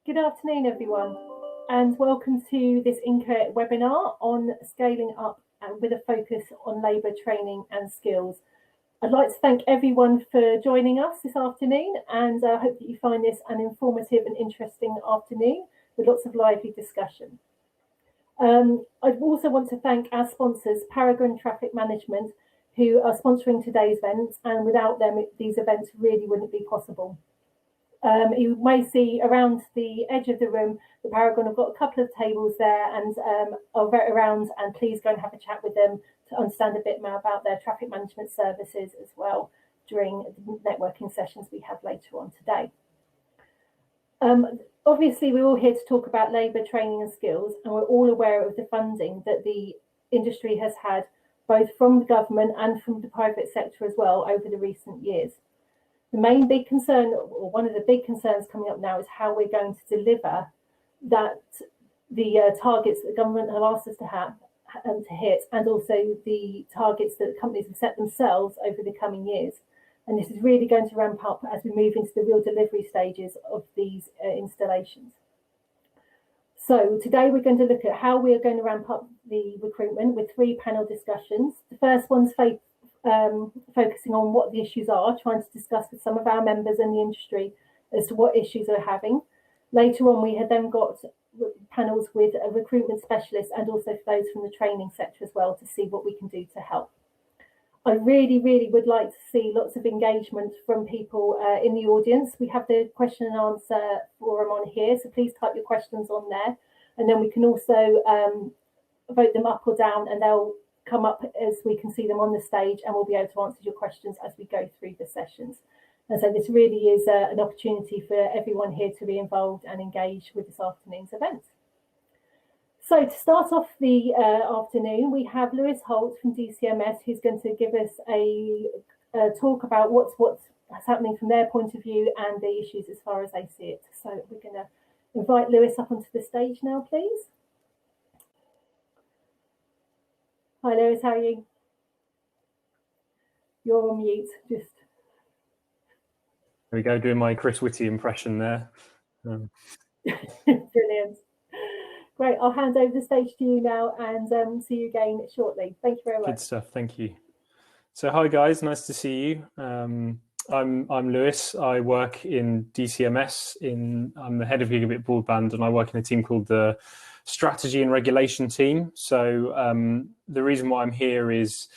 Good afternoon, everyone, and welcome to this INCA webinar on scaling up with a focus on labour training and skills. I'd like to thank everyone for joining us this afternoon, and I hope that you find this an informative and interesting afternoon with lots of lively discussion. I also want to thank our sponsors, Paragon Traffic Management, who are sponsoring today's event, and without them, these events really wouldn't be possible. You may see around the edge of the room, the Paragon have got a couple of tables there and are around, and please go and have a chat with them to understand a bit more about their traffic management services as well during the networking sessions we have later on today. Obviously, we're all here to talk about labour training and skills, and we're all aware of the funding that the industry has had, both from the government and from the private sector as well, over the recent years. The main big concern, or one of the big concerns coming up now, is how we're going to deliver that the targets that the government have asked us to have and to hit, and also the targets that companies have set themselves over the coming years. And this is really going to ramp up as we move into the real delivery stages of these installations. So today we're going to look at how we are going to ramp up the recruitment with 3 panel discussions. The first one's focusing on what the issues are, trying to discuss with some of our members in the industry as to what issues they're having. Later on, we had then got panels with a recruitment specialist and also those from the training sector as well to see what we can do to help. I really would like to see lots of engagement from people in the audience. We have the question and answer forum on here, so please type your questions on there, and then we can also vote them up or down, and they'll come up as we can see them on the stage, and we'll be able to answer your questions as we go through the sessions. And so this really is an opportunity for everyone here to be involved and engage with this afternoon's event. So to start off the afternoon, we have Lewis Holt from DCMS, who's going to give us a talk about what's happening from their point of view and the issues as far as they see it. So we're going to invite Lewis up onto the stage now, please. Hi Lewis, how are you? You're on mute, just. There we go, doing my Chris Whitty impression there. Brilliant. Great, I'll hand over the stage to you now and see you again shortly. Thank you very much. Good stuff, thank you. So hi guys, nice to see you. I'm Lewis, I work in DCMS, I'm the head of Gigabit Broadband, and I work in a team called the Strategy and Regulation team. So the reason why I'm here is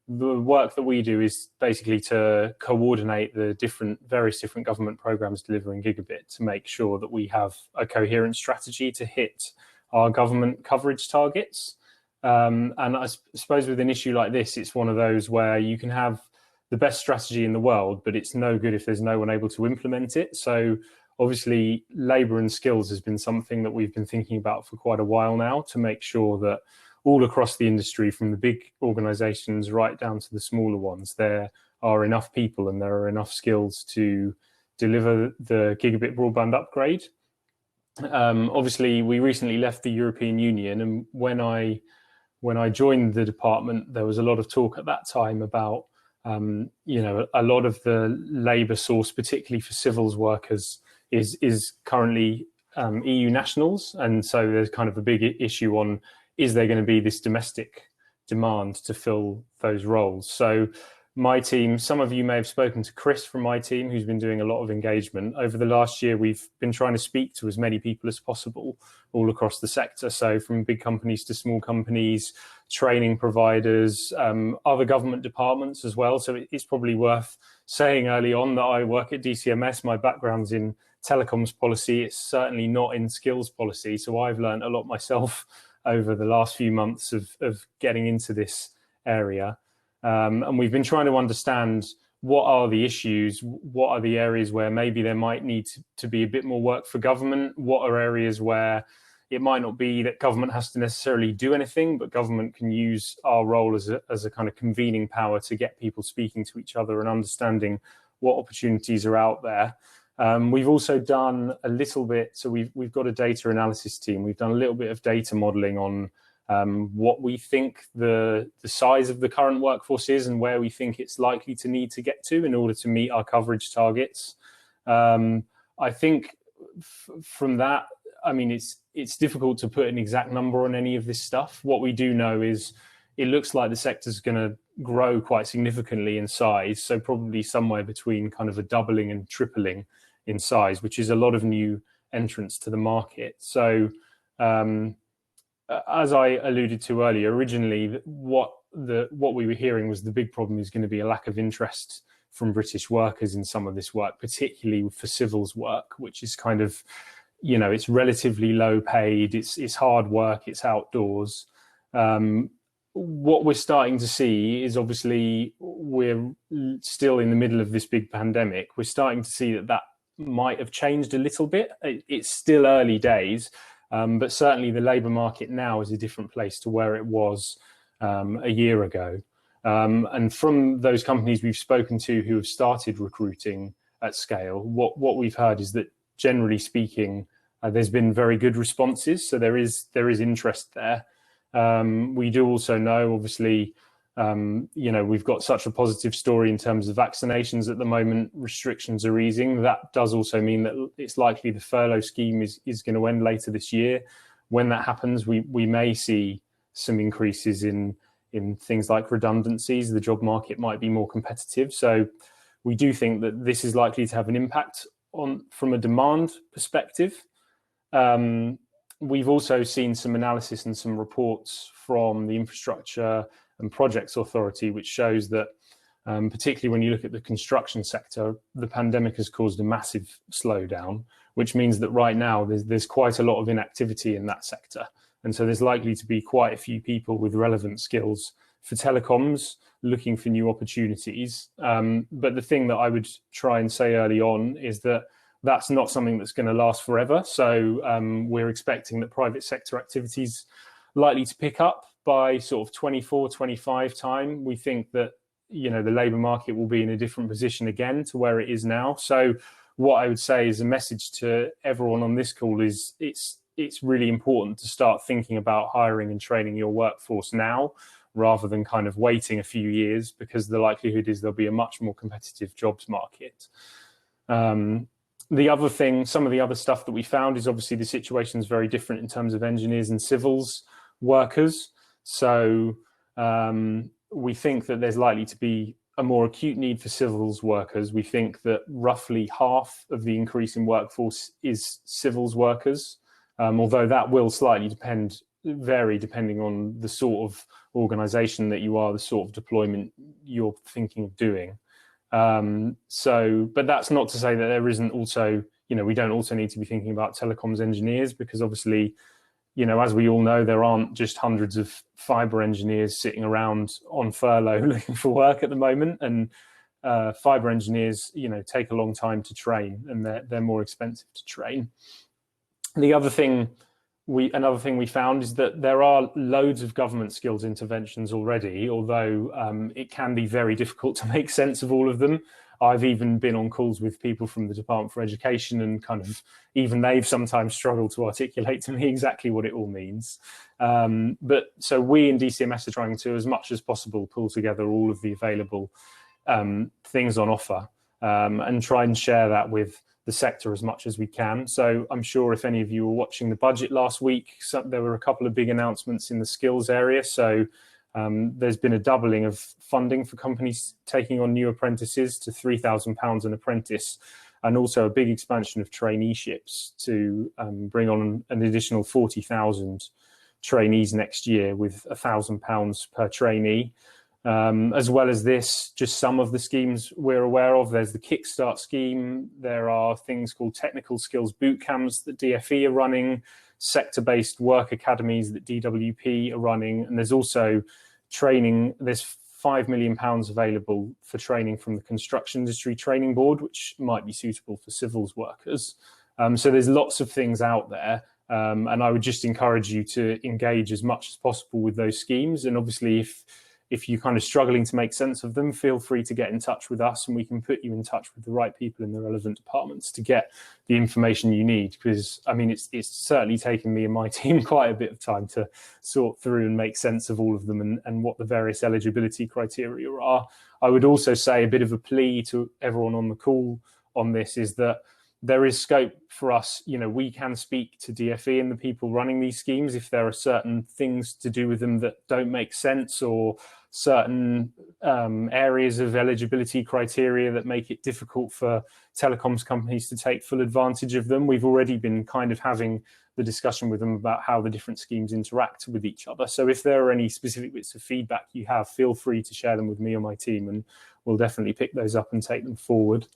the work that we do is basically to coordinate the various different government programs delivering gigabit to make sure that we have a coherent strategy to hit our government coverage targets. And I suppose with an issue like this, it's one of those where you can have the best strategy in the world, but it's no good if there's no one able to implement it. So obviously, labour and skills has been something that we've been thinking about for quite a while now, to make sure that all across the industry, from the big organisations right down to the smaller ones, there are enough people and there are enough skills to deliver the gigabit broadband upgrade. Obviously, we recently left the European Union, and when I joined the department, there was a lot of talk at that time about you know, a lot of the labour source, particularly for civils workers, is currently EU nationals, and so there's kind of a big issue on, is there going to be this domestic demand to fill those roles? So my team, some of you may have spoken to Chris from my team, who's been doing a lot of engagement. Over the last year, we've been trying to speak to as many people as possible all across the sector. So from big companies to small companies, training providers, other government departments as well. So it's probably worth saying early on that I work at DCMS. My background's in telecoms policy. It's certainly not in skills policy. So I've learned a lot myself over the last few months of getting into this area. And we've been trying to understand what are the issues, what are the areas where maybe there might need to be a bit more work for government, what are areas where it might not be that government has to necessarily do anything, but government can use our role as a kind of convening power to get people speaking to each other and understanding what opportunities are out there. We've also done a little bit, so we've got a data analysis team. We've done a little bit of data modeling on what we think the size of the current workforce is and where we think it's likely to need to get to in order to meet our coverage targets. I think from that, I mean, it's difficult to put an exact number on any of this stuff. What we do know is it looks like the sector's going to grow quite significantly in size. So probably somewhere between kind of a doubling and tripling in size, which is a lot of new entrants to the market. So as I alluded to earlier, originally what we were hearing was the big problem is going to be a lack of interest from British workers in some of this work, particularly for civils work, which is kind of, you know, it's relatively low paid, it's hard work, it's outdoors. What we're starting to see is, obviously we're still in the middle of this big pandemic. We're starting to see that might have changed a little bit. It's still early days, but certainly the labour market now is a different place to where it was a year ago. And from those companies we've spoken to who have started recruiting at scale, what we've heard is that, generally speaking, there's been very good responses. So there is interest there. We do also know, obviously, you know, we've got such a positive story in terms of vaccinations at the moment. Restrictions are easing. That does also mean that it's likely the furlough scheme is going to end later this year. When that happens, we may see some increases in things like redundancies. The job market might be more competitive. So we do think that this is likely to have an impact from a demand perspective. We've also seen some analysis and some reports from the Infrastructure and Projects Authority, which shows that, particularly when you look at the construction sector, the pandemic has caused a massive slowdown, which means that right now there's quite a lot of inactivity in that sector. And so there's likely to be quite a few people with relevant skills for telecoms looking for new opportunities. But the thing that I would try and say early on is that that's not something that's going to last forever. So we're expecting that private sector activities likely to pick up by sort of 24, 25 time. We think that, you know, the labour market will be in a different position again to where it is now. So what I would say is a message to everyone on this call is it's really important to start thinking about hiring and training your workforce now, rather than kind of waiting a few years, because the likelihood is there'll be a much more competitive jobs market. The other thing, some of the other stuff that we found is, obviously the situation is very different in terms of engineers and civils workers. So we think that there's likely to be a more acute need for civils workers. We think that roughly half of the increase in workforce is civils workers, although that will slightly vary depending on the sort of organisation that you are, the sort of deployment you're thinking of doing. But that's not to say that there isn't also, you know, we don't also need to be thinking about telecoms engineers, because obviously, you know, as we all know, there aren't just hundreds of fibre engineers sitting around on furlough looking for work at the moment. And fibre engineers, you know, take a long time to train, and they're more expensive to train. Another thing we found is that there are loads of government skills interventions already, although it can be very difficult to make sense of all of them. I've even been on calls with people from the Department for Education, and kind of even they've sometimes struggled to articulate to me exactly what it all means. But so we in DCMS are trying to, as much as possible, pull together all of the available things on offer, and try and share that with the sector as much as we can. So I'm sure if any of you were watching the budget last week, there were a couple of big announcements in the skills area. So there's been a doubling of funding for companies taking on new apprentices to £3,000 an apprentice, and also a big expansion of traineeships to bring on an additional 40,000 trainees next year, with £1,000 per trainee. As well as this, just some of the schemes we're aware of. There's the Kickstart scheme. There are things called technical skills boot camps that DFE are running, sector-based work academies that DWP are running, and there's also training. There's £5 million available for training from the Construction Industry Training Board, which might be suitable for civils workers. So there's lots of things out there, and I would just encourage you to engage as much as possible with those schemes. And obviously, if you're kind of struggling to make sense of them, feel free to get in touch with us, and we can put you in touch with the right people in the relevant departments to get the information you need. Because, I mean, it's certainly taken me and my team quite a bit of time to sort through and make sense of all of them, and what the various eligibility criteria are. I would also say a bit of a plea to everyone on the call on this is that, there is scope for us, we can speak to DFE and the people running these schemes if there are certain things to do with them that don't make sense, or certain areas of eligibility criteria that make it difficult for telecoms companies to take full advantage of them. We've already been kind of having the discussion with them about how the different schemes interact with each other. So if there are any specific bits of feedback you have, feel free to share them with me or my team, and we'll definitely pick those up and take them forward.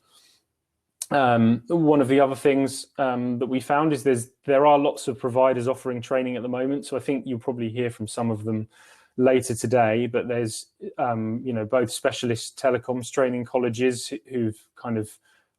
One of the other things that we found is there are lots of providers offering training at the moment. So I think you'll probably hear from some of them later today, but there's, both specialist telecoms training colleges who've kind of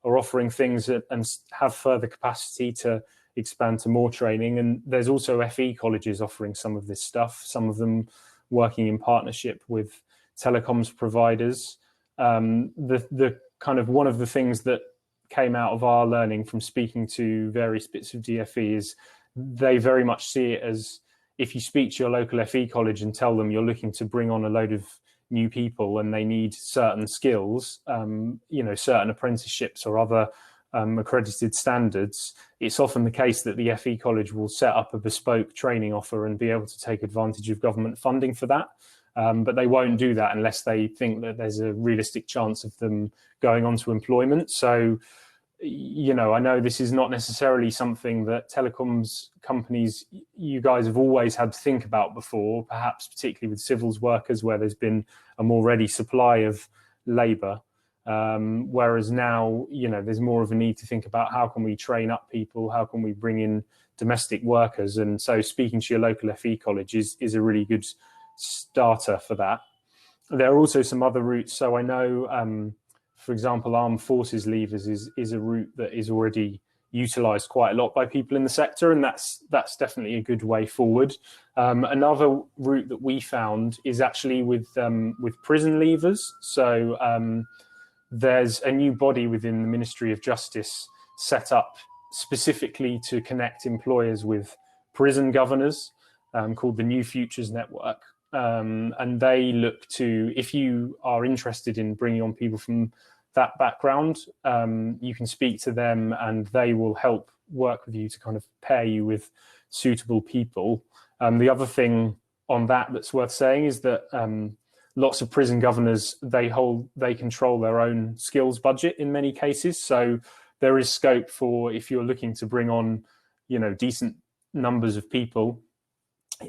are offering things and have further capacity to expand to more training. And there's also FE colleges offering some of this stuff, some of them working in partnership with telecoms providers. The kind of one of the things that came out of our learning from speaking to various bits of DFE is they very much see it as, if you speak to your local FE college and tell them you're looking to bring on a load of new people and they need certain skills, certain apprenticeships or other accredited standards, it's often the case that the FE college will set up a bespoke training offer and be able to take advantage of government funding for that. But they won't do that unless they think that there's a realistic chance of them going on to employment. So, I know this is not necessarily something that telecoms companies, you guys have always had to think about before, perhaps particularly with civils workers where there's been a more ready supply of labour. Whereas now, there's more of a need to think about how can we train up people, how can we bring in domestic workers. And so speaking to your local FE college is a really good starter for that. There are also some other routes. So I know, for example, armed forces leavers is a route that is already utilised quite a lot by people in the sector, and that's definitely a good way forward. Another route that we found is actually with prison leavers. So there's a new body within the Ministry of Justice set up specifically to connect employers with prison governors, called the New Futures Network. And they look to, if you are interested in bringing on people from that background, you can speak to them and they will help work with you to kind of pair you with suitable people. The other thing on that's worth saying is that lots of prison governors, they control their own skills budget in many cases. So there is scope for, if you're looking to bring on, decent numbers of people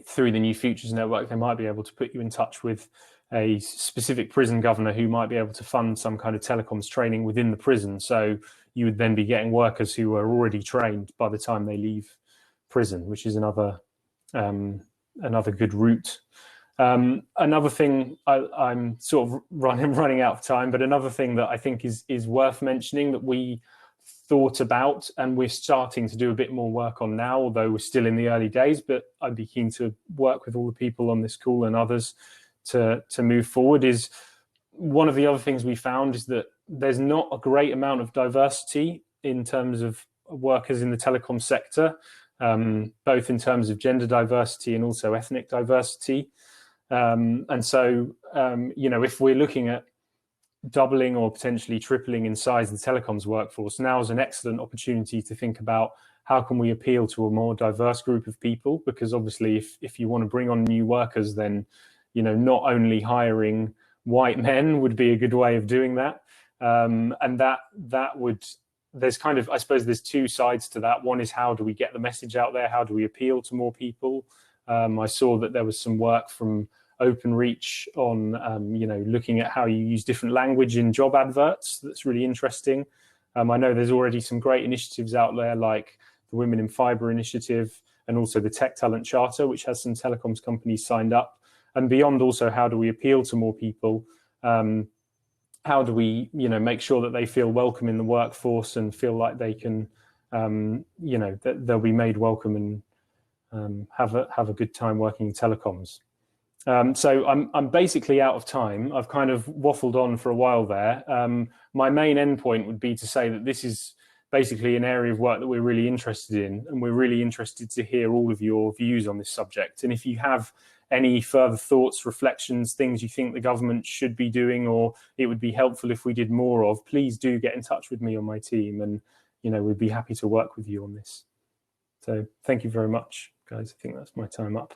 through the New Futures Network, they might be able to put you in touch with a specific prison governor who might be able to fund some kind of telecoms training within the prison. So you would then be getting workers who are already trained by the time they leave prison, which is another good route. Another thing, I'm sort of running out of time, but another thing that I think is worth mentioning that we thought about and we're starting to do a bit more work on now, although we're still in the early days, but I'd be keen to work with all the people on this call and others to move forward, is one of the other things we found is that there's not a great amount of diversity in terms of workers in the telecom sector, both in terms of gender diversity and also ethnic diversity. And so, if we're looking at doubling or potentially tripling in size the telecoms workforce, now is an excellent opportunity to think about how can we appeal to a more diverse group of people, because obviously if you want to bring on new workers, then not only hiring white men would be a good way of doing that, and that would, there's kind of, I suppose there's two sides to that. One is, how do we get the message out there, how do we appeal to more people? I saw that there was some work from OpenReach on looking at how you use different language in job adverts. That's really interesting. I know there's already some great initiatives out there, like the Women in Fibre initiative and also the Tech Talent Charter, which has some telecoms companies signed up. And beyond, also, how do we appeal to more people? How do we make sure that they feel welcome in the workforce and feel like they can that they'll be made welcome and have a good time working in telecoms. So I'm basically out of time. I've kind of waffled on for a while there. My main endpoint would be to say that this is basically an area of work that we're really interested in, and we're really interested to hear all of your views on this subject. And if you have any further thoughts, reflections, things you think the government should be doing or it would be helpful if we did more of, please do get in touch with me or my team. And we'd be happy to work with you on this. So thank you very much, guys. I think that's my time up.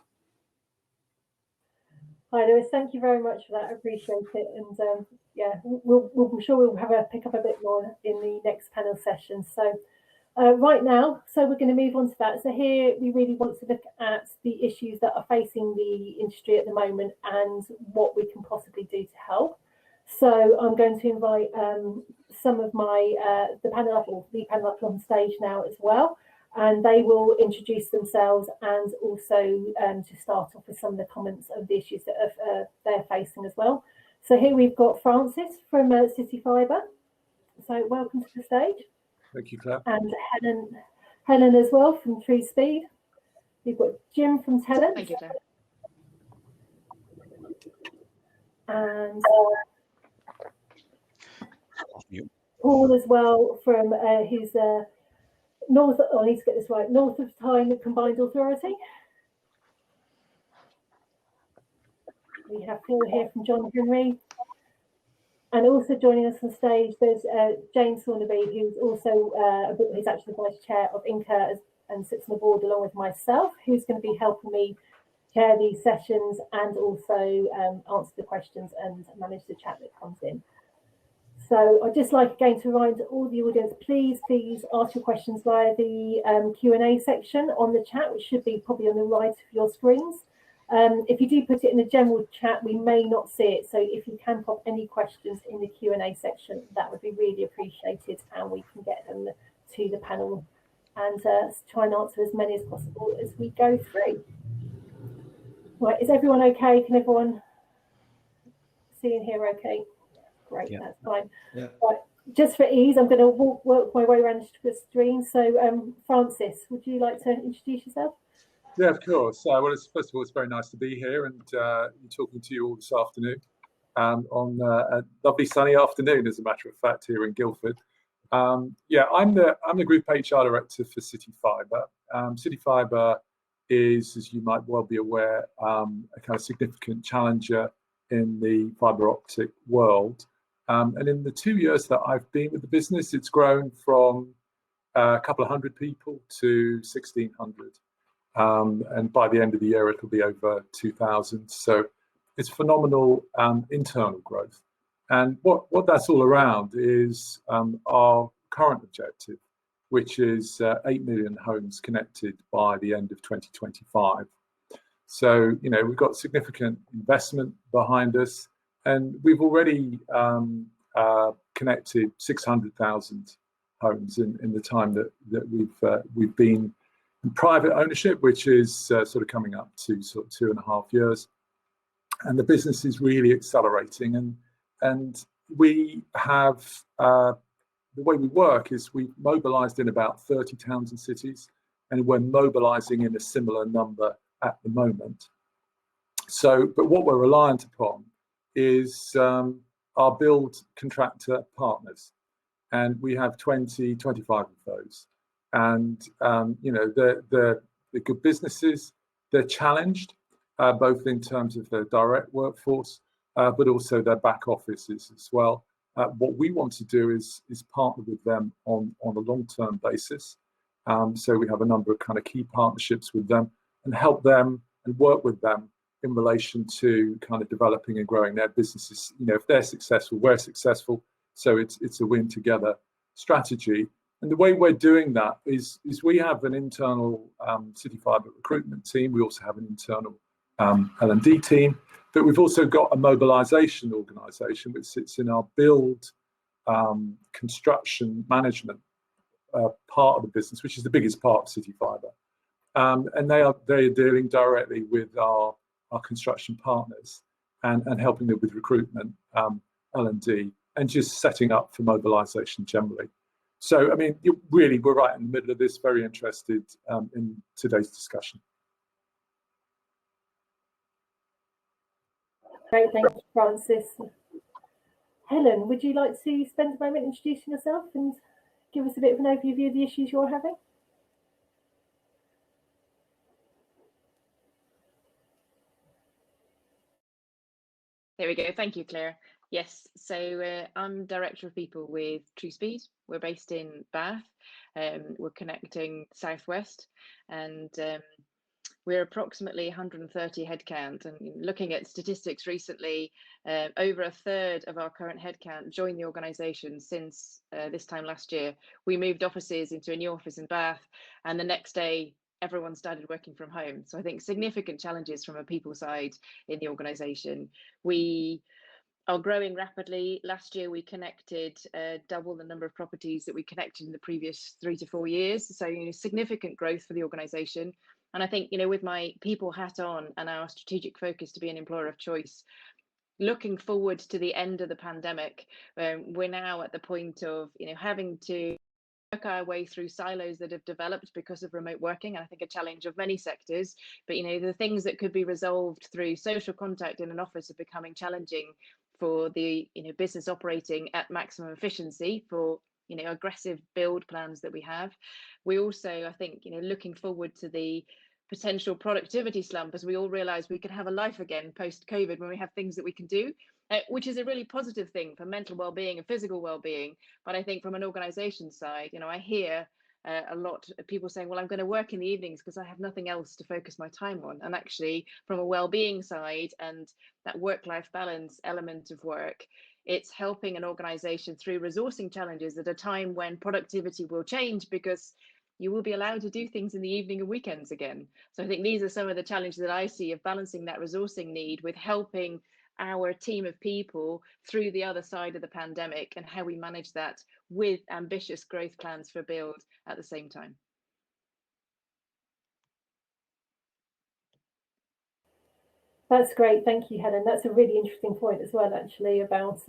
Hi, Lewis. Thank you very much for that. I appreciate it. And yeah, I'm sure we'll pick up a bit more in the next panel session. So right now, so we're going to move on to that. So here we really want to look at the issues that are facing the industry at the moment and what we can possibly do to help. So I'm going to invite some of the panel up on stage now as well, and they will introduce themselves and also to start off with some of the comments of the issues that they're facing as well. So here we've got Francis from City Fibre. So welcome to the stage. Thank you, Claire. And Helen as well from True Speed. We've got Jim from Talent. Thank you, Claire. And Paul as well from who's North. Oh, I need to get this right. North of Tyne Combined Authority. We have Phil here from John Henry. And also joining us on stage, there's James Thornaby, who's also he's actually the vice chair of INCA and sits on the board along with myself, who's going to be helping me chair these sessions and also answer the questions and manage the chat that comes in. So I'd just like again to remind all the audience, please ask your questions via the Q&A section on the chat, which should be probably on the right of your screens. If you do put it in the general chat, we may not see it. So if you can pop any questions in the Q&A section, that would be really appreciated, and we can get them to the panel and try and answer as many as possible as we go through. Right, is everyone okay? Can everyone see and hear okay? Great, yeah. That's fine. Yeah. Right, just for ease, I'm going to work my way around the screen. So Francis, would you like to introduce yourself? Yeah, of course. Well, first of all, it's very nice to be here and talking to you all this afternoon on a lovely sunny afternoon, as a matter of fact, here in Guildford. Yeah, I'm the Group HR Director for City Fibre. City Fibre is, as you might well be aware, a kind of significant challenger in the fibre optic world. And in the 2 years that I've been with the business, it's grown from a couple of hundred people to 1,600. And by the end of the year, it'll be over 2,000. So it's phenomenal internal growth. And what that's all around is our current objective, which is 8 million homes connected by the end of 2025. So, we've got significant investment behind us, and we've already connected 600,000 homes in the time that we've been in private ownership, which is sort of coming up to sort of 2.5 years. And the business is really accelerating. And we have, the way we work is we've mobilized in about 30 towns and cities, and we're mobilizing in a similar number at the moment. So, but what we're reliant upon is our build contractor partners. And we have 25 of those. And they're good businesses. They're challenged both in terms of their direct workforce, but also their back offices as well. What we want to do is partner with them on a long-term basis. So we have a number of kind of key partnerships with them and help them and work with them in relation to kind of developing and growing their businesses. If they're successful, we're successful. So it's a win together strategy. And the way we're doing that is we have an internal City Fibre recruitment team. We also have an internal L&D team, but we've also got a mobilisation organisation which sits in our build construction management part of the business, which is the biggest part of City Fibre. And they are dealing directly with our construction partners and helping them with recruitment, L&D, and just setting up for mobilisation generally. So, I mean, we're right in the middle of this, very interested in today's discussion. Great, thank you, Francis. Helen, would you like to spend a moment introducing yourself and give us a bit of an overview of the issues you're having? There we go. Thank you, Claire. Yes, so I'm Director of People with TrueSpeed. We're based in Bath. We're connecting Southwest, and we're approximately 130 headcount. And looking at statistics recently, over a third of our current headcount joined the organisation since this time last year. We moved offices into a new office in Bath, and the next day everyone started working from home. So I think significant challenges from a people side in the organisation. We are growing rapidly. Last year, we connected double the number of properties that we connected in the previous 3 to 4 years. So, significant growth for the organisation. And I think, with my people hat on and our strategic focus to be an employer of choice, looking forward to the end of the pandemic, we're now at the point of, having to work our way through silos that have developed because of remote working, and I think a challenge of many sectors. But the things that could be resolved through social contact in an office are becoming challenging for the business operating at maximum efficiency for aggressive build plans that we have. We also, I think, looking forward to the potential productivity slump as we all realize we can have a life again post COVID when we have things that we can do, which is a really positive thing for mental well-being and physical well-being. But I think from an organization side, I hear a lot of people saying, well, I'm going to work in the evenings because I have nothing else to focus my time on. And actually, from a well-being side and that work-life balance element of work, it's helping an organization through resourcing challenges at a time when productivity will change, because you will be allowed to do things in the evening and weekends again. So I think these are some of the challenges that I see of balancing that resourcing need with helping our team of people through the other side of the pandemic, and how we manage that with ambitious growth plans for build at the same time. That's great, thank you, Helen. That's a really interesting point as well, actually, about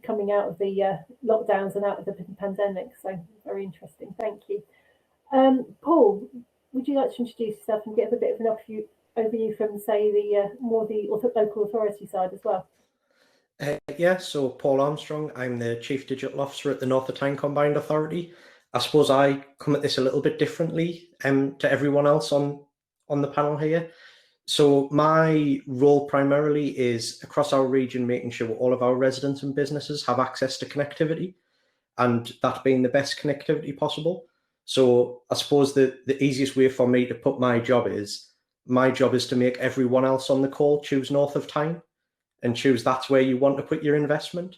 coming out of the lockdowns and out of the pandemic. So very interesting, thank you. Paul, would you like to introduce yourself and give a bit of an overview from, say, the local authority side as well? Yeah, so Paul Armstrong, I'm the Chief Digital Officer at the North of Tyne Combined Authority. I suppose I come at this a little bit differently to everyone else on the panel here. So my role primarily is across our region, making sure all of our residents and businesses have access to connectivity, and that being the best connectivity possible. So I suppose the easiest way for me to put my job is to make everyone else on the call choose North of Tyne and choose that's where you want to put your investment.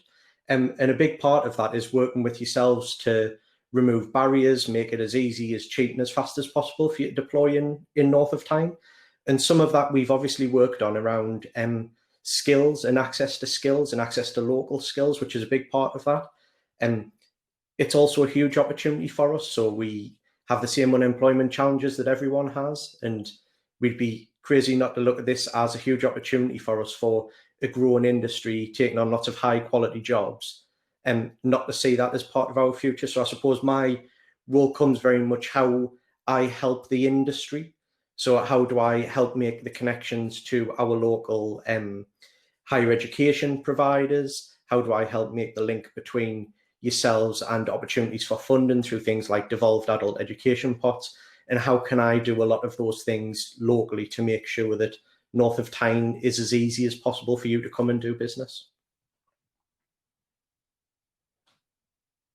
And a big part of that is working with yourselves to remove barriers, make it as easy, as cheap and as fast as possible for you to deploy in North of Tyne. And some of that we've obviously worked on around skills and access to local skills, which is a big part of that. And it's also a huge opportunity for us. So we have the same unemployment challenges that everyone has, and we'd be crazy not to look at this as a huge opportunity for us for a growing industry, taking on lots of high quality jobs, and not to see that as part of our future. So I suppose my role comes very much how I help the industry. So how do I help make the connections to our local higher education providers? How do I help make the link between yourselves and opportunities for funding through things like devolved adult education pots? And how can I do a lot of those things locally to make sure that North of Tyne is as easy as possible for you to come and do business?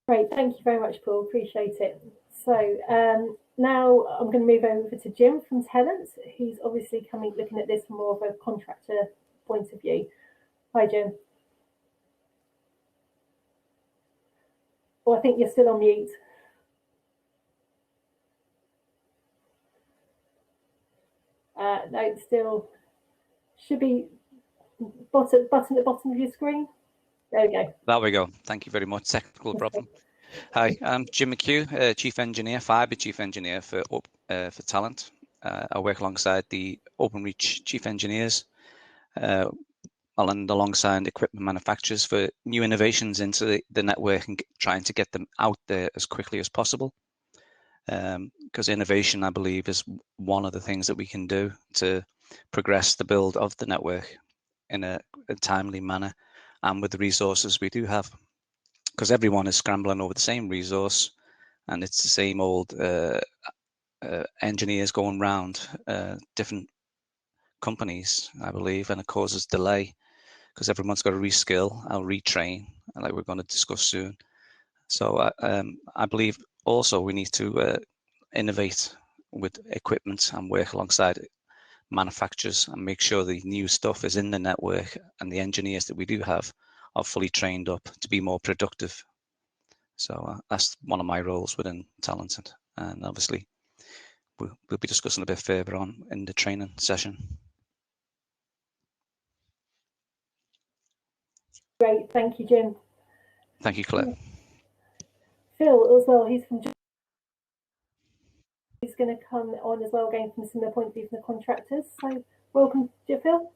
Great, thank you very much, Paul, appreciate it. So now I'm going to move over to Jim from Talent, who's obviously looking at this from more of a contractor point of view. Hi, Jim. Well, I think you're still on mute. No, it's still should be button at the bottom of your screen. There we go. There we go. Thank you very much. Technical problem. Hi, I'm Jim McHugh, Chief Engineer, Fibre Chief Engineer for Talent. I work alongside the Openreach Chief Engineers and alongside equipment manufacturers for new innovations into the network and trying to get them out there as quickly as possible. Because innovation, I believe, is one of the things that we can do to progress the build of the network in a timely manner and with the resources we do have. Because everyone is scrambling over the same resource, and it's the same old engineers going round different companies, I believe, and it causes delay. because everyone's got to reskill and retrain, like we're going to discuss soon. So I believe also we need to innovate with equipment and work alongside manufacturers and make sure the new stuff is in the network and the engineers that we do have are fully trained up to be more productive. So that's one of my roles within Talented, and obviously we'll be discussing a bit further on in the training session. Great, thank you, Jim. Thank you, Claire. Phil as well, he's going to come on as well, again from a similar point of view from the contractors. So welcome, Phil.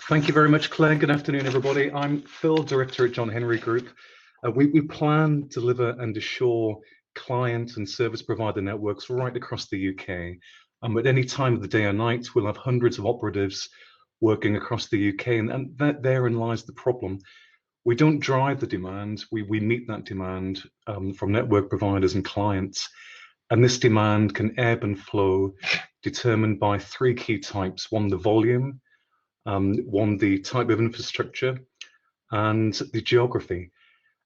Thank you very much, Claire. Good afternoon, everybody. I'm Phil, Director at John Henry Group. We plan, deliver and assure client and service provider networks right across the UK. At any time of the day or night, we'll have hundreds of operatives working across the UK, and therein lies the problem. We don't drive the demand, we meet that demand from network providers and clients. And this demand can ebb and flow, determined by three key types. One, the volume, one, the type of infrastructure, and the geography.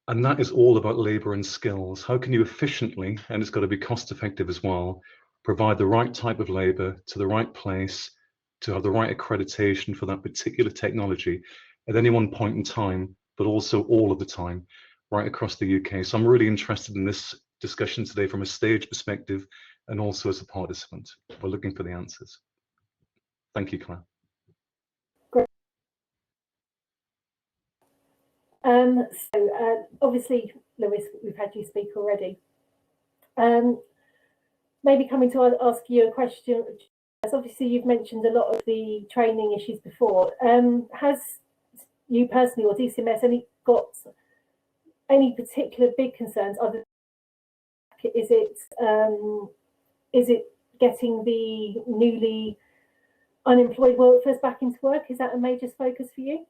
And that is all about labor and skills. How can you efficiently, and it's got to be cost effective as well, provide the right type of labor to the right place, to have the right accreditation for that particular technology at any one point in time, but also all of the time, right across the UK. So I'm really interested in this discussion today from a stage perspective and also as a participant. We're looking for the answers. Thank you, Claire. Great. Obviously, Lewis, we've had you speak already. Maybe coming to ask you a question, as obviously you've mentioned a lot of the training issues before. Has you personally or DCMS got any particular big concerns? Is it getting the newly unemployed workforce back into work? Is that a major focus for you?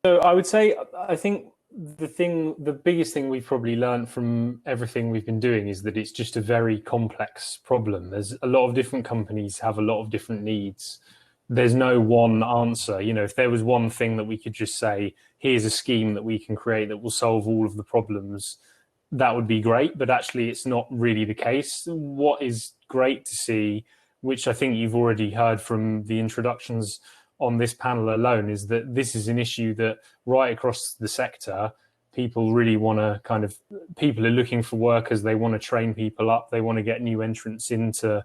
So I would say, I think the biggest thing we've probably learned from everything we've been doing is that it's just a very complex problem. There's a lot of different companies have a lot of different needs. There's no one answer. You know, if there was one thing that we could just say, here's a scheme that we can create that will solve all of the problems, that would be great, but actually it's not really the case. What is great to see, which I think you've already heard from the introductions on this panel alone, is that this is an issue that right across the sector, people really want to people are looking for workers, they want to train people up, they want to get new entrants into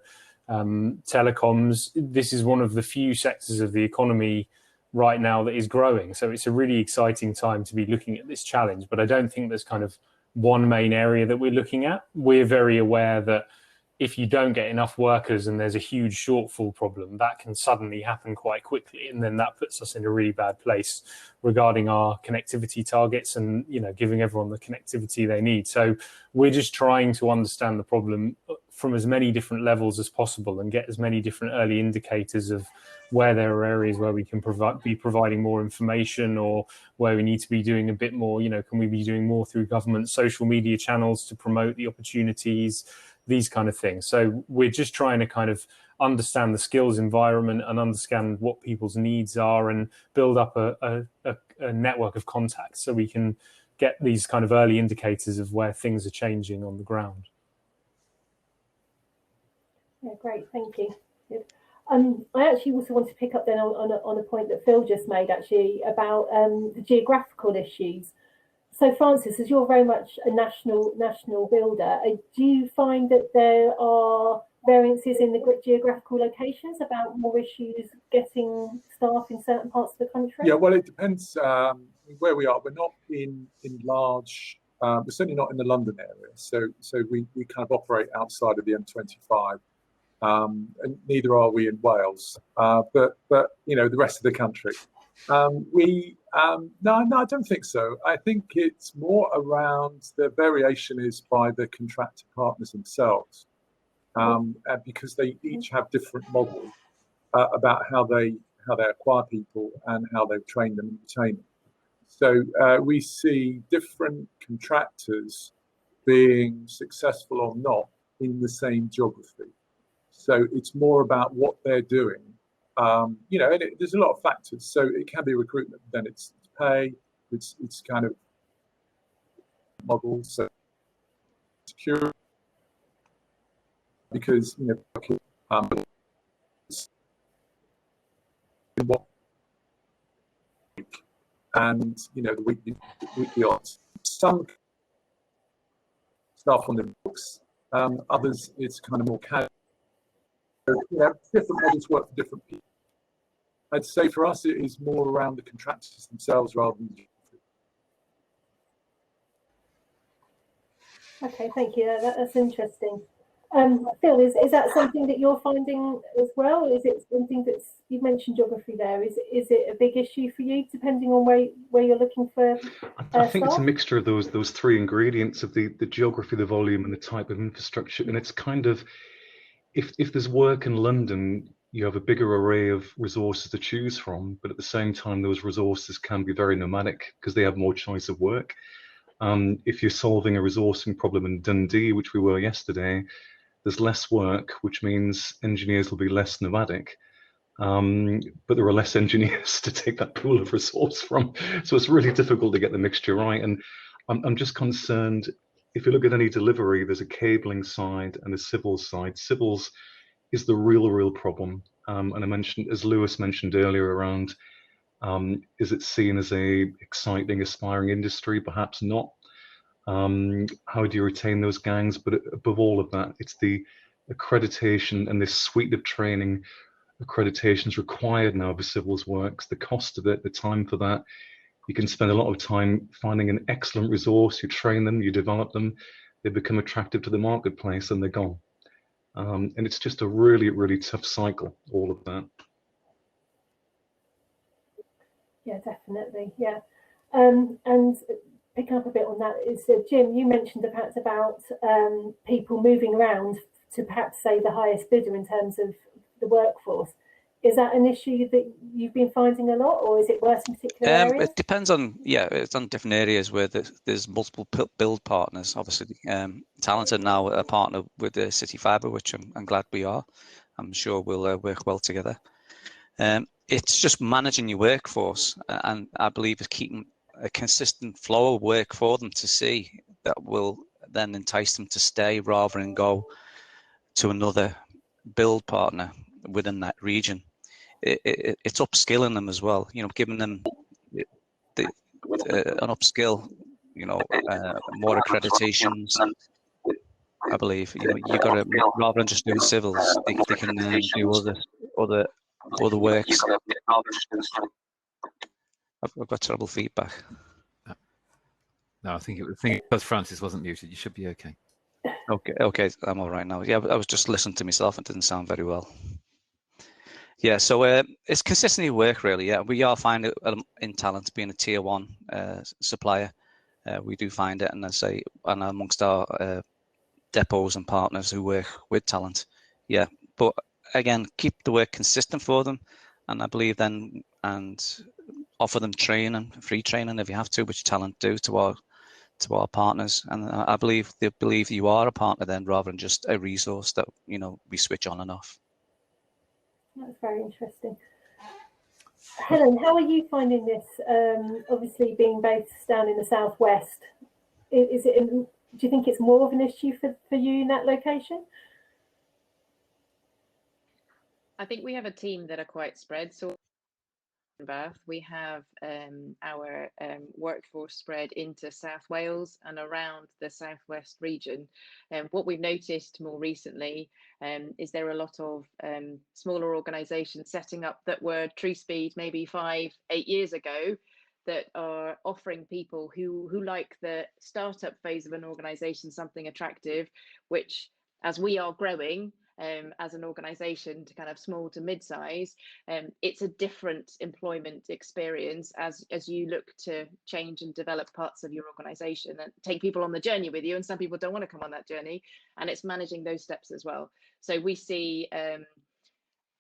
telecoms. This is one of the few sectors of the economy right now that is growing. So it's a really exciting time to be looking at this challenge, but I don't think there's one main area that we're looking at. We're very aware that if you don't get enough workers and there's a huge shortfall problem, that can suddenly happen quite quickly. And then that puts us in a really bad place regarding our connectivity targets and, giving everyone the connectivity they need. So we're just trying to understand the problem from as many different levels as possible and get as many different early indicators of where there are areas where we can be providing more information, or where we need to be doing a bit more. Can we be doing more through government social media channels to promote the opportunities, these kind of things. So we're just trying to understand the skills environment and understand what people's needs are and build up a network of contacts so we can get these early indicators of where things are changing on the ground. Yeah, great, thank you. Good. I actually also want to pick up then on a point that Phil just made actually about the geographical issues. So Francis, as you're very much a national builder, do you find that there are variances in the geographical locations about more issues getting staff in certain parts of the country? Yeah, well, it depends where we are. We're not in large, we're certainly not in the London area. So we operate outside of the M25. And neither are we in Wales, but the rest of the country. No, I don't think so. I think it's more around the variation is by the contractor partners themselves, because they each have different models about how they acquire people and how they train them and retain them. So we see different contractors being successful or not in the same geography. So it's more about what they're doing You know, and there's a lot of factors. So it can be recruitment, then it's pay, it's kind of models, so security, because you know, and you know the weekly odds. Some stuff on the books, others it's kind of more casual. You know, different models work for different people. I'd say for us it is more around the contractors themselves rather than. Okay, thank you. That's interesting. Phil, is that something that you're finding as well? Is it something that's, you've mentioned geography there, is it a big issue for you depending on where you're looking for I think it's a mixture of those three ingredients of the geography, the volume, and the type of infrastructure. And it's kind of, if there's work in London, you have a bigger array of resources to choose from, but at the same time those resources can be very nomadic because they have more choice of work. If you're solving a resourcing problem in Dundee, which we were yesterday, there's less work, which means engineers will be less nomadic, but there are less engineers to take that pool of resource from. So it's really difficult to get the mixture right. And I'm just concerned, if you look at any delivery, there's a cabling side and a civils side. Civils is the real problem. And I mentioned, as Lewis mentioned earlier, around is it seen as a exciting, aspiring industry? Perhaps not. How do you retain those gangs? But above all of that, it's the accreditation and this suite of training accreditations required now for civils works, the cost of it, the time for that. You can spend a lot of time finding an excellent resource, you train them, you develop them, they become attractive to the marketplace and they're gone. And it's just a really tough cycle, all of that. Yeah, definitely. Yeah. And picking up a bit on that is, Jim, you mentioned the fact about people moving around to perhaps say the highest bidder in terms of the workforce. Is that an issue that you've been finding a lot, or is it worse in particular areas? It depends on, it's on different areas where there's multiple build partners. Obviously, Talent are now a partner with the City Fibre, which I'm glad we are. I'm sure we'll work well together. It's just managing your workforce, and I believe it's keeping a consistent flow of work for them to see that will then entice them to stay rather than go to another build partner within that region. It's upskilling them as well, giving them an upskill, more accreditations. I believe you got to, rather than just doing civils, they can do other works. I've got terrible feedback. No, I think because Francis wasn't muted, you should be okay. Okay, I'm all right now. Yeah, I was just listening to myself. It didn't sound very well. Yeah, so it's consistently work, really. Yeah, we are finding in Talent being a tier 1 supplier. We do find it, and I say, and amongst our depots and partners who work with Talent. Yeah, but again, keep the work consistent for them, and I believe then, and offer them training, free training if you have to, which Talent do to our partners. And I believe they believe you are a partner then, rather than just a resource that we switch on and off. That's very interesting. Helen, how are you finding this? Obviously, being based down in the southwest, do you think it's more of an issue for you in that location? I think we have a team that are quite spread. So in Bath, we have our workforce spread into South Wales and around the southwest region. What we've noticed more recently is there are a lot of smaller organisations setting up that were TrueSpeed maybe 5-8 years ago, that are offering people who like the startup phase of an organisation something attractive, which, as we are growing as an organisation to kind of small to mid-size, it's a different employment experience as you look to change and develop parts of your organisation and take people on the journey with you. And some people don't want to come on that journey, and it's managing those steps as well. So we see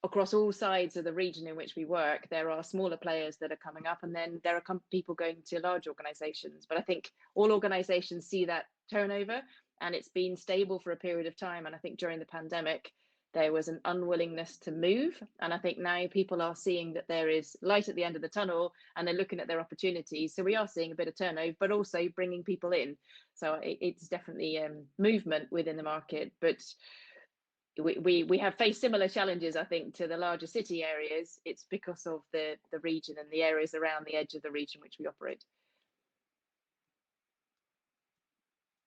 across all sides of the region in which we work, there are smaller players that are coming up, and then there are people going to large organisations. But I think all organisations see that turnover, and it's been stable for a period of time. And I think during the pandemic, there was an unwillingness to move. And I think now people are seeing that there is light at the end of the tunnel and they're looking at their opportunities. So we are seeing a bit of turnover, but also bringing people in. So it's definitely movement within the market. But we have faced similar challenges, I think, to the larger city areas. It's because of the region and the areas around the edge of the region which we operate.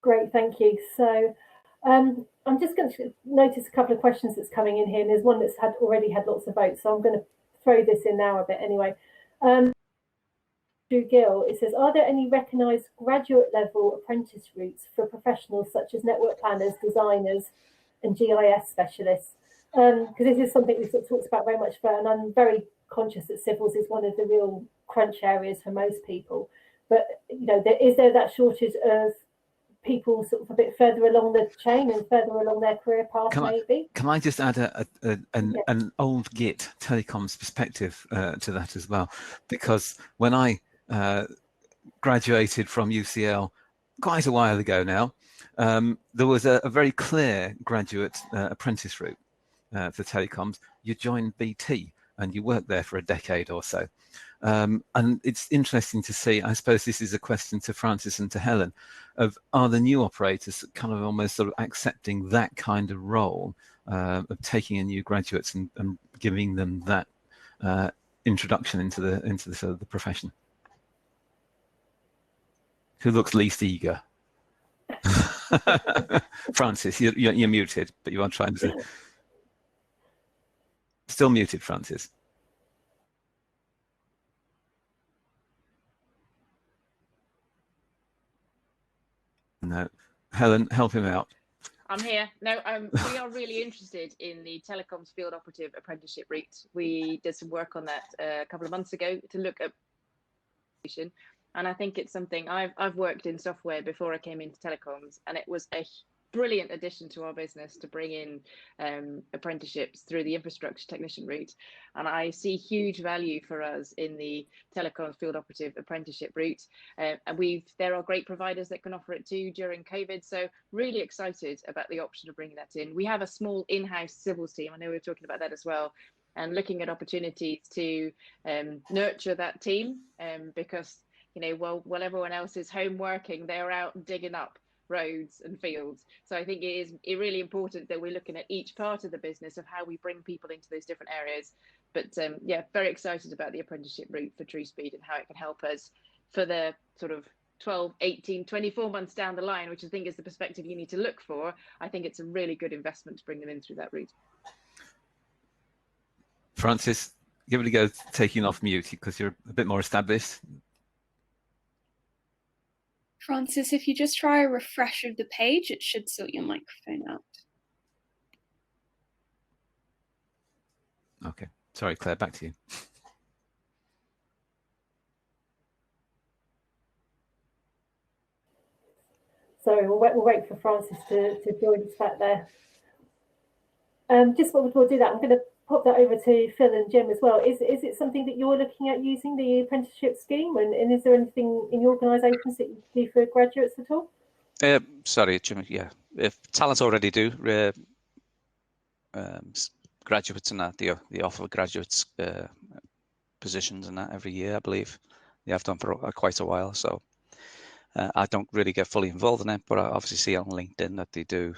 Great, thank you. So I'm just going to notice a couple of questions that's coming in here, and there's one that's already had lots of votes, so I'm going to throw this in now a bit anyway. Drew Gill, it says, are there any recognised graduate level apprentice routes for professionals such as network planners, designers and GIS specialists? Because this is something we've talked about very much, and I'm very conscious that civils is one of the real crunch areas for most people. But you know, is there that shortage of people sort of a bit further along the chain and further along their career path, maybe? Can I just add an old Git telecoms perspective to that as well? Because when I graduated from UCL quite a while ago now, there was a very clear graduate apprentice route for telecoms. You joined BT and you worked there for a decade or so. And it's interesting to see, I suppose this is a question to Francis and to Helen, of are the new operators kind of almost sort of accepting that kind of role of taking in new graduates and giving them that introduction into the sort of the profession? Who looks least eager? Francis, you're muted, but you are trying to. Still muted, Francis. No, Helen, help him out. I'm here. No, we are really interested in the telecoms field operative apprenticeship route. We did some work on that a couple of months ago to look at, and I think it's something I've worked in software before I came into telecoms, and it was a brilliant addition to our business to bring in apprenticeships through the infrastructure technician route. And I see huge value for us in the telecoms field operative apprenticeship route. And there are great providers that can offer it too during COVID. So really excited about the option of bringing that in. We have a small in-house civils team. I know we were talking about that as well, and looking at opportunities to nurture that team because, you know, while everyone else is home working, they're out digging up roads and fields. So I think it is really important that we're looking at each part of the business of how we bring people into those different areas. But yeah, very excited about the apprenticeship route for TrueSpeed and how it can help us for the sort of 12, 18, 24 months down the line, which I think is the perspective you need to look for. I think it's a really good investment to bring them in through that route. Francis, give it a go taking off mute because you're a bit more established. Francis, if you just try a refresh of the page, it should sort your microphone out. Okay. Sorry, Claire, back to you. Sorry, we'll wait for Francis to join us back there. Just what we'll do that, I'm going to pop that over to Phil and Jim as well. Is it something that you're looking at using, the apprenticeship scheme? And is there anything in your organisations that you do for graduates at all? Sorry, Jim. Yeah, if talents already do graduates and that, they offer graduates positions and that every year, I believe. They have done for quite a while. So I don't really get fully involved in it, but I obviously see on LinkedIn that they do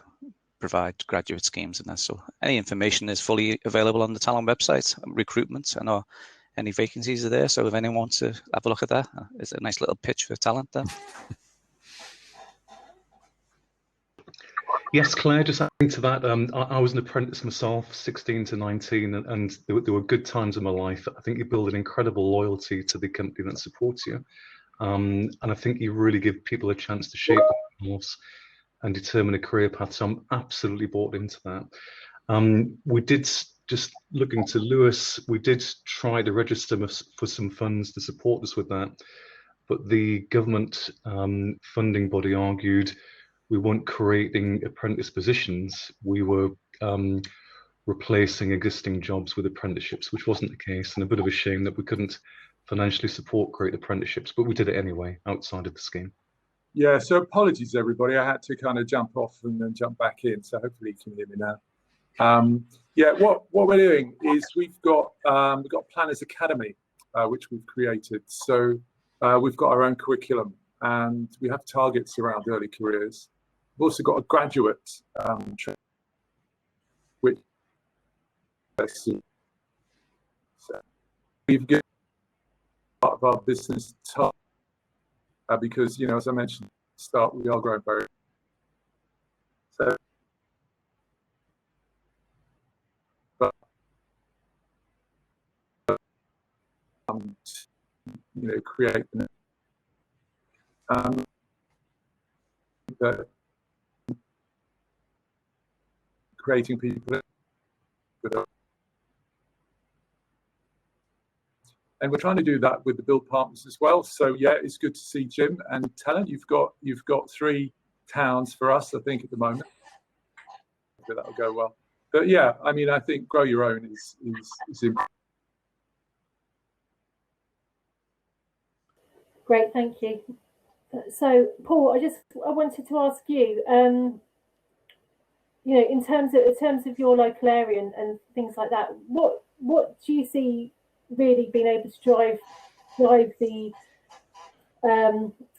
provide graduate schemes and that. So any information is fully available on the talent website. Recruitment and any vacancies are there. So if anyone wants to have a look at that, it's a nice little pitch for talent there. Yes, Claire, just adding to that, I was an apprentice myself, 16 to 19, and there were good times in my life. I think you build an incredible loyalty to the company that supports you. And I think you really give people a chance to shape themselves and determine a career path. So I'm absolutely bought into that. We did, just looking to Lewis, we did try to register for some funds to support us with that, but the government funding body argued we weren't creating apprentice positions, we were replacing existing jobs with apprenticeships, which wasn't the case, and a bit of a shame that we couldn't financially support great apprenticeships, but we did it anyway outside of the scheme. Yeah, so apologies everybody, I had to kind of jump off and then jump back in, so hopefully you can hear me now. Yeah, what we're doing is we've got Planners Academy, which we've created. So we've got our own curriculum, and we have targets around early careers. We've also got a graduate training, which we've given part of our business target, because, you know, as I mentioned at the start, we are growing very. So, you know, create creating people, and we're trying to do that with the build partners as well. So yeah, it's good to see Jim and Talent. You've got 3 towns for us, I think, at the moment. That'll go well. But yeah, I mean, I think grow your own is important. Great, thank you. So, Paul, I wanted to ask you, you know, in terms of your local area and things like that, what do you see really being able to drive the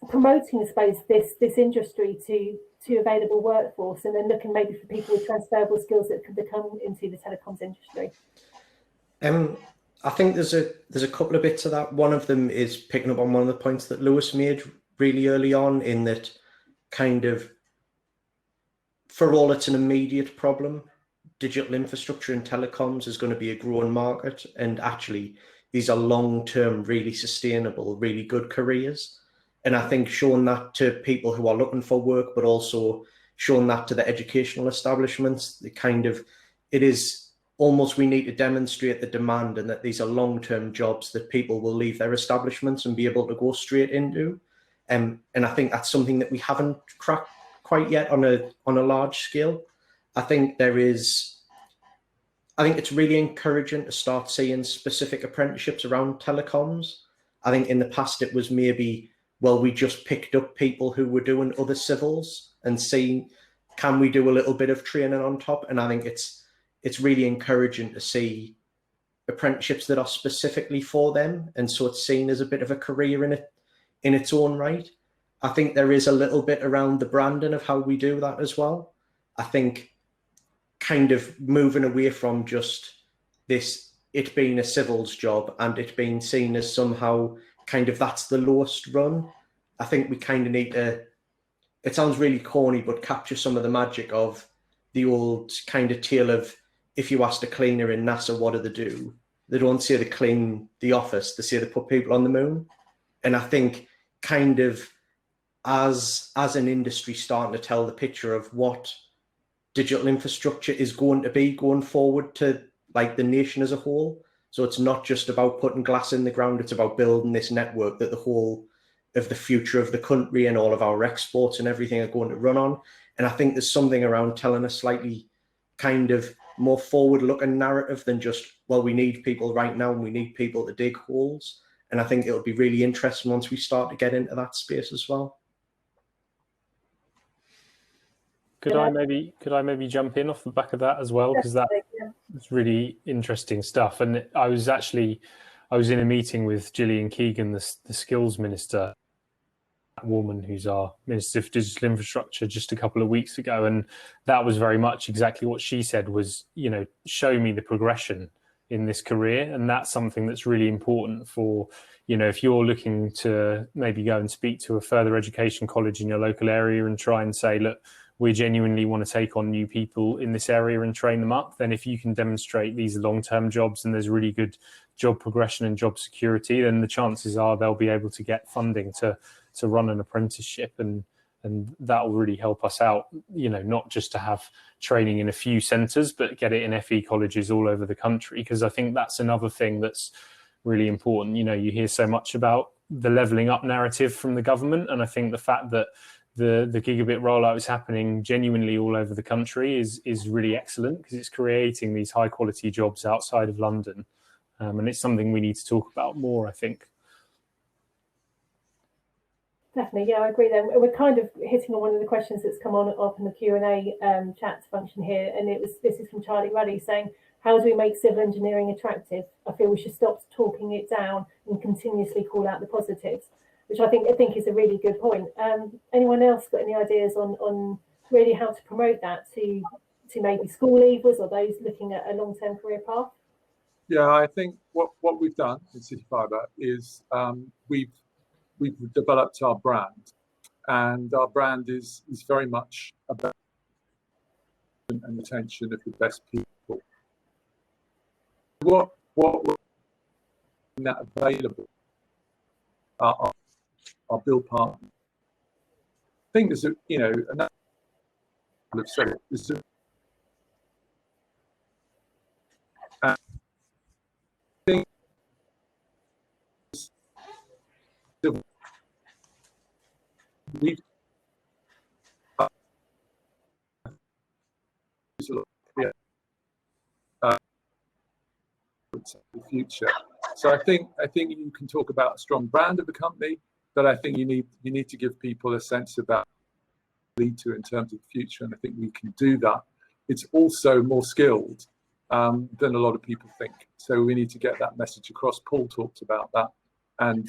promoting, I suppose, this industry to available workforce, and then looking maybe for people with transferable skills that could become into the telecoms industry? I think there's a couple of bits of that. One of them is picking up on one of the points that Lewis made really early on, in that kind of, for all it's an immediate problem, digital infrastructure and telecoms is going to be a growing market, and actually these are long-term, really sustainable, really good careers. And I think showing that to people who are looking for work, but also showing that to the educational establishments, it is almost, we need to demonstrate the demand, and that these are long-term jobs that people will leave their establishments and be able to go straight into. And I think that's something that we haven't cracked quite yet on a large scale. I think it's really encouraging to start seeing specific apprenticeships around telecoms. I think in the past it was maybe, well, we just picked up people who were doing other civils and seeing, can we do a little bit of training on top? And I think it's really encouraging to see apprenticeships that are specifically for them, and so it's seen as a bit of a career in its own right. I think there is a little bit around the branding of how we do that as well. I think kind of moving away from just it being a civils job and it being seen as somehow kind of that's the lowest run. I think we kind of need to, it sounds really corny, but capture some of the magic of the old kind of tale of, if you asked a cleaner in NASA what do they do, they don't say they clean the office, they say they put people on the moon. And I think kind of as an industry starting to tell the picture of what digital infrastructure is going to be going forward to like the nation as a whole. So it's not just about putting glass in the ground, it's about building this network that the whole of the future of the country and all of our exports and everything are going to run on. And I think there's something around telling a slightly kind of more forward-looking narrative than just, well, we need people right now and we need people to dig holes. And I think it'll be really interesting once we start to get into that space as well. Could I maybe jump in off the back of that as well, because that's really interesting stuff. And I was in a meeting with Gillian Keegan, the skills minister, that woman who's our Minister for Digital Infrastructure, just a couple of weeks ago, and that was very much exactly what she said was, you know, show me the progression in this career. And that's something that's really important for, you know, if you're looking to maybe go and speak to a further education college in your local area and try and say, look, we genuinely want to take on new people in this area and train them up, then if you can demonstrate these long-term jobs and there's really good job progression and job security, then the chances are they'll be able to get funding to run an apprenticeship, and that will really help us out, you know, not just to have training in a few centres, but get it in FE colleges all over the country, because I think that's another thing that's really important. You know, you hear so much about the levelling up narrative from the government, and I think the fact that the gigabit rollout is happening genuinely all over the country is really excellent, because it's creating these high quality jobs outside of London, and it's something we need to talk about more, I think. Definitely, yeah, I agree there. We're kind of hitting on one of the questions that's come on up in the Q&A chat function here, and this is from Charlie Ruddy saying, how do we make civil engineering attractive? I feel we should stop talking it down and continuously call out the positives, which I think is a really good point. Anyone else got any ideas on really how to promote that to maybe school leavers or those looking at a long-term career path? Yeah, I think what we've done in City Fibre is we've developed our brand, and our brand is very much about and retention of the best people. What we're making that available are our build partners. I think there's and I've said it, there's I think we the future. So I think you can talk about a strong brand of the company, but I think you need to give people a sense about lead to in terms of the future, and I think we can do that. It's also more skilled than a lot of people think. So we need to get that message across. Paul talked about that, and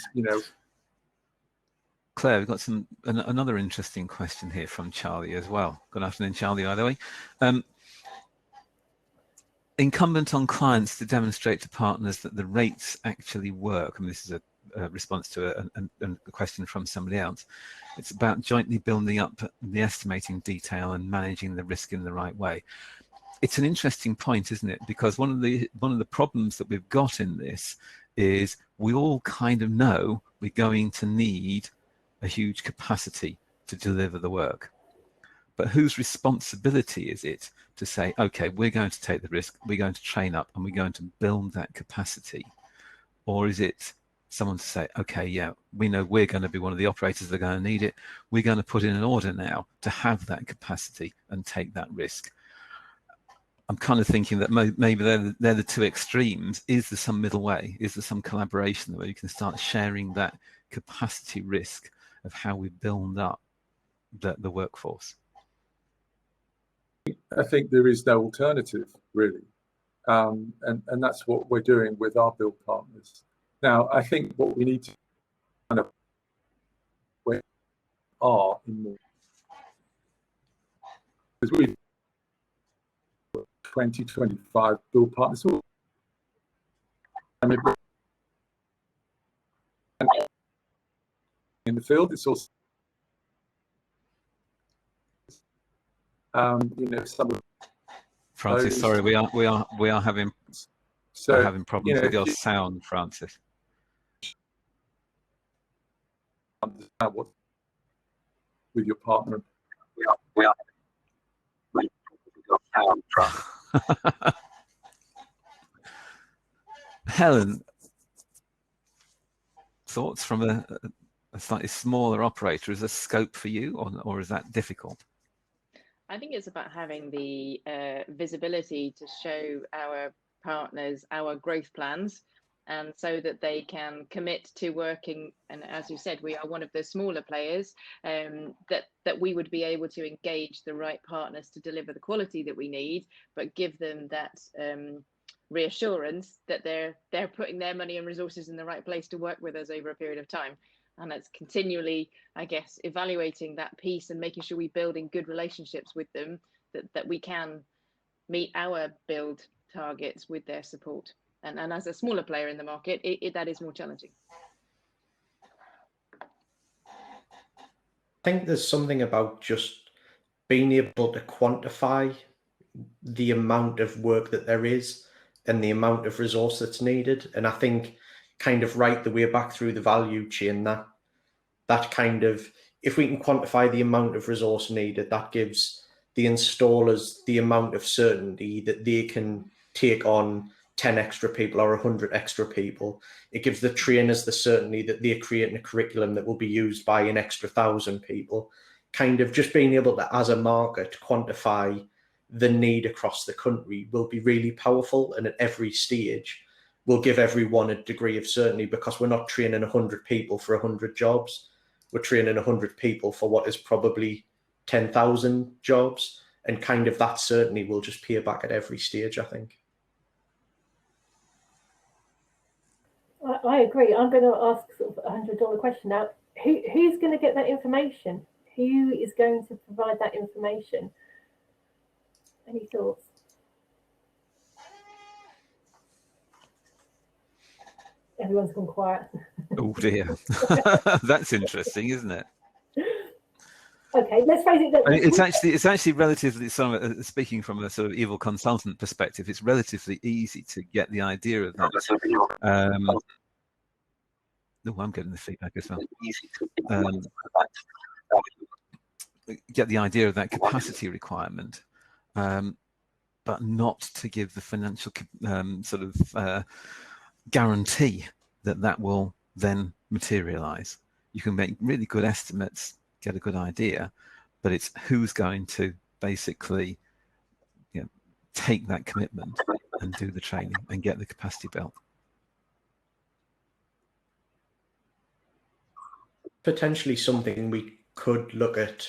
Claire, we've got another interesting question here from Charlie as well. Good afternoon, Charlie, by the way. Incumbent on clients to demonstrate to partners that the rates actually work. I mean, this is a response to a question from somebody else. It's about jointly building up the estimating detail and managing the risk in the right way. It's an interesting point, isn't it? Because one of the problems that we've got in this is we all kind of know we're going to need a huge capacity to deliver the work. But whose responsibility is it to say, okay, we're going to take the risk, we're going to train up, and we're going to build that capacity? Or is it someone to say, okay, yeah, we know we're going to be one of the operators that are going to need it. We're going to put in an order now to have that capacity and take that risk. I'm kind of thinking that maybe they're the two extremes. Is there some middle way? Is there some collaboration where you can start sharing that capacity risk of how we build up the workforce? I think there is no alternative, really. And that's what we're doing with our build partners. Now, I think what we need to kind of are in more, because we've 20-25 build partners. In the field, it's also some of Francis, sorry, we are having problems with your sound, Francis. Understand what with your partner. We are with your sound. Helen, thoughts from a slightly smaller operator? Is there scope for you, or is that difficult? I think it's about having the visibility to show our partners our growth plans, and so that they can commit to working. And as you said, we are one of the smaller players, that we would be able to engage the right partners to deliver the quality that we need, but give them that reassurance that they're putting their money and resources in the right place to work with us over a period of time. And it's continually, I guess, evaluating that piece and making sure we're building good relationships with them, that we can meet our build targets with their support. And as a smaller player in the market, that is more challenging. I think there's something about just being able to quantify the amount of work that there is and the amount of resource that's needed. And I think kind of right the way back through the value chain, that kind of, if we can quantify the amount of resource needed, that gives the installers the amount of certainty that they can take on 10 extra people or 100 extra people. It gives the trainers the certainty that they're creating a curriculum that will be used by an extra 1,000 people. Kind of just being able to, as a market, quantify the need across the country will be really powerful, and at every stage will give everyone a degree of certainty, because we're not training 100 people for 100 jobs. we're training 100 people for what is probably 10,000 jobs, and kind of that certainly will just peer back at every stage, I think. I agree. I'm going to ask sort of $100 question now. Who's going to get that information? Who is going to provide that information? Any thoughts? Everyone's gone quiet. Oh dear, that's interesting, isn't it? Okay, let's face it. It's actually relatively, speaking from a sort of evil consultant perspective, it's relatively easy to get the idea of that. I'm getting the feedback as well. Get the idea of that capacity requirement, but not to give the financial guarantee that that will then materialize. You can make really good estimates, get a good idea, but it's who's going to basically take that commitment and do the training and get the capacity built. Potentially something we could look at.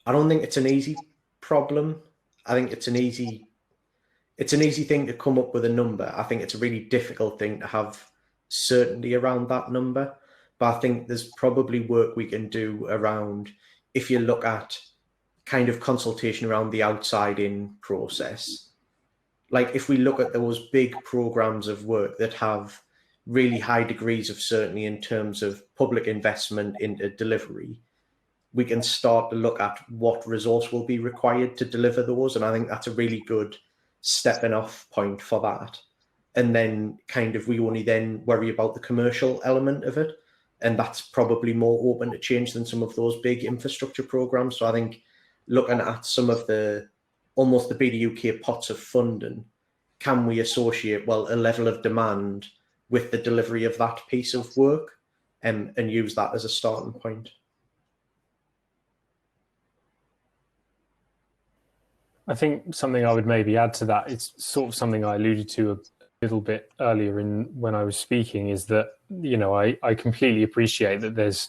I don't think it's an easy problem. I think it's an easy thing to come up with a number. I think it's a really difficult thing to have certainty around that number. But I think there's probably work we can do around, if you look at kind of consultation around the outside-in process. Like if we look at those big programs of work that have really high degrees of certainty in terms of public investment into delivery, we can start to look at what resource will be required to deliver those. And I think that's a really good stepping off point for that. And then kind of we only then worry about the commercial element of it. And that's probably more open to change than some of those big infrastructure programs. So I think looking at some of almost the BDUK pots of funding, can we associate, well, a level of demand with the delivery of that piece of work and use that as a starting point? I think something I would maybe add to that, it's sort of something I alluded to a little bit earlier when I was speaking, is that, I completely appreciate that there's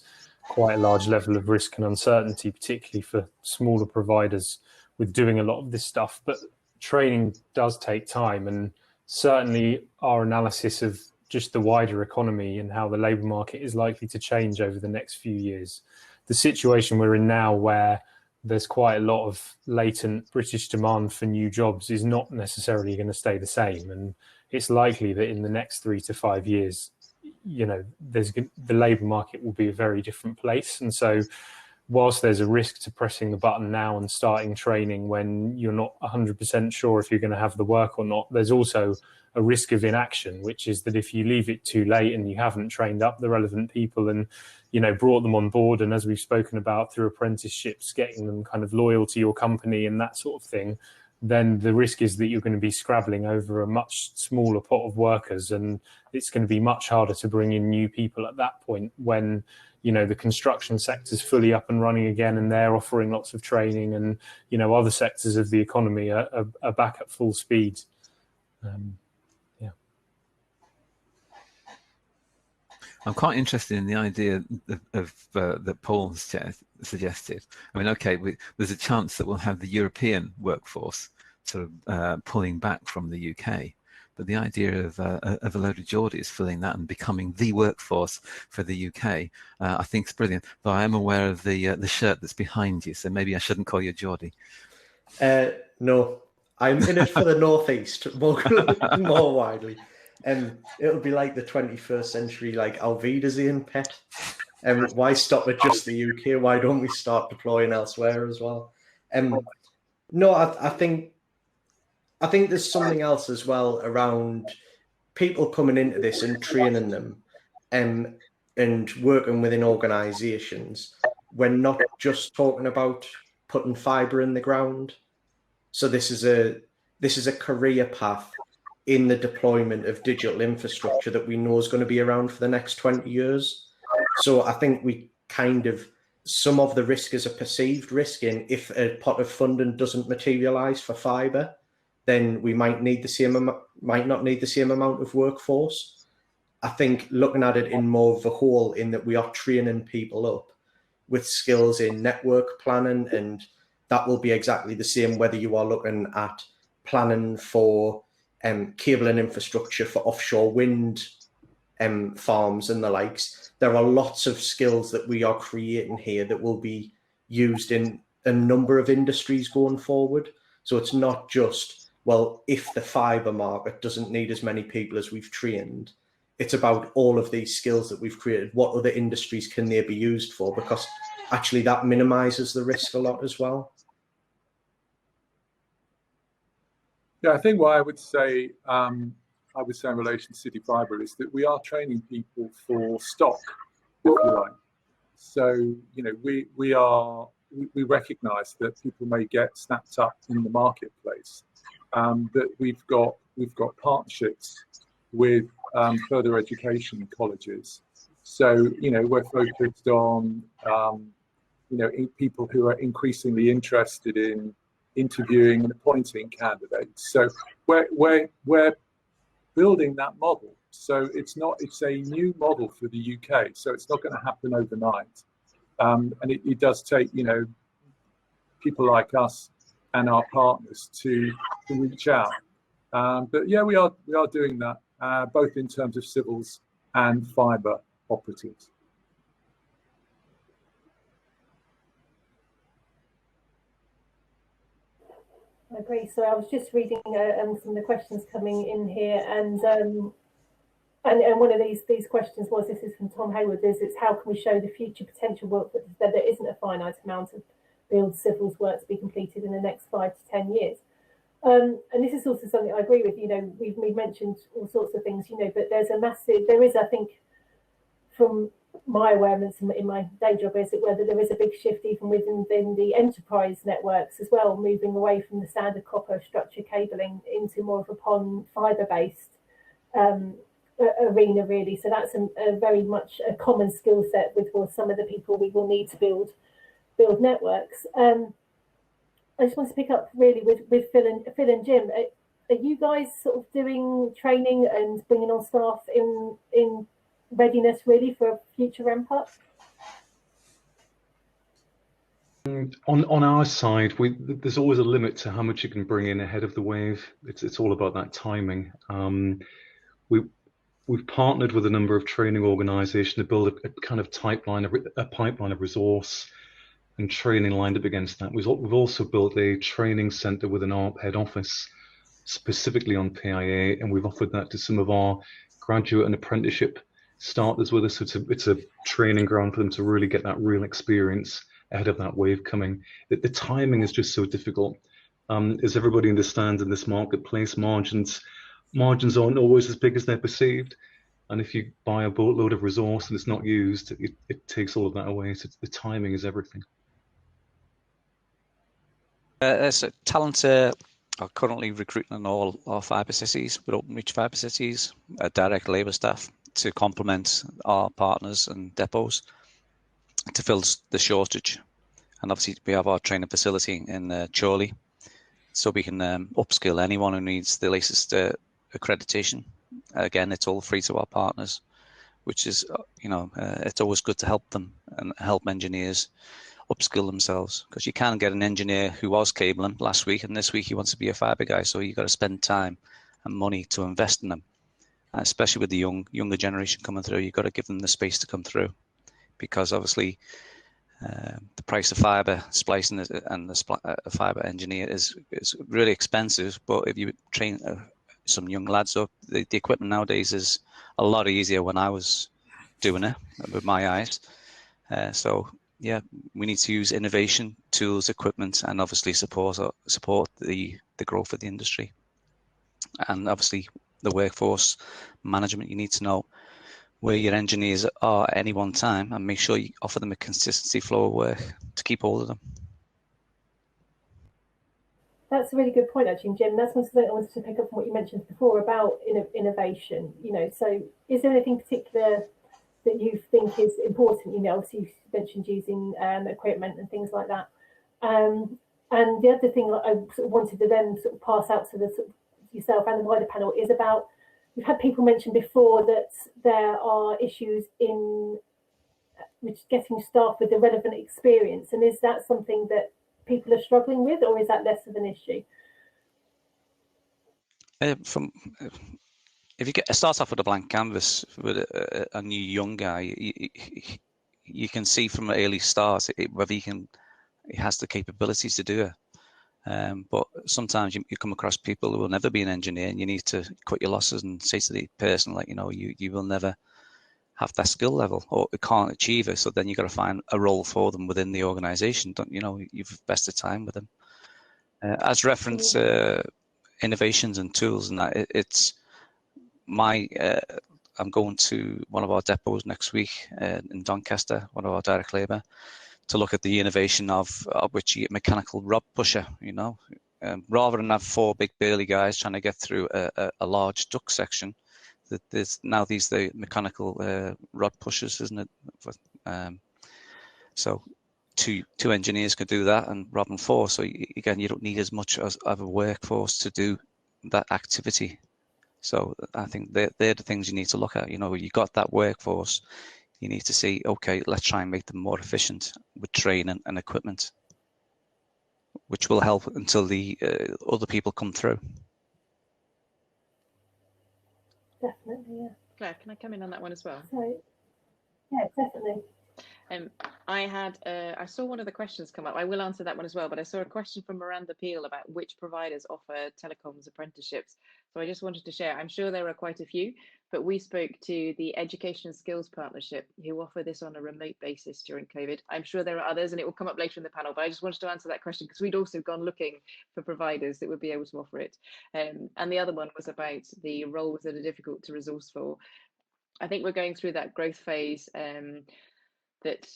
quite a large level of risk and uncertainty, particularly for smaller providers with doing a lot of this stuff. But training does take time, and certainly our analysis of just the wider economy and how the labour market is likely to change over the next few years. The situation we're in now, where there's quite a lot of latent British demand for new jobs, is not necessarily going to stay the same. And it's likely that in the next 3 to 5 years, the labour market will be a very different place. And so whilst there's a risk to pressing the button now and starting training when you're not 100% sure if you're going to have the work or not, there's also a risk of inaction, which is that if you leave it too late and you haven't trained up the relevant people and, brought them on board, and as we've spoken about through apprenticeships, getting them kind of loyal to your company and that sort of thing, then the risk is that you're going to be scrabbling over a much smaller pot of workers, and it's going to be much harder to bring in new people at that point when, the construction sector's fully up and running again and they're offering lots of training, and, other sectors of the economy are back at full speed. I'm quite interested in the idea of that Paul suggested. I mean, okay, there's a chance that we'll have the European workforce sort of pulling back from the UK, but the idea of a load of Geordies filling that and becoming the workforce for the UK, I think is brilliant. But I am aware of the shirt that's behind you, so maybe I shouldn't call you a Geordie. No, I'm in it for the Northeast more widely. It'll be like the 21st century, like Alvidazian pet. Why stop at just the UK? Why don't we start deploying elsewhere as well? No, I think there's something else as well around people coming into this and training them and working within organisations. We're not just talking about putting fibre in the ground. So this is a career path in the deployment of digital infrastructure that we know is going to be around for the next 20 years. So I think we some of the risk is a perceived risk in if a pot of funding doesn't materialise for fibre, then we might not need the same amount of workforce. I think looking at it in more of a whole, in that we are training people up with skills in network planning, and that will be exactly the same whether you are looking at planning for cable and infrastructure for offshore wind farms and the likes. There are lots of skills that we are creating here that will be used in a number of industries going forward. So it's not just, well, if the fibre market doesn't need as many people as we've trained, it's about all of these skills that we've created. What other industries can they be used for? Because actually that minimises the risk a lot as well. Yeah, I think what I would say in relation to City Fibre is that we are training people for stock, if you like. So, you know, we recognise that people may get snapped up in the marketplace. That we've got partnerships with further education colleges. So, you know, we're focused on people who are increasingly interested in interviewing and appointing candidates. So we're building that model. So it's a new model for the UK. So it's not going to happen overnight. And it does take, you know, people like us and our partners to reach out. But yeah, we are doing that, both in terms of civils and fibre operatives. I agree. So I was just reading some of the questions coming in here, and one of these questions was, this is from Tom Hayward, it's how can we show the future potential work that there isn't a finite amount of build civils work to be completed in the next 5 to 10 years. And this is also something I agree with. You know, we've mentioned all sorts of things, you know, but there is, I think, from my awareness in my day job, is it whether there is a big shift even within the enterprise networks as well, moving away from the standard copper structure cabling into more of a PON fibre-based arena, really. So that's a very much a common skill set with some of the people we will need to build networks. I just want to pick up really with Phil and Jim. Are you guys sort of doing training and bringing on staff in readiness really for a future ramp up? On our side, there's always a limit to how much you can bring in ahead of the wave. It's all about that timing. We've partnered with a number of training organisations to build a kind of pipeline of resource and training lined up against that. We've also built a training centre within our head office specifically on PIA, and we've offered that to some of our graduate and apprenticeship starters with us. So it's a training ground for them to really get that real experience ahead of that wave coming. The timing is just so difficult. As everybody understands in this marketplace, margins aren't always as big as they're perceived. And if you buy a boatload of resource and it's not used, it takes all of that away. So the timing is everything. So talent are currently recruiting in all our fibre cities, with Openreach fibre cities, direct labour staff to complement our partners and depots to fill the shortage. And obviously we have our training facility in Chorley, so we can upskill anyone who needs the latest accreditation. Again, it's all free to our partners, which is, it's always good to help them and help engineers upskill themselves, because you can get an engineer who was cabling last week and this week he wants to be a fibre guy, so you've got to spend time and money to invest in them. And especially with the younger generation coming through, you've got to give them the space to come through, because obviously the price of fibre splicing and the fibre engineer is really expensive. But if you train some young lads up, the equipment nowadays is a lot easier when I was doing it with my eyes. So yeah, we need to use innovation, tools, equipment, and obviously support the growth of the industry. And obviously the workforce management, you need to know where your engineers are at any one time and make sure you offer them a consistency flow of work to keep hold of them. That's a really good point, actually, Jim. That's something I wanted to pick up from what you mentioned before about innovation. So is there anything particular that you think is important? Obviously you mentioned using equipment and things like that. And the other thing that I sort of wanted to then sort of pass out to the yourself and the wider panel is about we've had people mention before that there are issues in getting staff with the relevant experience, and is that something that people are struggling with, or is that less of an issue? If you start off with a blank canvas with a new young guy, you can see from an early start whether he has the capabilities to do it. But sometimes you come across people who will never be an engineer, and you need to cut your losses and say to the person, like, you will never have that skill level, or can't achieve it. So then you've got to find a role for them within the organisation. You've invested time with them. As reference innovations and tools, and that it's my. I'm going to one of our depots next week in Doncaster, one of our direct labour, to look at the innovation of which you get mechanical rod pusher. Rather than have 4 big burly guys trying to get through a large duct section, there's now the mechanical rod pushers, isn't it? So two engineers could do that, and rather than 4. So again, you don't need as much of a workforce to do that activity. So I think they're the things you need to look at. You got that workforce, you need to see, okay, let's try and make them more efficient with training and equipment, which will help until the other people come through. Definitely, yeah. Claire, can I come in on that one as well? So, yeah, definitely. I saw one of the questions come up. I will answer that one as well, but I saw a question from Miranda Peel about which providers offer telecoms apprenticeships. So I just wanted to share. I'm sure there are quite a few, but we spoke to the Education and Skills Partnership, who offer this on a remote basis during COVID. I'm sure there are others, and it will come up later in the panel, but I just wanted to answer that question because we'd also gone looking for providers that would be able to offer it. And the other one was about the roles that are difficult to resource for. I think we're going through that growth phase, that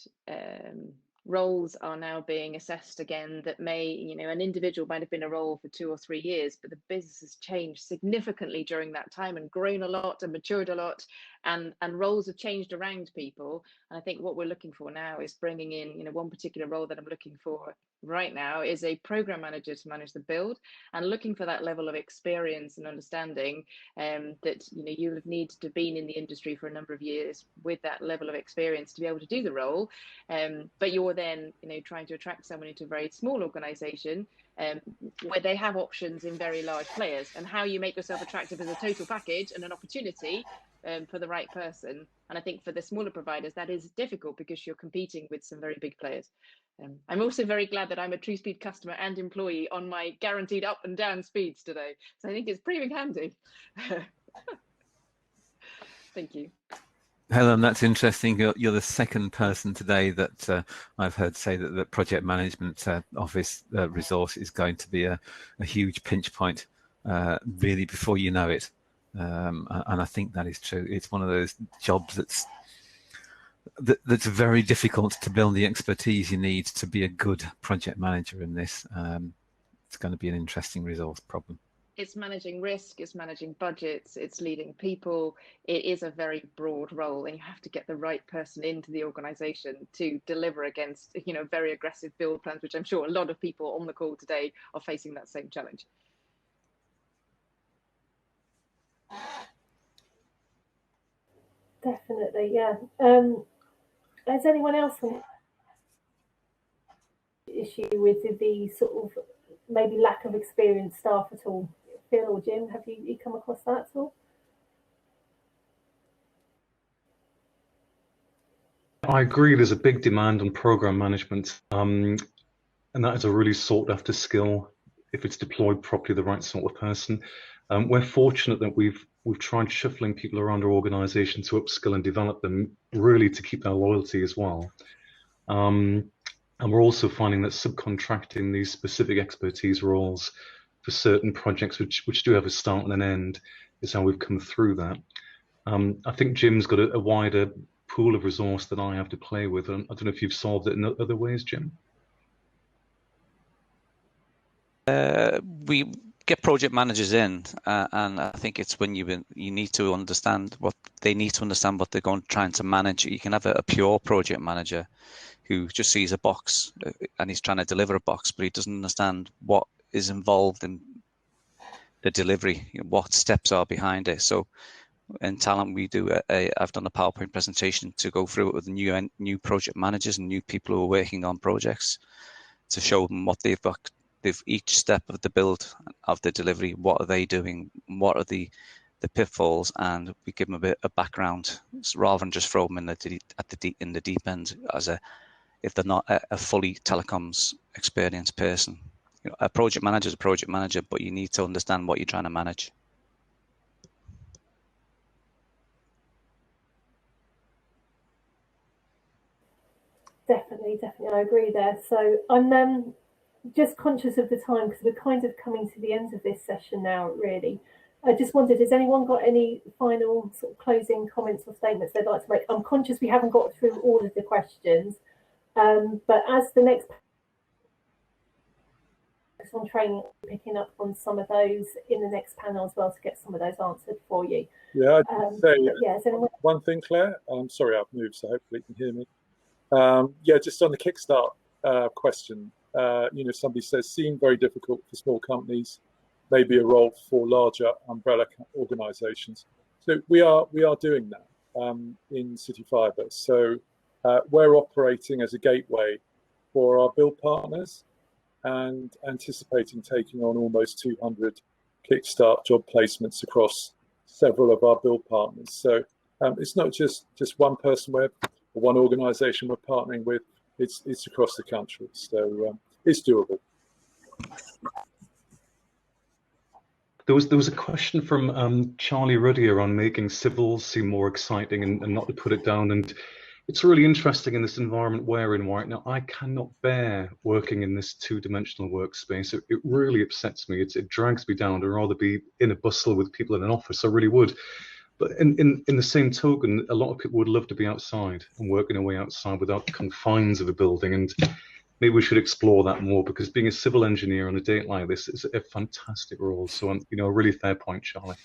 roles are now being assessed again that may, an individual might have been a role for 2 or 3 years, but the business has changed significantly during that time and grown a lot and matured a lot, and roles have changed around people. And I think what we're looking for now is bringing in, one particular role that I'm looking for right now is a program manager to manage the build, and looking for that level of experience and understanding that you would need to have been in the industry for a number of years with that level of experience to be able to do the role. But you're then trying to attract someone into a very small organization where they have options in very large players, and how you make yourself attractive as a total package and an opportunity for the right person. And I think for the smaller providers that is difficult because you're competing with some very big players. I'm also very glad that I'm a TrueSpeed customer and employee on my guaranteed up and down speeds today. So I think it's proving handy. Thank you. Helen, that's interesting. You're the second person today that I've heard say that the project management office resource is going to be a huge pinch point really before you know it. And I think that is true. It's one of those jobs that's very difficult to build the expertise you need to be a good project manager in this. It's going to be an interesting resource problem. It's managing risk, it's managing budgets, it's leading people. It is a very broad role, and you have to get the right person into the organisation to deliver against, very aggressive build plans, which I'm sure a lot of people on the call today are facing that same challenge. Definitely, yeah. Has anyone else an issue with the sort of maybe lack of experienced staff at all? Phil or Jim, have you come across that at all? I agree. There's a big demand on program management, and that is a really sought after skill. If it's deployed properly, the right sort of person. We're fortunate that we've tried shuffling people around our organisation to upskill and develop them, really to keep their loyalty as well. And we're also finding that subcontracting these specific expertise roles for certain projects which do have a start and an end is how we've come through that. I think Jim's got a wider pool of resource that I have to play with. And I don't know if you've solved it in other ways, Jim. We get project managers in, and I think it's when you need to understand what they need to understand, what they're trying to manage. You can have a pure project manager who just sees a box and he's trying to deliver a box, but he doesn't understand what is involved in the delivery, what steps are behind it. So in Talent, we do I've done a PowerPoint presentation to go through it with new project managers and new people who are working on projects, to show them what they've got. They've each step of the build of the delivery, what are they doing, what are the pitfalls, and we give them a bit of background, rather than just throw them in the deep end if they're not a fully telecoms experienced person. A project manager is a project manager, but you need to understand what you're trying to manage. Definitely, I agree there. So I'm just conscious of the time, because we're kind of coming to the end of this session now, really. I just wondered, has anyone got any final sort of closing comments or statements they'd like to make? I'm conscious we haven't got through all of the questions, but as the next on training, picking up on some of those in the next panel as well, to get some of those answered for you. Yeah, I'd say yeah, one thing, Claire. I'm sorry, I've moved, so hopefully you can hear me. Yeah, just on the Kickstart question, somebody says, seem very difficult for small companies, maybe a role for larger umbrella organisations. So we are doing that in City Fibre. So we're operating as a gateway for our build partners, and anticipating taking on almost 200 Kickstart job placements across several of our build partners. So it's not just one person or one organisation we're partnering with, it's across the country. So it's doable. There was a question from Charlie Ruddy around making civils seem more exciting and not to put it down. And it's really interesting in this environment we're in right now. I cannot bear working in this two-dimensional workspace. It really upsets me. It drags me down to rather be in a bustle with people in an office. I really would. But in the same token, a lot of people would love to be outside and working away outside without the confines of a building. And maybe we should explore that more, because being a civil engineer on a date like this is a fantastic role. So, a really fair point, Charlie.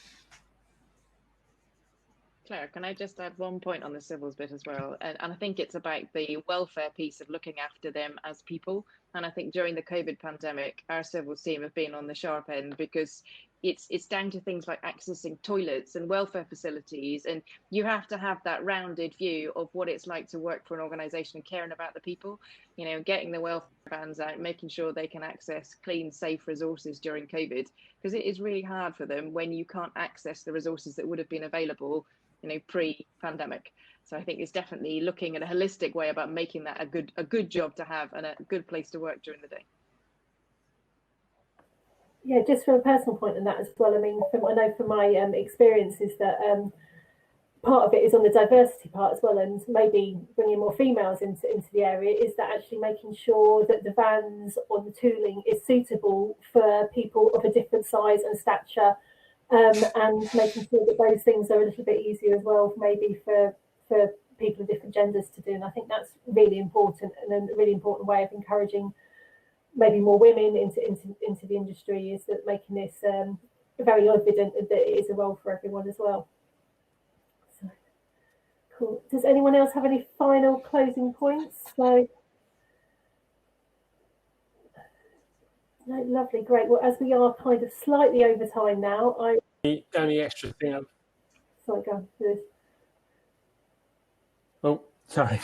Claire, can I just add one point on the civils bit as well? And I think it's about the welfare piece of looking after them as people. And I think during the COVID pandemic, our civils team have been on the sharp end, because it's down to things like accessing toilets and welfare facilities. And you have to have that rounded view of what it's like to work for an organisation and caring about the people, getting the welfare vans out, making sure they can access clean, safe resources during COVID, because it is really hard for them when you can't access the resources that would have been available pre-pandemic. So I think it's definitely looking at a holistic way about making that a good job to have and a good place to work during the day. Yeah, just from a personal point on that as well. I mean, I know from my experiences that part of it is on the diversity part as well, and maybe bringing more females into the area, is that actually making sure that the vans or the tooling is suitable for people of a different size and stature. And making sure that those things are a little bit easier as well, maybe for people of different genders to do. And I think that's really important, and a really important way of encouraging maybe more women into the industry, is that making this very evident that it is a role for everyone as well. So, cool. Does anyone else have any final closing points? So, no, lovely, great. Well, as we are kind of slightly over time now, The only extra thing sorry, go on, Lewis. Oh, sorry.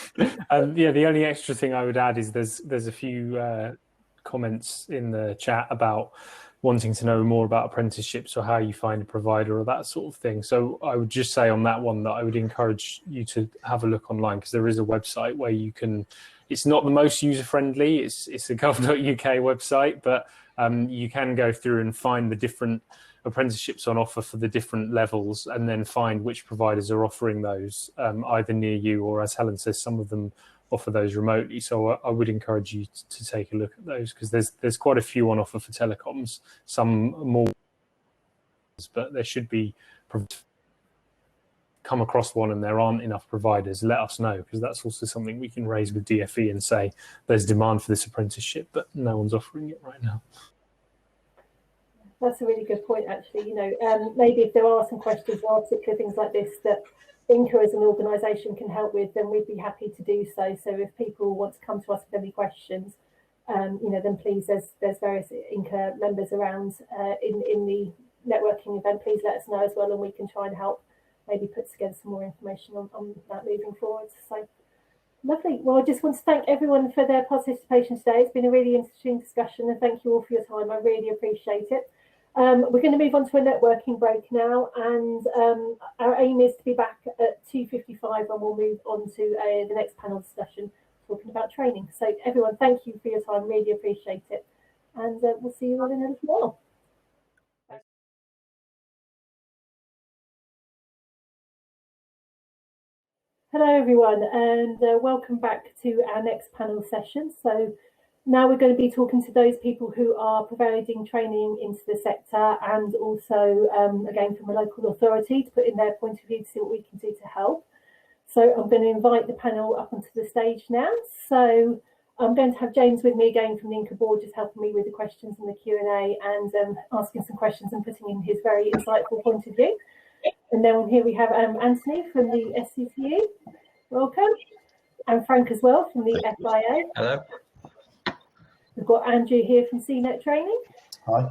Yeah, the only extra thing I would add is there's a few comments in the chat about wanting to know more about apprenticeships or how you find a provider or that sort of thing. So I would just say on that one that I would encourage you to have a look online, because there is a website where you can. It's not the most user-friendly. It's a gov.uk website, but you can go through and find the different apprenticeships on offer for the different levels, and then find which providers are offering those either near you, or, as Helen says, some of them offer those remotely. So I would encourage you to take a look at those, because there's quite a few on offer for telecoms, some more, but there should be. Come across one and there aren't enough providers, let us know, because that's also something we can raise with DFE and say there's demand for this apprenticeship, but no one's offering it right now. That's a really good point, actually. Maybe if there are some questions or particular things like this that INCA as an organisation can help with, then we'd be happy to do so. So if people want to come to us with any questions, then please, there's various INCA members around in the networking event, please let us know as well, and we can try and help maybe put together some more information on that moving forward. So lovely. Well, I just want to thank everyone for their participation today. It's been a really interesting discussion, and thank you all for your time. I really appreciate it. We're going to move on to a networking break now, and our aim is to be back at 2:55, and we'll move on to the next panel discussion talking about training. So everyone, thank you for your time. Really appreciate it, and we'll see you all in a little while. Hello everyone, and welcome back to our next panel session. So now we're going to be talking to those people who are providing training into the sector, and also again from a local authority to put in their point of view to see what we can do to help. So I'm going to invite the panel up onto the stage now. So I'm going to have James with me again from the INCA board, just helping me with the questions and the Q&A, and asking some questions and putting in his very insightful point of view. And then here we have Anthony from the SCTU, welcome, and Frank as well from the FIA. Hello. We've got Andrew here from CNET Training. Hi.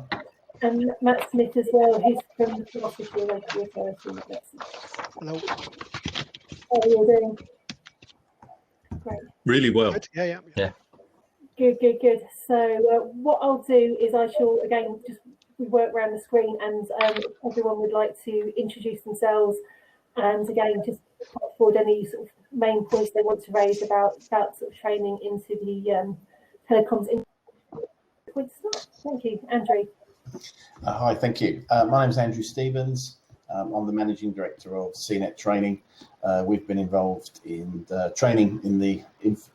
And Matt Smith as well, who's from the Gloucestershire Local Authority. Hello. How are you doing? Great. Really well. Good. Yeah. Good. So what I'll do is I shall, again, we work around the screen, and everyone would like to introduce themselves, and again just put forward any sort of main points they want to raise about sort of training into the telecoms industry. Thank you, Andrew. Hi, thank you. My name is Andrew Stevens. I'm the Managing Director of CNET Training. We've been involved in training in the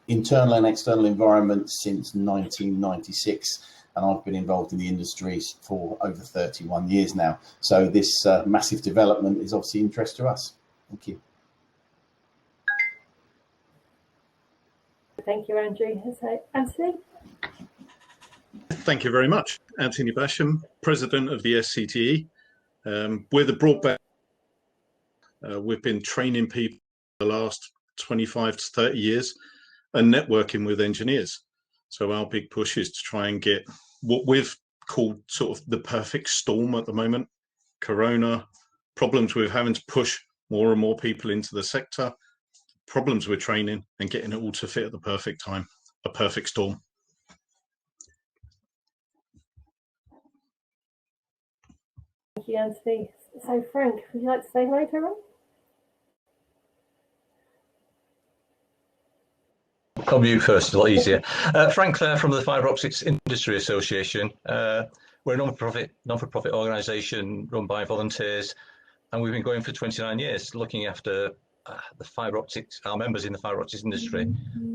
internal and external environment since 1996. And I've been involved in the industries for over 31 years now. So this massive development is obviously of interest to us. Thank you. Thank you, Andrew. So, Anthony? Thank you very much. Anthony Basham, President of the SCTE. We're the broadband. We've been training people for the last 25 to 30 years and networking with engineers. So our big push is to try and get what we've called sort of the perfect storm at the moment. Corona, problems with having to push more and more people into the sector, problems with training, and getting it all to fit at the perfect time, a perfect storm. Thank you, Anthony. So Frank, would you like to say hello to everyone? Come you first, it's a lot easier. Frank Clare from the Fibre Optics Industry Association. We're a non-for-profit organisation run by volunteers, and we've been going for 29 years, looking after the fibre optics, our members in the fibre optics industry,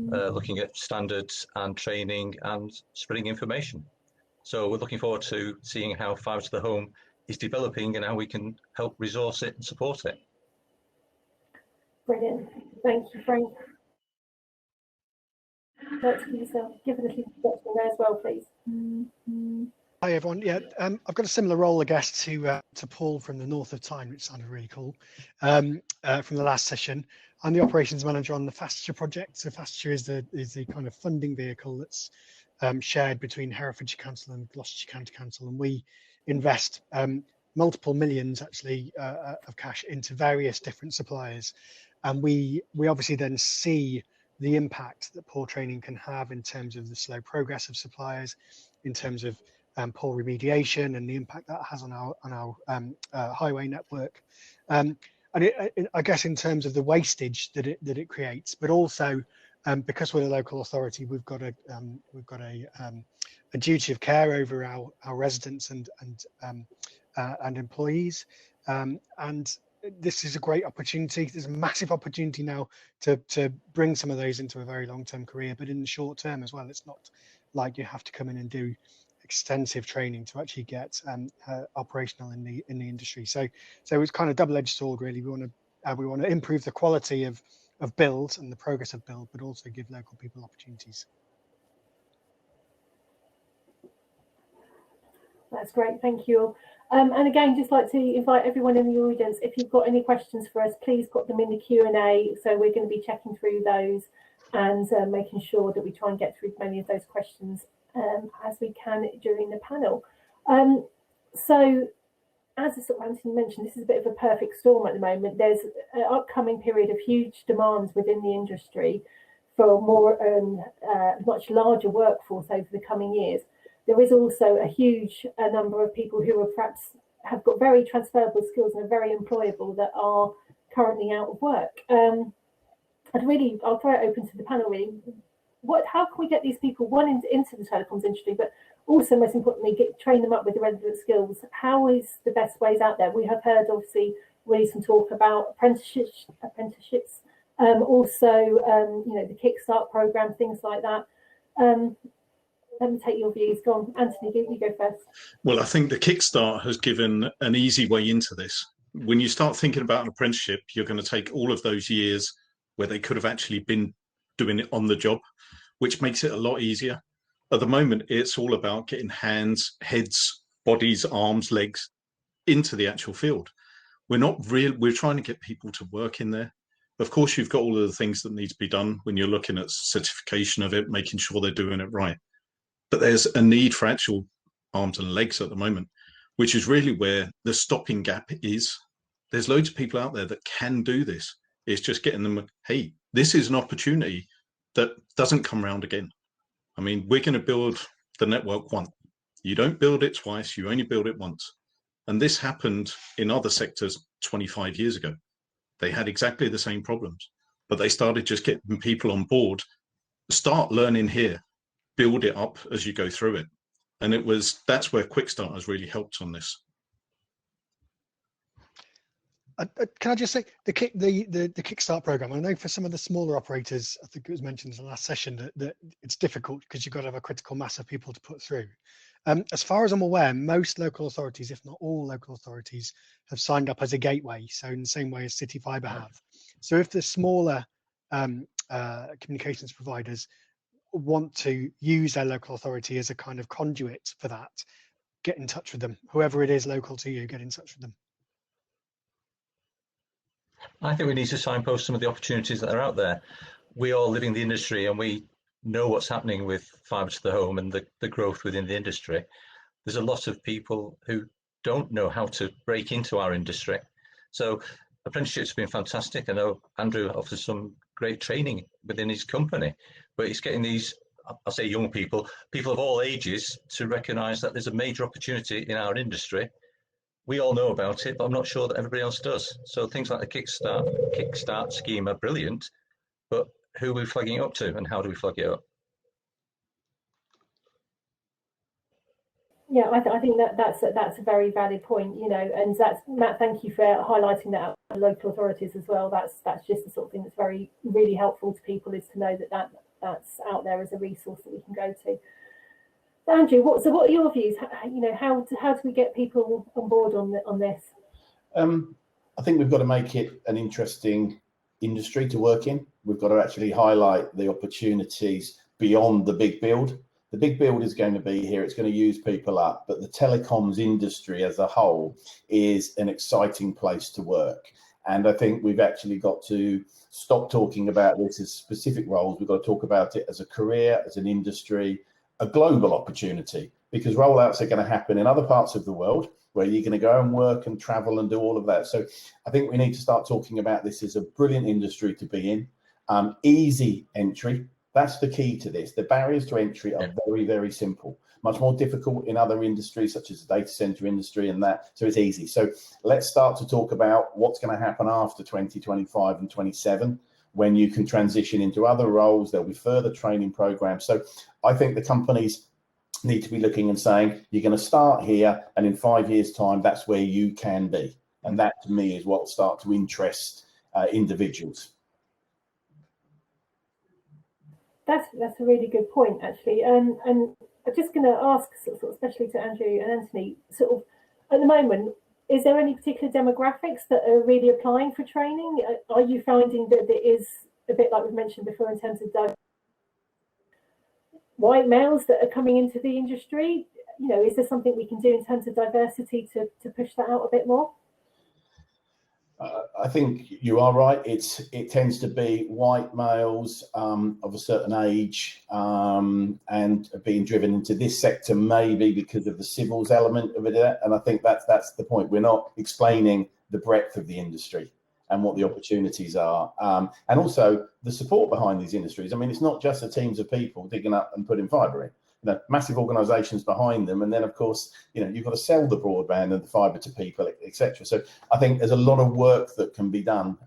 looking at standards and training and spreading information. So we're looking forward to seeing how fibre to the home is developing and how we can help resource it and support it. Brilliant. Thank you, Frank. Give it a introduction there as well, please. Hi everyone. Yeah, I've got a similar role, I guess, to Paul from the north of Tyne, which sounded really cool. From the last session, I'm the operations manager on the Faster project. So Faster is the kind of funding vehicle that's shared between Herefordshire Council and Gloucestershire County Council, and we invest multiple millions actually of cash into various different suppliers, and we obviously then see the impact that poor training can have in terms of the slow progress of suppliers, in terms of poor remediation and the impact that has on our highway network, and I guess in terms of the wastage that it creates, but also because we're a local authority, we've got a duty of care over our residents and employees, and this is a great opportunity. There's a massive opportunity now to bring some of those into a very long-term career, but in the short term as well. It's not like you have to come in and do extensive training to actually get operational in the industry. So it's kind of double-edged sword, really. We want to improve the quality of build and the progress of build, but also give local people opportunities. That's great, thank you. And again, just like to invite everyone in the audience, if you've got any questions for us, please put them in the Q&A. So we're going to be checking through those and making sure that we try and get through many of those questions as we can during the panel. So as sort of Anthony mentioned, this is a bit of a perfect storm at the moment. There's an upcoming period of huge demands within the industry for more much larger workforce over the coming years. There is also a huge number of people who are perhaps have got very transferable skills and are very employable that are currently out of work. I'll throw it open to the panel really. How can we get these people, one, into the telecoms industry, but also most importantly, train them up with the relevant skills? How is the best ways out there? We have heard obviously really some talk about apprenticeships, also the Kickstart program, things like that. Let me take your views. Go on, Anthony, you go first. Well, I think the Kickstart has given an easy way into this. When you start thinking about an apprenticeship, you're going to take all of those years where they could have actually been doing it on the job, which makes it a lot easier. At the moment, it's all about getting hands, heads, bodies, arms, legs into the actual field. We're trying to get people to work in there. Of course, you've got all of the things that need to be done when you're looking at certification of it, making sure they're doing it right. But there's a need for actual arms and legs at the moment, which is really where the stopping gap is. There's loads of people out there that can do this. It's just getting them, hey, this is an opportunity that doesn't come around again. I mean, we're going to build the network once. You don't build it twice, you only build it once. And this happened in other sectors 25 years ago. They had exactly the same problems, but they started just getting people on board, start learning here, build it up as you go through it. And that's where Quickstart has really helped on this. Can I just say the Kickstart program? I know for some of the smaller operators, I think it was mentioned in the last session that it's difficult because you've got to have a critical mass of people to put through. As far as I'm aware, most local authorities, if not all local authorities, have signed up as a gateway. So in the same way as City Fibre have. So if the smaller communications providers want to use their local authority as a kind of conduit for that, get in touch with them. Whoever it is local to you, get in touch with them. I think we need to signpost some of the opportunities that are out there. We all live in the industry and we know what's happening with fibre to the home and the growth within the industry. There's a lot of people who don't know how to break into our industry. So apprenticeships have been fantastic. I know Andrew offers some great training within his company, but it's getting these, I'll say young people of all ages to recognise that there's a major opportunity in our industry. We all know about it, but I'm not sure that everybody else does. So things like the Kickstart scheme are brilliant, but who are we flagging it up to and how do we flag it up? Yeah, I think that's a very valid point, and that's, Matt, thank you for highlighting that at local authorities as well. That's just the sort of thing that's really helpful to people, is to know that's out there as a resource that we can go to. Andrew, what are your views? How do we get people on board on this? I think we've got to make it an interesting industry to work in. We've got to actually highlight the opportunities beyond the big build. The big build is going to be here. It's going to use people up, but the telecoms industry as a whole is an exciting place to work. And I think we've actually got to stop talking about this as specific roles. We've got to talk about it as a career, as an industry, a global opportunity, because rollouts are going to happen in other parts of the world where you're going to go and work and travel and do all of that. So I think we need to start talking about this as a brilliant industry to be in. Easy entry. That's the key to this. The barriers to entry are very, very simple. Much more difficult in other industries, such as the data center industry and that. So it's easy. So let's start to talk about what's going to happen after 2025 and 27, when you can transition into other roles. There'll be further training programs. So I think the companies need to be looking and saying, you're going to start here, and in 5 years' time, that's where you can be. And that, to me, is what will start to interest individuals. That's a really good point, actually. And I'm just going to ask, sort of, especially to Andrew and Anthony, sort of, at the moment, is there any particular demographics that are really applying for training? Are you finding that there is a bit like we've mentioned before in terms of white males that are coming into the industry? Is there something we can do in terms of diversity to push that out a bit more? I think you are right. It tends to be white males of a certain age and being driven into this sector, maybe because of the civils element of it. And I think that's the point. We're not explaining the breadth of the industry and what the opportunities are, and also the support behind these industries. I mean, it's not just the teams of people digging up and putting fibre in. You know, massive organisations behind them, and then of course, you know, you've got to sell the broadband and the fibre to people, etc. So I think there's a lot of work that can be done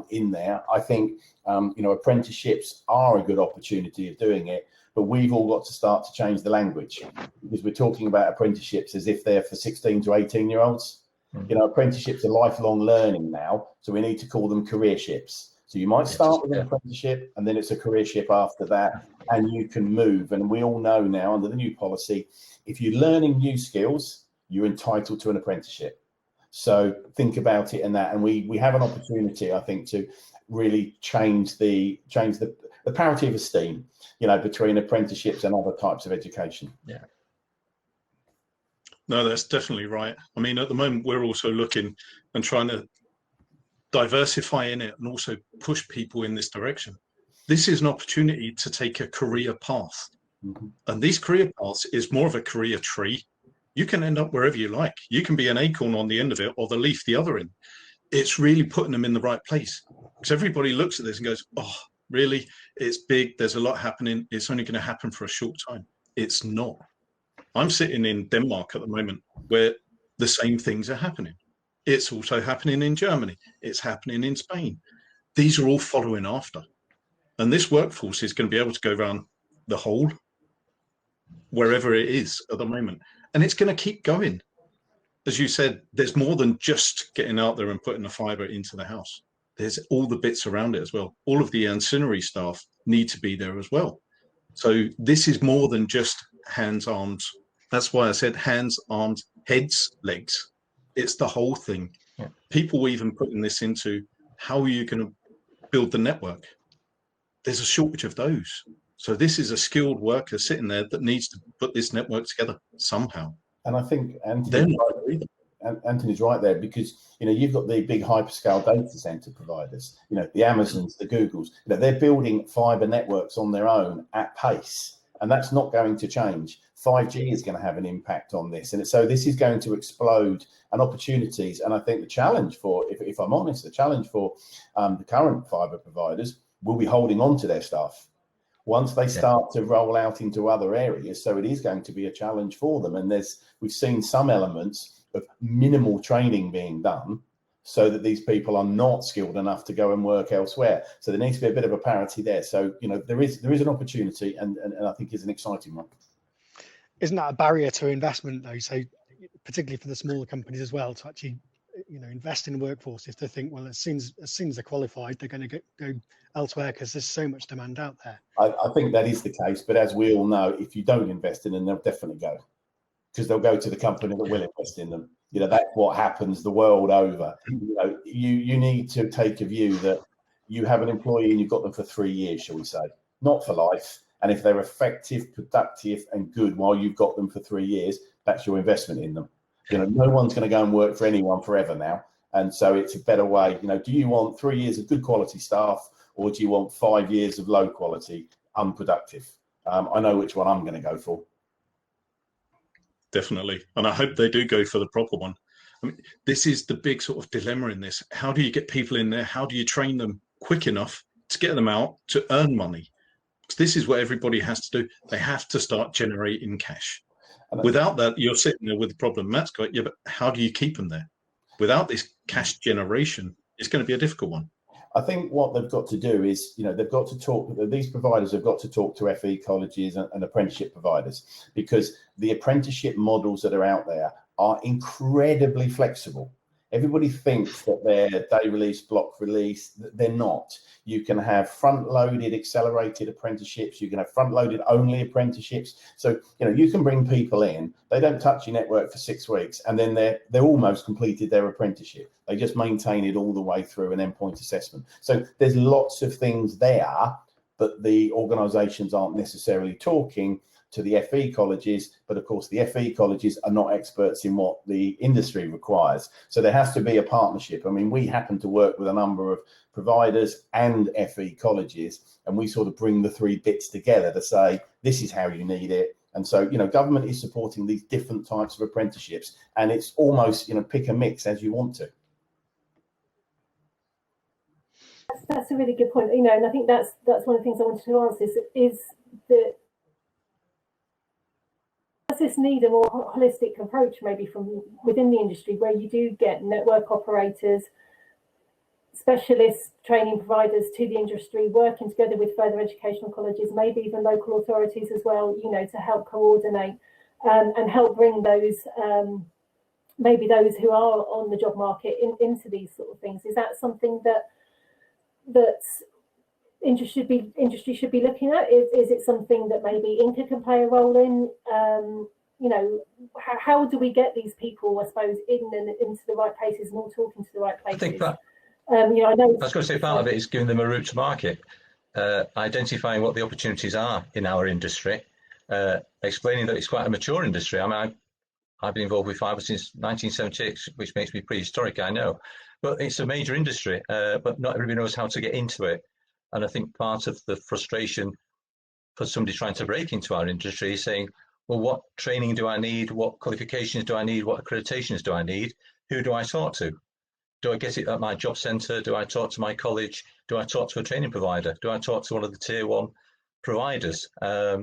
in there. I think you know, apprenticeships are a good opportunity of doing it, but we've all got to start to change the language, because we're talking about apprenticeships as if they're for 16 to 18-year-olds. You know, apprenticeships are lifelong learning now, so we need to call them careerships. So you might start with an apprenticeship, and then it's a careership after that, and you can move. And we all know now, under the new policy, if you're learning new skills, you're entitled to an apprenticeship. So think about it in that, and we have an opportunity, I think, to really change the parity of esteem, you know, between apprenticeships and other types of education. Yeah. No, that's definitely right. I mean, at the moment, we're also looking and trying to diversify in it and also push people in this direction. This is an opportunity to take a career path. And these career paths is more of a career tree. You can end up wherever you like. You can be an acorn on the end of it or the leaf the other end. It's really putting them in the right place. Because everybody looks at this and goes, oh, really? It's big. There's a lot happening. It's only going to happen for a short time. It's not. I'm sitting in Denmark at the moment where the same things are happening. It's also happening in Germany. It's happening in Spain. These are all following after. And this workforce is going to be able to go around the whole, wherever it is at the moment. And it's going to keep going. As you said, there's more than just getting out there and putting the fibre into the house. There's all the bits around it as well. All of the ancillary staff need to be there as well. So this is more than just hands, arms. That's why I said hands, arms, heads, legs. It's the whole thing. Yeah. People even putting this into how are you going to build the network? There's a shortage of those. So this is a skilled worker sitting there that needs to put this network together somehow. And I think Anthony's right there, because you know, you've got the big hyperscale data center providers, you know, the Amazons, the Googles, you know, they're building fiber networks on their own at pace, and that's not going to change. 5G is going to have an impact on this, and so this is going to explode and opportunities. And I think the challenge for, if I'm honest, the challenge for the current fiber providers will be holding on to their staff once they start to roll out into other areas. So it is going to be a challenge for them. And we've seen some elements of minimal training being done so that these people are not skilled enough to go and work elsewhere. So there needs to be a bit of a parity there. So, you know, there is an opportunity, and I think it's an exciting one. Isn't that a barrier to investment though? So particularly for the smaller companies as well, to actually, you know, invest in workforce, if they think, well, as soon as they're qualified, they're going to go elsewhere because there's so much demand out there. I think that is the case, but as we all know, if you don't invest in them, they'll definitely go, because they'll go to the company that will invest in them. You know, that's what happens the world over. You know, you need to take a view that you have an employee and you've got them for 3 years, shall we say, not for life. And if they're effective, productive and good while you've got them for 3 years, that's your investment in them. You know, no one's going to go and work for anyone forever now. And so it's a better way. You know, do you want 3 years of good quality staff, or do you want 5 years of low quality, unproductive? I know which one I'm going to go for. Definitely. And I hope they do go for the proper one. I mean, this is the big sort of dilemma in this. How do you get people in there? How do you train them quick enough to get them out to earn money? Because this is what everybody has to do. They have to start generating cash. Without that, you're sitting there with the problem Matt's got. Yeah, but how do you keep them there? Without this cash generation, it's going to be a difficult one. I think what they've got to do is, you know, they've got to talk, these providers have got to talk to FE colleges and apprenticeship providers, because the apprenticeship models that are out there are incredibly flexible. Everybody thinks that they're day release, block release. They're not. You can have front-loaded accelerated apprenticeships. You can have front-loaded only apprenticeships. So, you know, you can bring people in. They don't touch your network for 6 weeks, and then they're almost completed their apprenticeship. They just maintain it all the way through an endpoint assessment. So there's lots of things there but the organisations aren't necessarily talking to the FE colleges, but of course the FE colleges are not experts in what the industry requires. So there has to be a partnership. I mean, we happen to work with a number of providers and FE colleges, and we sort of bring the three bits together to say, this is how you need it. And so, you know, government is supporting these different types of apprenticeships, and it's almost, you know, pick a mix as you want to. That's a really good point, you know, and I think that's one of the things I wanted to ask is that does this need a more holistic approach maybe from within the industry, where you do get network operators, specialist training providers to the industry, working together with further educational colleges, maybe even local authorities as well, you know, to help coordinate and help bring those maybe those who are on the job market into these sort of things? Is that something that industry should be looking at? Is it something that maybe INCA can play a role in? You know, how do we get these people, I suppose, into the right places and all talking to the right places? I think that, you know, I know. I was going to say part of it is giving them a route to market, identifying what the opportunities are in our industry, explaining that it's quite a mature industry. I mean, I've been involved with fibre since 1976, which makes me prehistoric, I know, but it's a major industry, but not everybody knows how to get into it. And I think part of the frustration for somebody trying to break into our industry is saying, well, what training do I need? What qualifications do I need? What accreditations do I need? Who do I talk to? Do I get it at my job centre? Do I talk to my college? Do I talk to a training provider? Do I talk to one of the tier 1 providers? I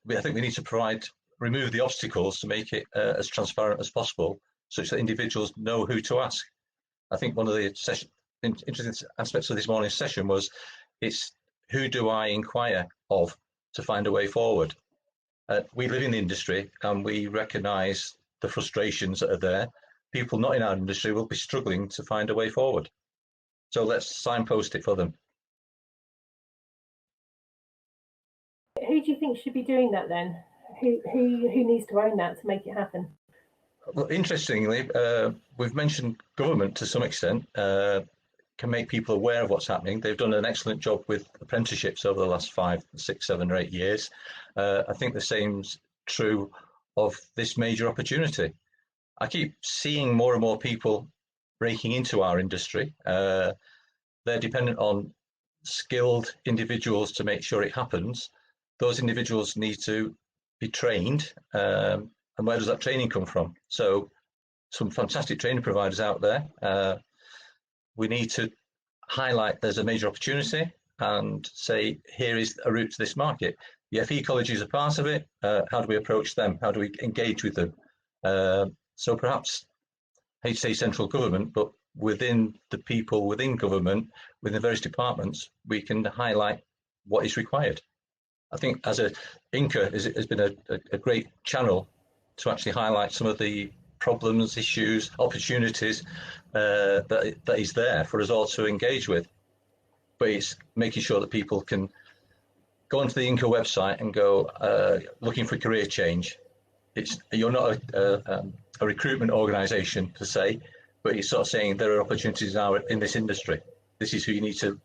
think we need to remove the obstacles to make it as transparent as possible, such that individuals know who to ask. I think one of the interesting aspects of this morning's session was it's who do I inquire of to find a way forward. We live in the industry and we recognise the frustrations that are there. People not in our industry will be struggling to find a way forward. So let's signpost it for them. Who do you think should be doing that then? Who needs to own that to make it happen? Well, interestingly, we've mentioned government to some extent, can make people aware of what's happening. They've done an excellent job with apprenticeships over the last 5, 6, 7 or 8 years. I think the same's true of this major opportunity. I keep seeing more and more people breaking into our industry. They're dependent on skilled individuals to make sure it happens. Those individuals need to be trained. And where does that training come from? So some fantastic training providers out there. We need to highlight there's a major opportunity and say, here is a route to this market. The FE colleges are part of it. How do we approach them? How do we engage with them? So perhaps, I hate to say central government, but within the people within government, within the various departments, we can highlight what is required. I think as a INCA has been a great channel to actually highlight some of the problems, issues, opportunities that is there for us all to engage with. But it's making sure that people can go onto the INCA website and go looking for career change. You're not a recruitment organisation per se, but you're sort of saying there are opportunities now in this industry. This is who you need to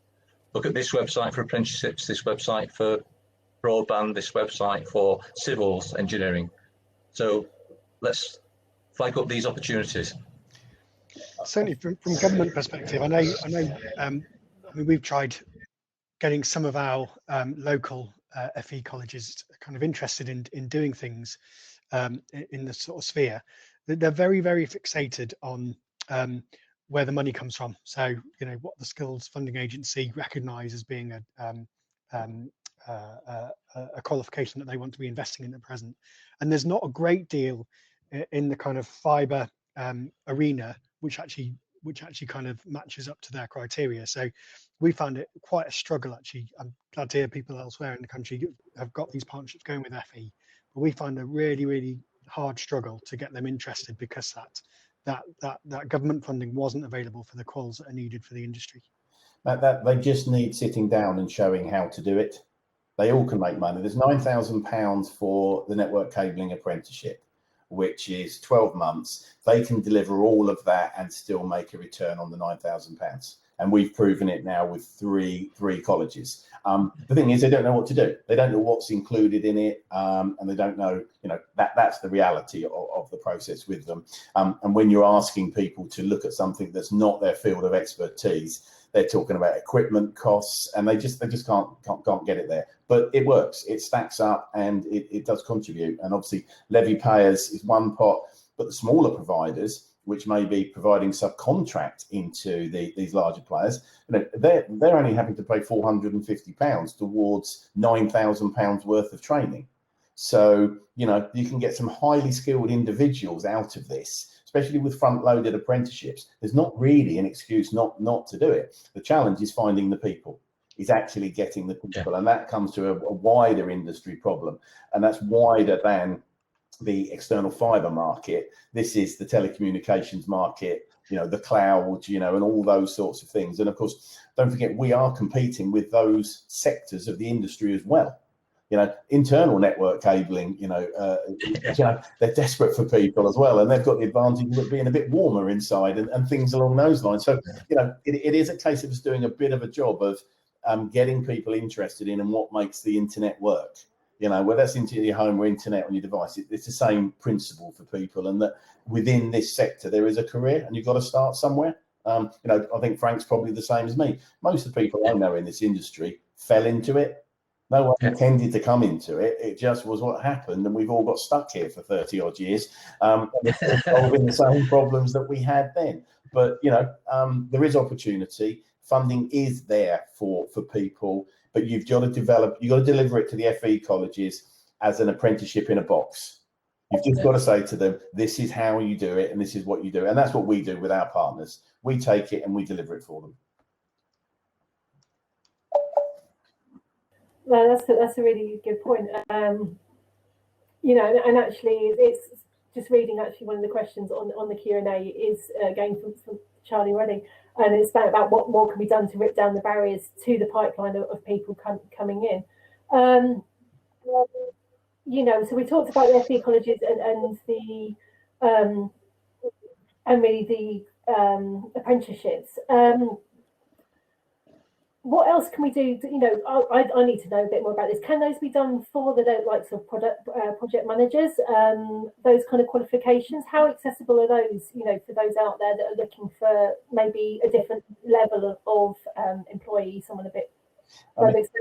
look at. This website for apprenticeships, this website for broadband, this website for civils engineering. So let's flag up these opportunities. Certainly, from government perspective, I mean, we've tried getting some of our local FE colleges kind of interested in doing things in the sort of sphere. They're very, very fixated on where the money comes from. So, you know, what the Skills Funding Agency recognise as being a qualification that they want to be investing in at present. And there's not a great deal in the kind of fibre arena which actually kind of matches up to their criteria. So we found it quite a struggle, actually. I'm glad to hear people elsewhere in the country have got these partnerships going with FE, but we find a really, really hard struggle to get them interested because that government funding wasn't available for the quals that are needed for the industry. That they just need sitting down and showing how to do it. They all can make money. There's £9,000 for the network cabling apprenticeship, which is 12 months. They can deliver all of that and still make a return on the £9,000. And we've proven it now with three colleges. The thing is, they don't know what to do. They don't know what's included in it, and they don't know, that's the reality of the process with them. And when you're asking people to look at something that's not their field of expertise, they're talking about equipment costs, and they just can't get it there. But it works. It stacks up, and it does contribute. And obviously, levy payers is one pot, but the smaller providers, which may be providing subcontract into these larger players, they're only having to pay £450 towards £9,000 worth of training. So, you can get some highly skilled individuals out of this, especially with front-loaded apprenticeships. There's not really an excuse not to do it. The challenge is finding the people, is actually getting the people, and that comes to a wider industry problem, and that's wider than the external fiber market. This is the telecommunications market, the cloud, and all those sorts of things. And of course, don't forget, we are competing with those sectors of the industry as well. Internal network cabling, they're desperate for people as well, and they've got the advantage of it being a bit warmer inside and things along those lines. So, it is a case of us doing a bit of a job of getting people interested in and what makes the internet work. Whether that's into your home or internet on your device, it's the same principle for people, and that within this sector there is a career, and you've got to start somewhere. I think Frank's probably the same as me. Most of the people I know in this industry fell into it. No one intended to come into it. It just was what happened, and we've all got stuck here for 30 odd years, solving the same problems that we had then. But there is opportunity. Funding is there for people, but you've got to deliver it to the FE colleges as an apprenticeship in a box. You've just got to say to them, this is how you do it, and this is what you do. And that's what we do with our partners. We take it and we deliver it for them. No, that's a really good point. And actually, it's just reading. Actually, one of the questions on the Q&A is again from Charlie Redding, and it's about what more can be done to rip down the barriers to the pipeline of people coming in. So we talked about the FE colleges and the apprenticeships. What else can we do? I need to know a bit more about this. Can those be done for the likes of project managers? Those kind of qualifications. How accessible are those? For those out there that are looking for maybe a different level of employee, someone a bit.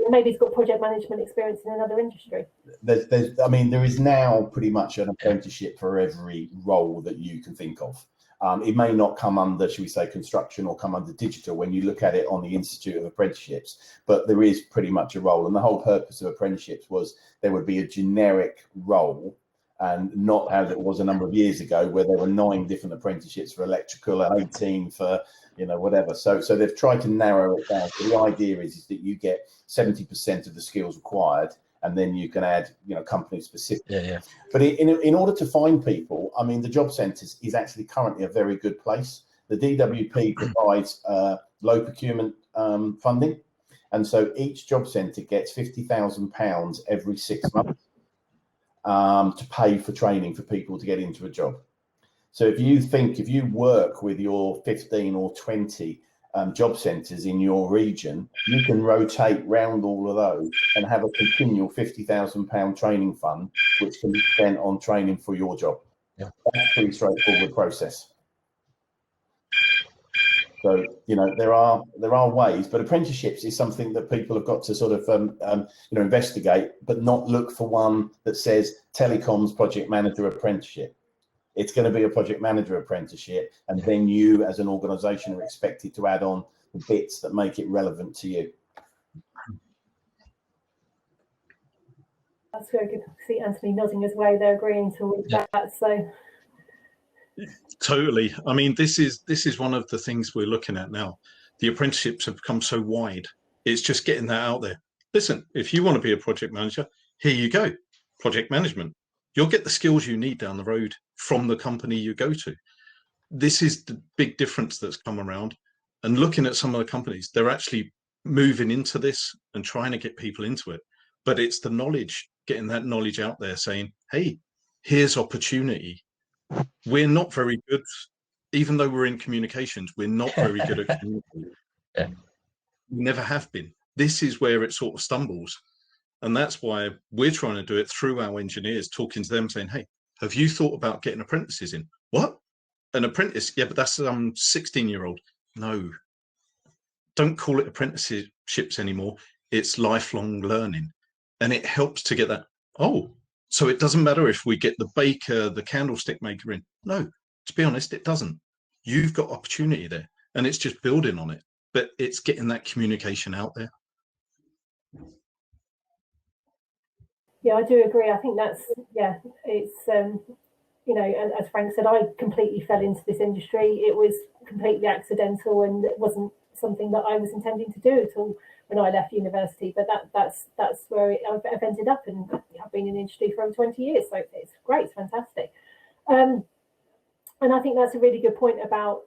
Maybe he's got project management experience in another industry. There is now pretty much an apprenticeship for every role that you can think of. It may not come under, should we say, construction or come under digital when you look at it on the Institute of Apprenticeships, but there is pretty much a role. And the whole purpose of apprenticeships was there would be a generic role, and not as it was a number of years ago where there were 9 different apprenticeships for electrical and 18 for whatever. So they've tried to narrow it down. So the idea is that you get 70% of the skills required, and then you can add, company specific. But in order to find people, the job centres is actually currently a very good place. The DWP provides low procurement funding, and so each job centre gets £50,000 every 6 months to pay for training for people to get into a job. So if you work with your 15 or 20 job centres in your region, you can rotate round all of those and have a continual £50,000 training fund, which can be spent on training for your job. That's a pretty straightforward process. So there are ways, but apprenticeships is something that people have got to sort of investigate, but not look for one that says telecoms project manager apprenticeship. It's going to be a project manager apprenticeship, and then you as an organisation are expected to add on the bits that make it relevant to you. That's very good to see Anthony nodding his way. They're agreeing to all that. So totally. This is one of the things we're looking at now. The apprenticeships have become so wide. It's just getting that out there. Listen, if you want to be a project manager, here you go. Project management. You'll get the skills you need down the road from the company you go to. This is the big difference that's come around. And looking at some of the companies, they're actually moving into this and trying to get people into it. But it's the knowledge, getting that knowledge out there, saying, hey, here's opportunity. We're not very good, even though we're in communications, we're not very good at communicating. Yeah. We never have been. This is where it sort of stumbles. And that's why we're trying to do it through our engineers, talking to them, saying, hey, have you thought about getting apprentices in? What? An apprentice? Yeah, but that's some 16-year-old. No, don't call it apprenticeships anymore. It's lifelong learning. And it helps to get that, oh, so it doesn't matter if we get the baker, the candlestick maker in. No, to be honest, it doesn't. You've got opportunity there, and it's just building on it. But it's getting that communication out there. Yeah, I do agree. I think that's, yeah, it's, you know, as Frank said, I completely fell into this industry. It was completely accidental, and it wasn't something that I was intending to do at all when I left university. But that's where I've ended up, and I've been in the industry for over 20 years. So it's great, it's fantastic. And I think that's a really good point about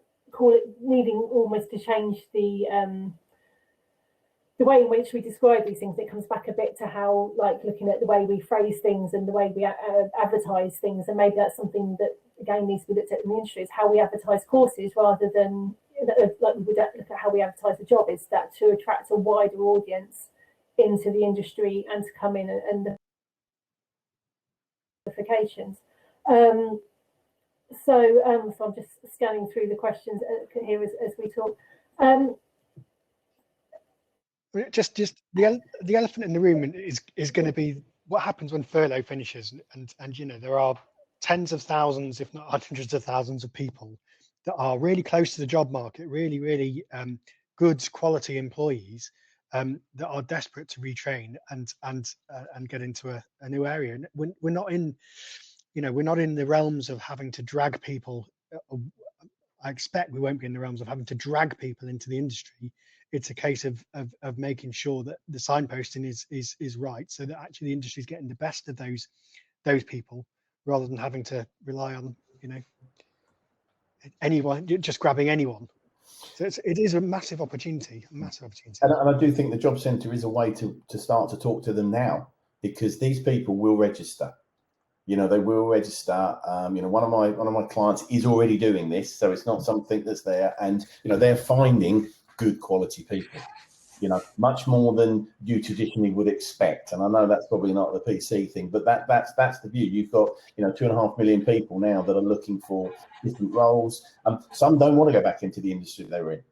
needing almost to change the way in which we describe these things. It comes back a bit to how, like, looking at the way we phrase things and the way we advertise things, and maybe that's something that again needs to be looked at in the industry, is how we advertise courses rather than like we would look at how we advertise a job. Is that to attract a wider audience into the industry and to come in and the qualifications. So I'm just scanning through the questions here as we talk. Just the elephant in the room is going to be what happens when furlough finishes, and you know, there are tens of thousands, if not hundreds of thousands of people that are really close to the job market, really good quality employees that are desperate to retrain and get into a new area. And we're not in, you know, we're not in the realms of having to drag people. I expect we won't be in the realms of having to drag people into the industry. It's a case of making sure that the signposting is right, so that actually the industry is getting the best of those people, rather than having to rely on, you know, anyone, just grabbing anyone. So it is a massive opportunity, And I do think the job centre is a way to start to talk to them now, because these people will register. You know, they will register. You know, one of my clients is already doing this, so it's not something that's there, and you know, they're finding good quality people, you know, much more than you traditionally would expect. And I know that's probably not the PC thing, but that's the view. You've got, you know, 2.5 million people now that are looking for different roles. Some don't want to go back into the industry they're in.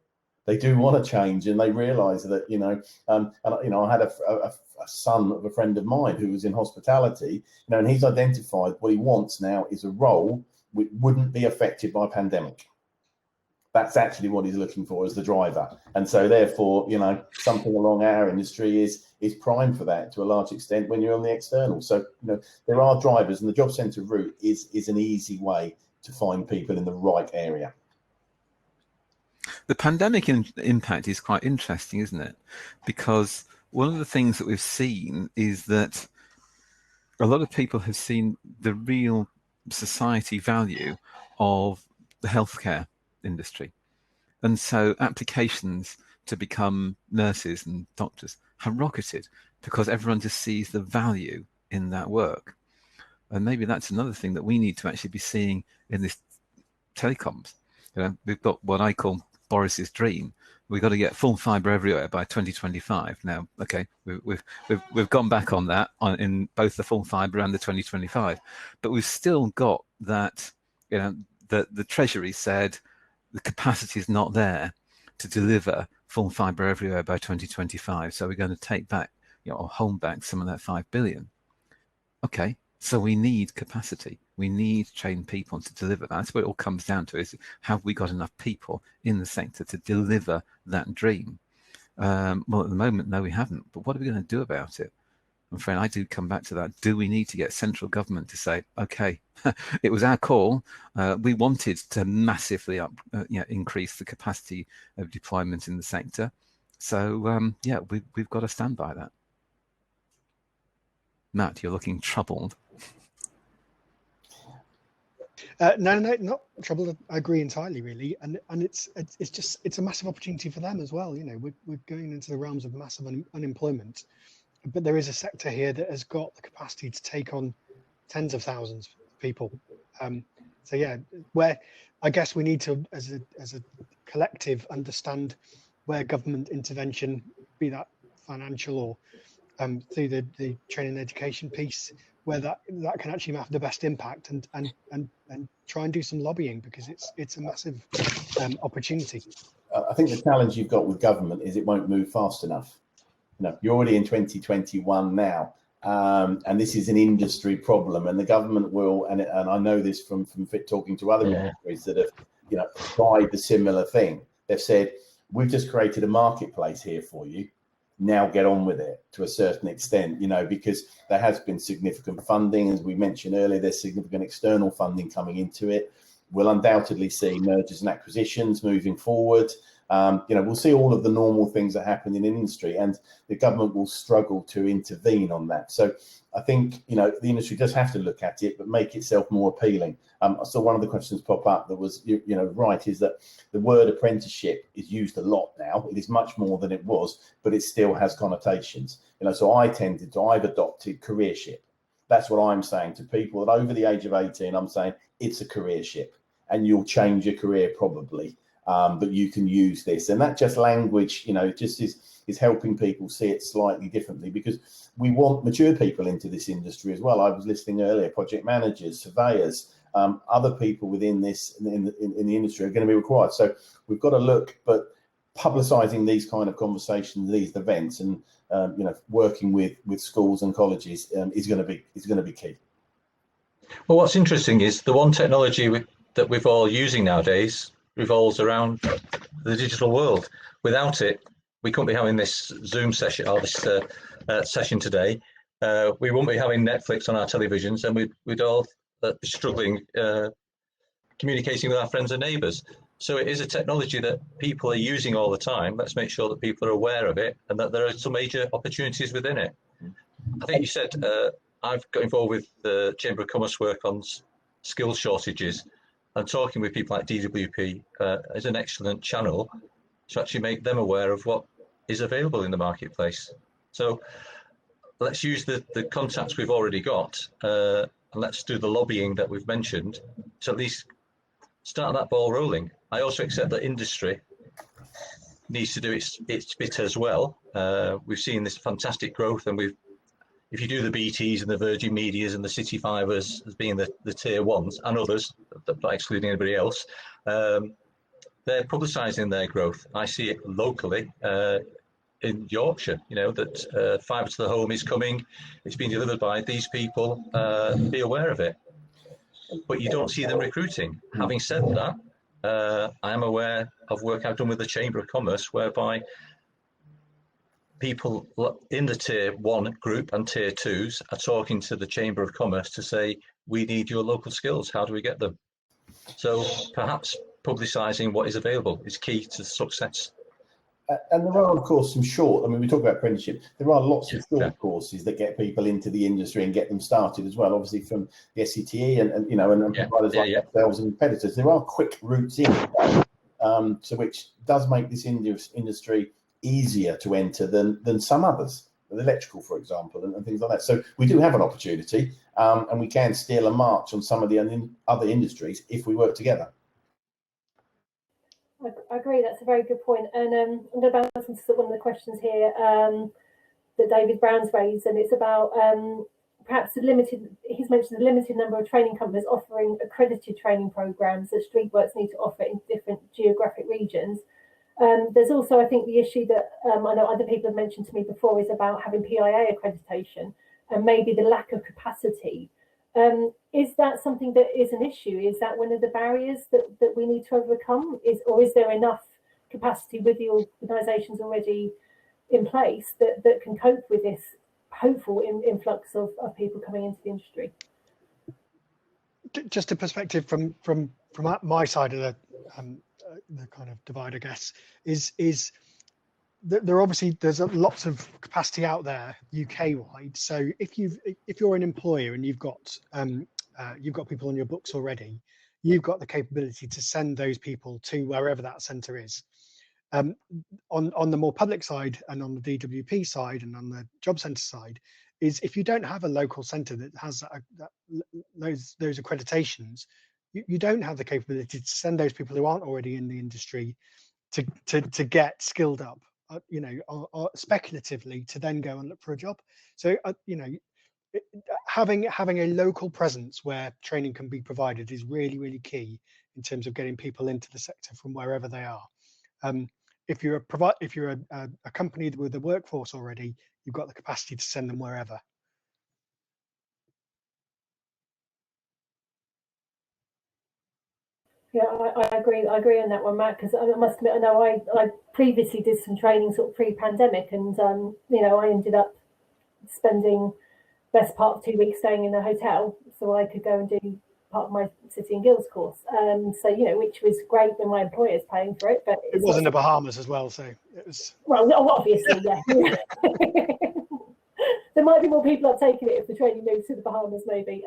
They do want to change, and they realise that, you know, and you know, I had a son of a friend of mine who was in hospitality, you know, and he's identified what he wants now is a role which wouldn't be affected by pandemic. That's actually what he's looking for as the driver. And so therefore, you know, something along our industry is prime for that to a large extent when you're on the external. So, you know, there are drivers, and the job centre route is an easy way to find people in the right area. The pandemic impact is quite interesting, isn't it? Because one of the things that we've seen is that a lot of people have seen the real society value of the healthcare industry. And so applications to become nurses and doctors have rocketed because everyone just sees the value in that work. And maybe that's another thing that we need to actually be seeing in this telecoms. You know, we've got what I call Boris's dream. We've got to get full fibre everywhere by 2025. Now, okay, we've gone back on that in both the full fibre and the 2025, but we've still got that. You know, the Treasury said the capacity is not there to deliver full fibre everywhere by 2025. So we're going to take back, you know, or hold back some of that 5 billion. Okay, so we need capacity. We need trained people to deliver that. That's what it all comes down to, is have we got enough people in the sector to deliver that dream? Well, at the moment, no, we haven't. But what are we going to do about it? I'm afraid I do come back to that. Do we need to get central government to say, okay, it was our call. We wanted to massively increase the capacity of deployment in the sector. So, yeah, we've got to stand by that. Matt, you're looking troubled. No, not troubled. I agree entirely, really, and it's a massive opportunity for them as well. You know, we're going into the realms of massive unemployment, but there is a sector here that has got the capacity to take on tens of thousands of people. So yeah, where I guess we need to, as a collective, understand where government intervention, be that financial or through the training and education piece, where that can actually have the best impact, and try and do some lobbying, because it's a massive opportunity. I think the challenge you've got with government is it won't move fast enough. You're already in 2021 now, and this is an industry problem, and the government will, and I know this from talking to other industries that have tried the similar thing. They've said, we've just created a marketplace here for you, now get on with it to a certain extent, because there has been significant funding, as we mentioned earlier. There's significant external funding coming into it. We'll undoubtedly see mergers and acquisitions moving forward. We'll see all of the normal things that happen in an industry, and the government will struggle to intervene on that. So I think, the industry does have to look at it, but make itself more appealing. I saw one of the questions pop up that was, right, is that the word apprenticeship is used a lot now. It is much more than it was, but it still has connotations. So I've adopted careership. That's what I'm saying to people that over the age of 18, I'm saying it's a careership, and you'll change your career probably. But you can use this, and that just language, just is helping people see it slightly differently, because we want mature people into this industry as well. I was listening earlier, project managers, surveyors, other people within this in the industry are going to be required. So we've got to look, but publicising these kind of conversations, these events, and working with schools and colleges is going to be key. Well, what's interesting is the one technology that we're all using nowadays revolves around the digital world. Without it, we couldn't be having this Zoom session or this session today. We wouldn't be having Netflix on our televisions, and we'd all be struggling communicating with our friends and neighbours. So it is a technology that people are using all the time. Let's make sure that people are aware of it, and that there are some major opportunities within it. I think you said I've got involved with the Chamber of Commerce work on skill shortages, and talking with people like DWP is an excellent channel to actually make them aware of what is available in the marketplace. So let's use the contacts we've already got, and let's do the lobbying that we've mentioned to at least start that ball rolling. I also accept that industry needs to do its bit as well. We've seen this fantastic growth, and if you do the BTs and the Virgin Medias and the City Fibers as being the tier ones, and others, not excluding anybody else, they're publicising their growth. I see it locally in Yorkshire, that fibre to the home is coming. It's being delivered by these people. Be aware of it. But you don't see them recruiting. Having said that, I am aware of work I've done with the Chamber of Commerce, whereby people in the tier 1 group and tier 2s are talking to the Chamber of Commerce to say, we need your local skills. How do we get them? So perhaps publicising what is available is key to success. And there are, of course, some short, we talk about apprenticeship, there are lots of short courses that get people into the industry and get them started as well, obviously from the SCTE and providers like ourselves and competitors. There are quick routes in, so which does make this industry easier to enter than some others, electrical, for example, and things like that. So we do have an opportunity, and we can steal a march on some of the other industries if we work together. I agree, that's a very good point. And I'm going to bounce into one of the questions here that David Brown's raised, and it's about perhaps he's mentioned the limited number of training companies offering accredited training programs that Streetworks need to offer in different geographic regions. There's also, I think, the issue that I know other people have mentioned to me before is about having PIA accreditation and maybe the lack of capacity. Is that something that is an issue? Is that one of the barriers that we need to overcome? Or is there enough capacity with the organisations already in place that can cope with this hopeful influx of people coming into the industry? Just a perspective from my side of the kind of divide, I guess, is that there's lots of capacity out there UK wide. So if you're an employer and you've got people on your books already, you've got the capability to send those people to wherever that centre is. On the more public side and on the DWP side and on the job centre side, is if you don't have a local centre that has those accreditations, you don't have the capability to send those people who aren't already in the industry to get skilled up, you know, or speculatively to then go and look for a job. So you know, having a local presence where training can be provided is really key in terms of getting people into the sector from wherever they are. If you're a company with a workforce already, you've got the capacity to send them wherever. Yeah, I agree on that one, Matt, because I must admit, I know I previously did some training sort of pre-pandemic, and you know, I ended up spending best part of 2 weeks staying in a hotel so I could go and do part of my City and Guilds course. So, you know, which was great when my employer's paying for it, but it was in the Bahamas as well, so it was. Well, obviously, yeah. There might be more people have taken it if the training moves to the Bahamas, maybe.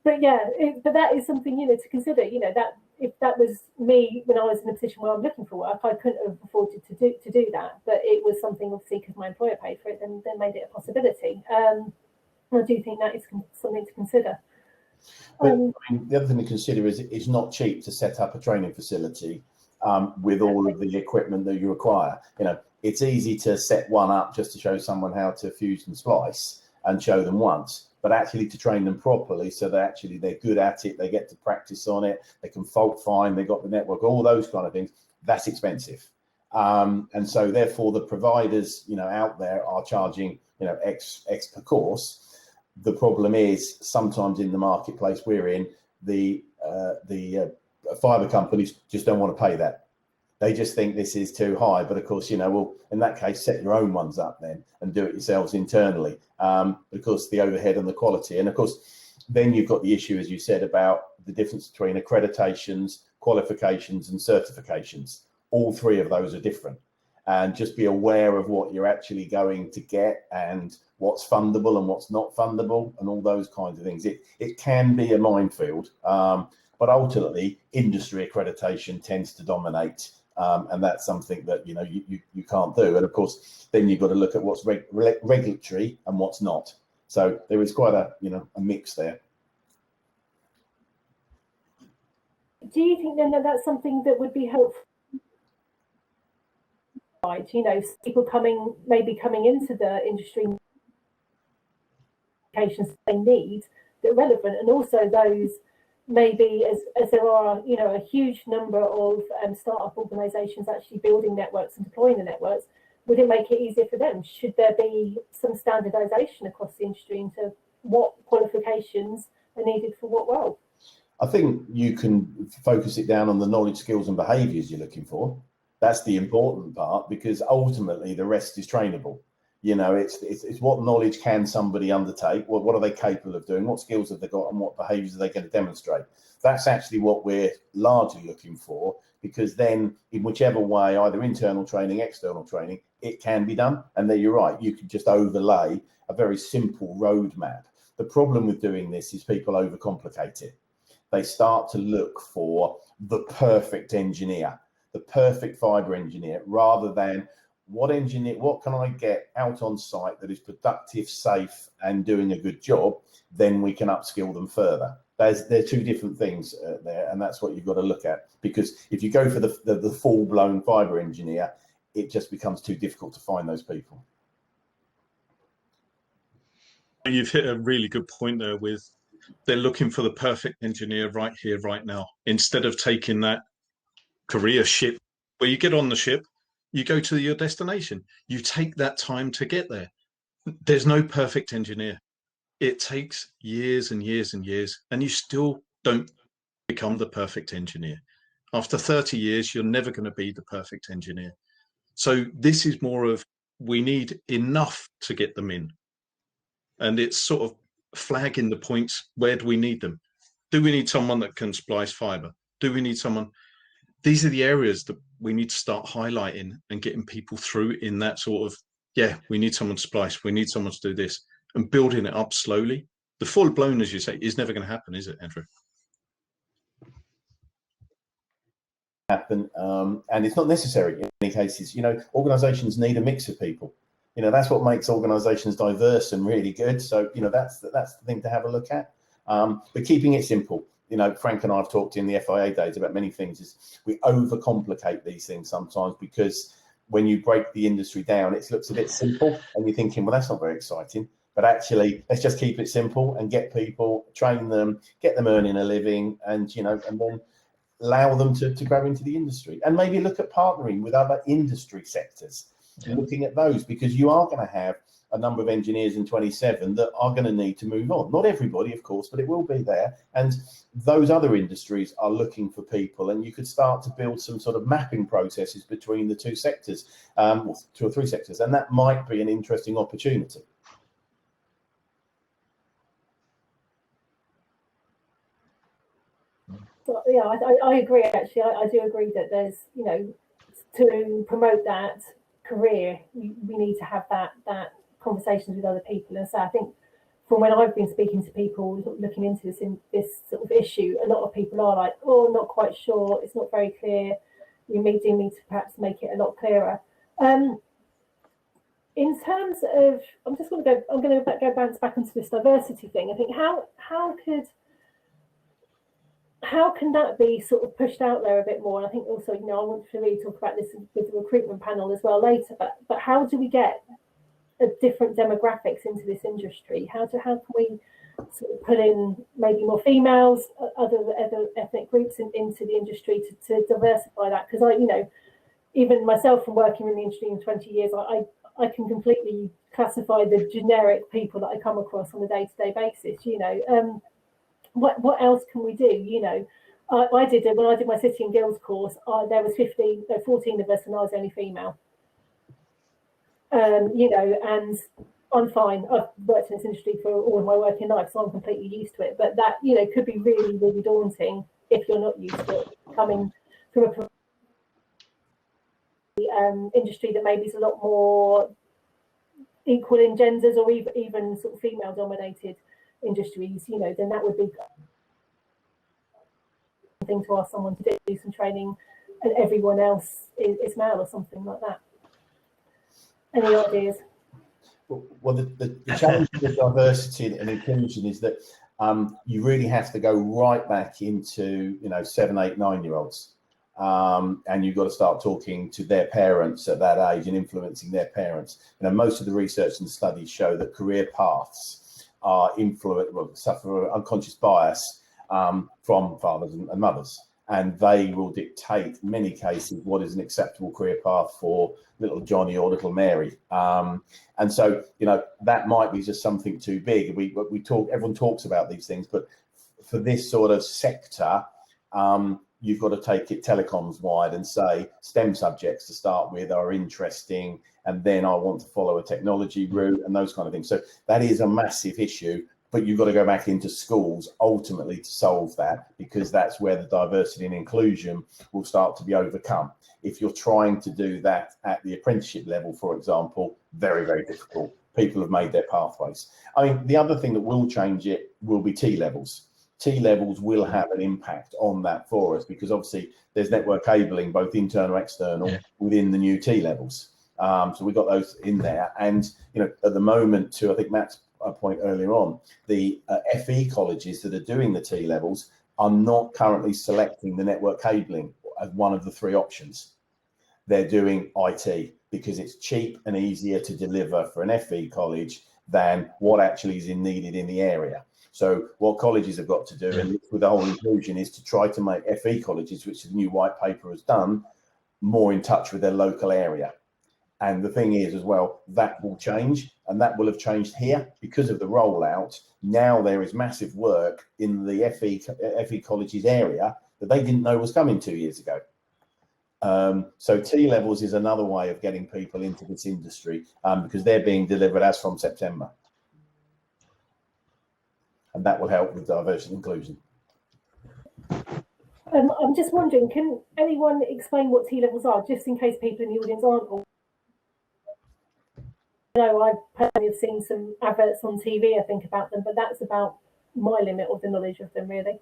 But yeah, but that is something, you know, to consider. You know, that if that was me when I was in a position where I'm looking for work, I couldn't have afforded to do that. But it was something, obviously, because my employer paid for it, then made it a possibility. I do think that is something to consider. But I mean, the other thing to consider is it's not cheap to set up a training facility with all of the equipment that you require. You know, it's easy to set one up just to show someone how to fuse and splice and show them once, but actually to train them properly so that they're good at it, they get to practice on it, they can fault find, they got the network, all those kind of things. That's expensive, and so therefore the providers, you know, out there are charging, you know, X per course. The problem is sometimes in the marketplace we're in, the fibre companies just don't want to pay that. They just think this is too high. But of course, you know, well, in that case, set your own ones up then and do it yourselves internally, because the overhead and the quality. And of course, then you've got the issue, as you said, about the difference between accreditations, qualifications and certifications. All three of those are different. And just be aware of what you're actually going to get and what's fundable and what's not fundable and all those kinds of things. It can be a minefield, but ultimately industry accreditation tends to dominate, and that's something that, you know, you can't do. And of course, then you've got to look at what's regulatory and what's not. So there is quite a, you know, a mix there. Do you think then that that's something that would be helpful? Right, you know, people maybe coming into the industry, applications they need that are relevant, and also those maybe as there are, you know, a huge number of startup organisations actually building networks and deploying the networks. Would it make it easier for them? Should there be some standardisation across the industry into what qualifications are needed for what role? I think you can focus it down on the knowledge, skills and behaviours you're looking for. That's the important part, because ultimately the rest is trainable. You know, it's what knowledge can somebody undertake? What are they capable of doing? What skills have they got, and what behaviours are they going to demonstrate? That's actually what we're largely looking for, because then in whichever way, either internal training, external training, it can be done. And there you're right, you could just overlay a very simple roadmap. The problem with doing this is people overcomplicate it. They start to look for the perfect engineer, the perfect fibre engineer, rather than what can I get out on site that is productive, safe and doing a good job, then we can upskill them further. They're two different things there, and that's what you've got to look at, because if you go for the full-blown fibre engineer, it just becomes too difficult to find those people. You've hit a really good point there with they're looking for the perfect engineer right here, right now, instead of taking that career ship where you get on the ship, you go to your destination, you take that time to get there. There's no perfect engineer. It takes years and years and years, and you still don't become the perfect engineer. After 30 years, you're never going to be the perfect engineer. So this is more of, we need enough to get them in. And it's sort of flagging the points. Where do we need them? Do we need someone that can splice fiber? Do we need someone? These are the areas that we need to start highlighting and getting people through in that sort of, yeah, we need someone to splice. We need someone to do this, and building it up slowly. The full blown, as you say, is never going to happen, is it, Andrew? Happen, and it's not necessary in many cases. You know, organisations need a mix of people. You know, that's what makes organisations diverse and really good. So, you know, that's the thing to have a look at. But keeping it simple, you know, Frank and I have talked in the FIA days about many things, is we overcomplicate these things sometimes, because when you break the industry down, it looks a bit simple and you're thinking, well, that's not very exciting. But actually, let's just keep it simple and get people, train them, get them earning a living, and, you know, and then allow them to grow into the industry, and maybe look at partnering with other industry sectors, looking at those, because you are going to have a number of engineers in 27 that are going to need to move on. Not everybody, of course, but it will be there. And those other industries are looking for people, and you could start to build some sort of mapping processes between the two sectors, 2 or 3 sectors, and that might be an interesting opportunity. Yeah, I agree. Actually, I do agree that there's, you know, to promote that career, we need to have that conversations with other people. And so I think from when I've been speaking to people looking into this sort of issue, a lot of people are like, oh, not quite sure, it's not very clear. We need to perhaps make it a lot clearer. In terms of, I'm going to bounce back onto this diversity thing. I think how can that be sort of pushed out there a bit more? And I think also, you know, I want to really talk about this with the recruitment panel as well later, but how do we get different demographics into this industry? How can we sort of put in maybe more females, other ethnic groups into the industry to diversify that? Because you know, even myself from working in the industry in 20 years, I can completely classify the generic people that I come across on a day-to-day basis. You know, what else can we do? You know, when I did my City and Guilds course, there was 14 of us, and I was only female. You know, and I'm fine. I've worked in this industry for all of my working life, so I'm completely used to it. But that, you know, could be really, really daunting if you're not used to it, coming from a industry that maybe is a lot more equal in genders, or even sort of female-dominated industries. You know, then that would be something to ask someone to do some training, and everyone else is male or something like that. Any ideas? Well, the challenge with diversity and inclusion is that you really have to go right back into, you know, 7, 8, 9-year-olds, and you've got to start talking to their parents at that age and influencing their parents. You know, most of the research and studies show that career paths are suffer unconscious bias from fathers and mothers, and they will dictate, in many cases, what is an acceptable career path for little Johnny or little Mary. And so, you know, that might be just something too big. Everyone talks about these things, but for this sort of sector, you've got to take it telecoms wide and say STEM subjects to start with are interesting, and then I want to follow a technology route and those kind of things. So that is a massive issue. But you've got to go back into schools ultimately to solve that, because that's where the diversity and inclusion will start to be overcome. If you're trying to do that at the apprenticeship level, for example, very, very difficult. People have made their pathways. I mean, the other thing that will change it will be T-levels. T-levels will have an impact on that for us, because obviously there's network cabling, both internal and external, within the new T-levels. So we've got those in there. And, you know, at the moment, too, I think Matt's a point earlier on, the FE colleges that are doing the T-levels are not currently selecting the network cabling as one of the 3 options. They're doing IT because it's cheap and easier to deliver for an FE college than what actually is needed in the area. So what colleges have got to do, and with the whole inclusion, is to try to make FE colleges, which the new white paper has done, more in touch with their local area. And the thing is as well, that will change, and that will have changed here because of the rollout. Now there is massive work in the FE colleges area that they didn't know was coming 2 years ago. So T-levels is another way of getting people into this industry, because they're being delivered as from September. And that will help with diversity and inclusion. I'm just wondering, can anyone explain what T-levels are, just in case people in the audience aren't? No, I personally have seen some adverts on TV, I think, about them, but that's about my limit of the knowledge of them, really.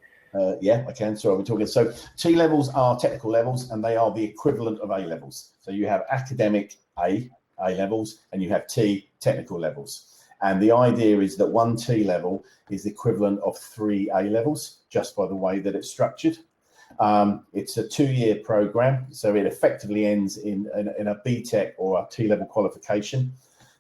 Yeah, I can. So we're talking. So T-levels are technical levels, and they are the equivalent of A-levels. So you have academic A levels, and you have T technical levels. And the idea is that one T level is the equivalent of 3 A levels, just by the way that it's structured. It's a 2-year program, so it effectively ends in a BTEC or a T level qualification.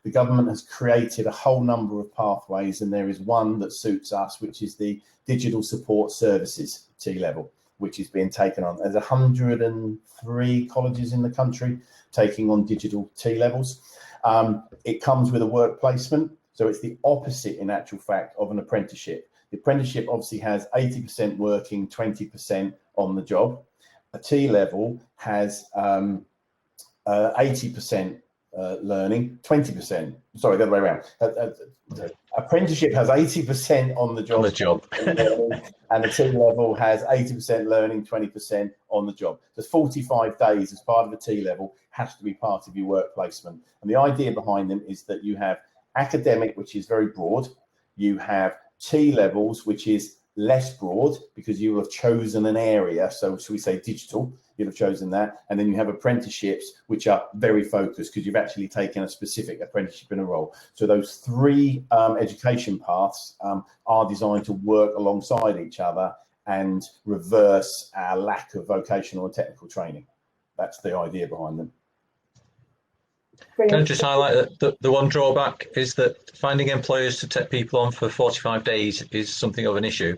The government has created a whole number of pathways, and there is one that suits us, which is the Digital Support Services T level, which is being taken on. There's 103 colleges in the country taking on digital T levels. It comes with a work placement, so it's the opposite in actual fact of an apprenticeship. The apprenticeship obviously has 80% working, 20% on the job. A T level has 80% learning, 20%. Sorry, the other way around. Apprenticeship has 80% on the job, and the T level has 80% learning, 20% on the job. So 45 days as part of a T level has to be part of your work placement. And the idea behind them is that you have academic, which is very broad. You have T levels, which is less broad because you will have chosen an area. So should we say digital? You'll have chosen that. And then you have apprenticeships, which are very focused because you've actually taken a specific apprenticeship in a role. So those 3 education paths are designed to work alongside each other and reverse our lack of vocational and technical training. That's the idea behind them. Can I just highlight that the one drawback is that finding employers to take people on for 45 days is something of an issue.